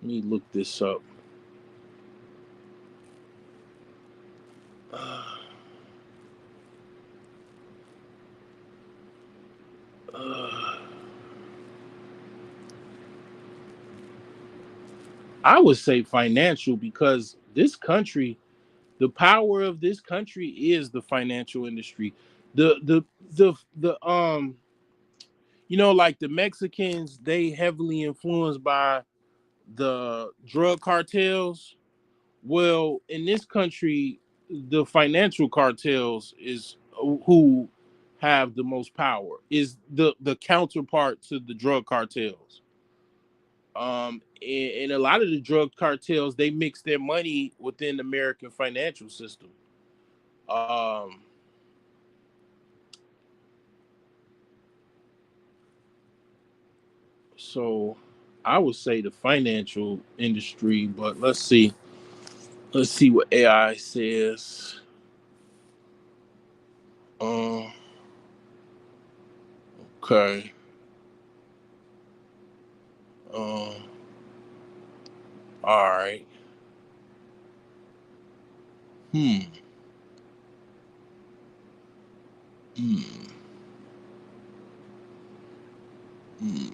Let me look this up. Uh, I would say financial, because this country, the power of this country is the financial industry. The like the Mexicans, they heavily influenced by the drug cartels. In this country, the financial cartels is who have the most power. Is the counterpart to the drug cartels. And a lot of the drug cartels, they mix their money within the American financial system. Um, so I would say the financial industry, but let's see. Let's see what AI says. Um, okay. Um, all right. Hmm. Hmm. Hmm.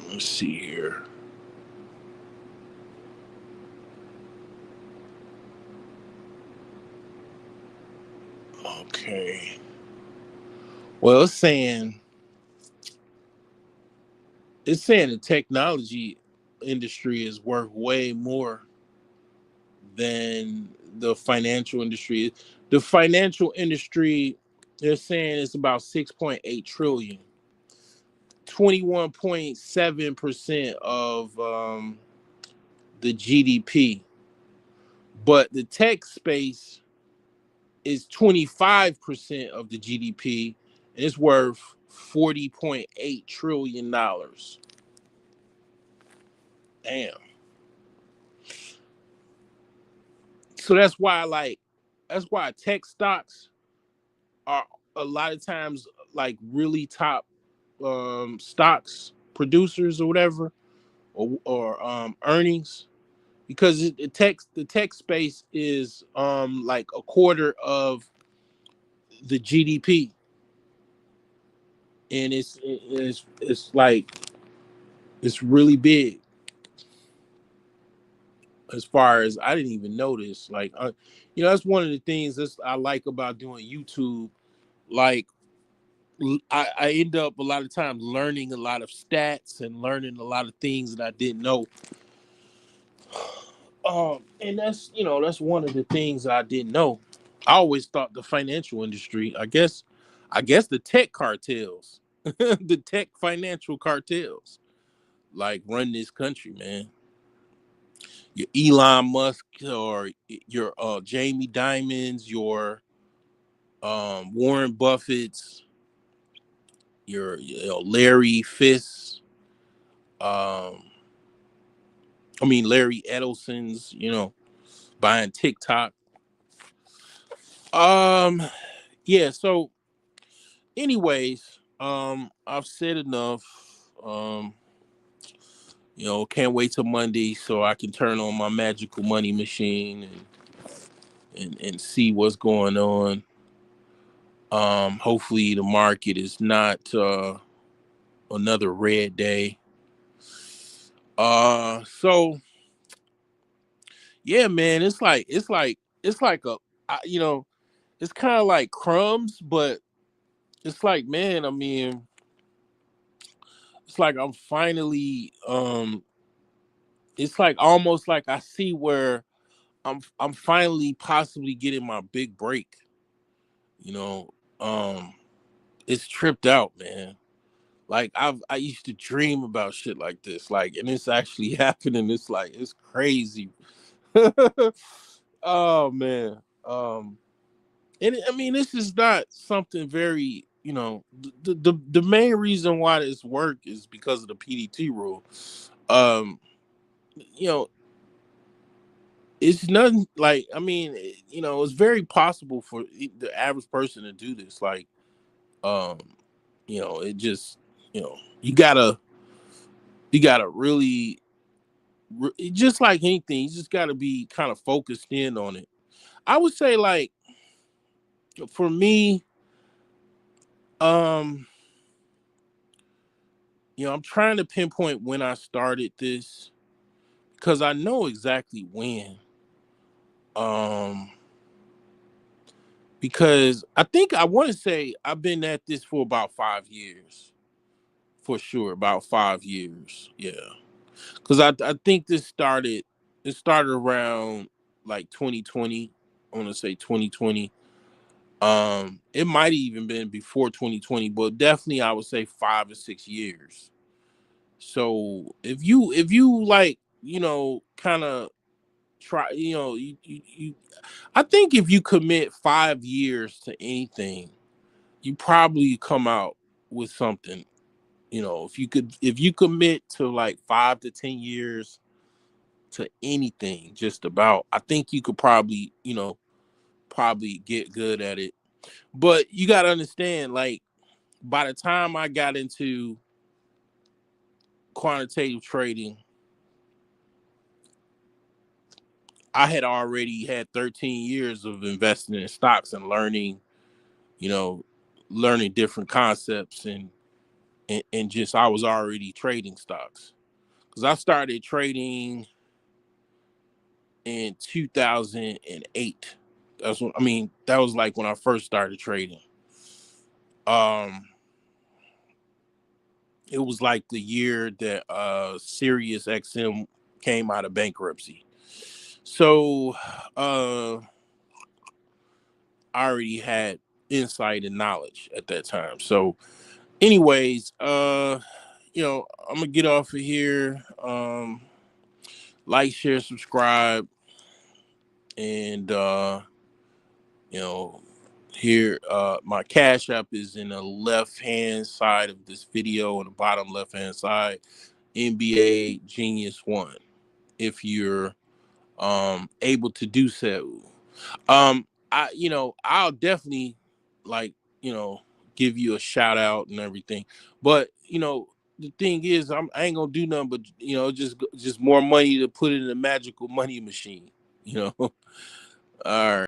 Let's see here. Okay. Well, it's saying the technology industry is worth way more than the financial industry. The financial industry, they're saying it's about 6.8 trillion, 21.7% of the GDP. But the tech space is 25% of the GDP, and it's worth $40.8 trillion. Damn. So that's why tech stocks are a lot of times like really top stocks producers or whatever, or earnings, because the tech space is like a quarter of the GDP, and it's like it's really big. As far as I didn't even notice, like that's one of the things that I like about doing YouTube. Like I end up a lot of times learning a lot of stats and learning a lot of things that I didn't know. And that's one of the things I didn't know. I always thought the financial industry, I guess the tech cartels, the tech financial cartels, like run this country, man. Your Elon Musk or your Jamie Dimons, your Warren Buffett's, your Larry Fisk, um, Larry Edelson's, buying TikTok. Um, yeah. So, anyways, I've said enough. Um, can't wait till Monday so I can turn on my magical money machine and see what's going on. Hopefully the market is not another red day. So yeah, man, it's like it's kind of like crumbs, but it's like, man, it's like I'm finally it's like almost like I see where I'm finally possibly getting my big break. You know, um, it's tripped out, man. Like I used to dream about shit like this, like, and it's actually happening. It's like it's crazy. Oh man. And this is not something very, the main reason why this work is because of the PDT rule. Um, you know, it's nothing like, it's very possible for the average person to do this. Like, um, it just, you gotta really, just like anything, you just gotta be kind of focused in on it. I would say, like, for me, um, I'm trying to pinpoint when I started this because I know exactly when. Um, because I think I want to say I've been at this for about 5 years, for sure, about 5 years. Yeah, because I think this started. It started around like 2020. I want to say 2020. It might even been before 2020, but definitely I would say 5 or 6 years. So if you like, kind of try, I think if you commit 5 years to anything, you probably come out with something. If you commit to like 5 to 10 years to anything, just about, I think you could probably, probably get good at it. But you got to understand, like, by the time I got into quantitative trading, I had already had 13 years of investing in stocks and learning, you know, learning different concepts, and just I was already trading stocks because I started trading in 2008. That was like when I first started trading. Um, it was like the year that Sirius XM came out of bankruptcy. So I already had insight and knowledge at that time. So anyways, I'm gonna get off of here. Like, share, subscribe, and you know, here my cash app is in the left hand side of this video, on the bottom left hand side. NBA Genius One. If you're able to do so. I'll definitely, like, you know give you a shout out and everything, but the thing is, I ain't gonna do nothing but just more money to put in a magical money machine. All right.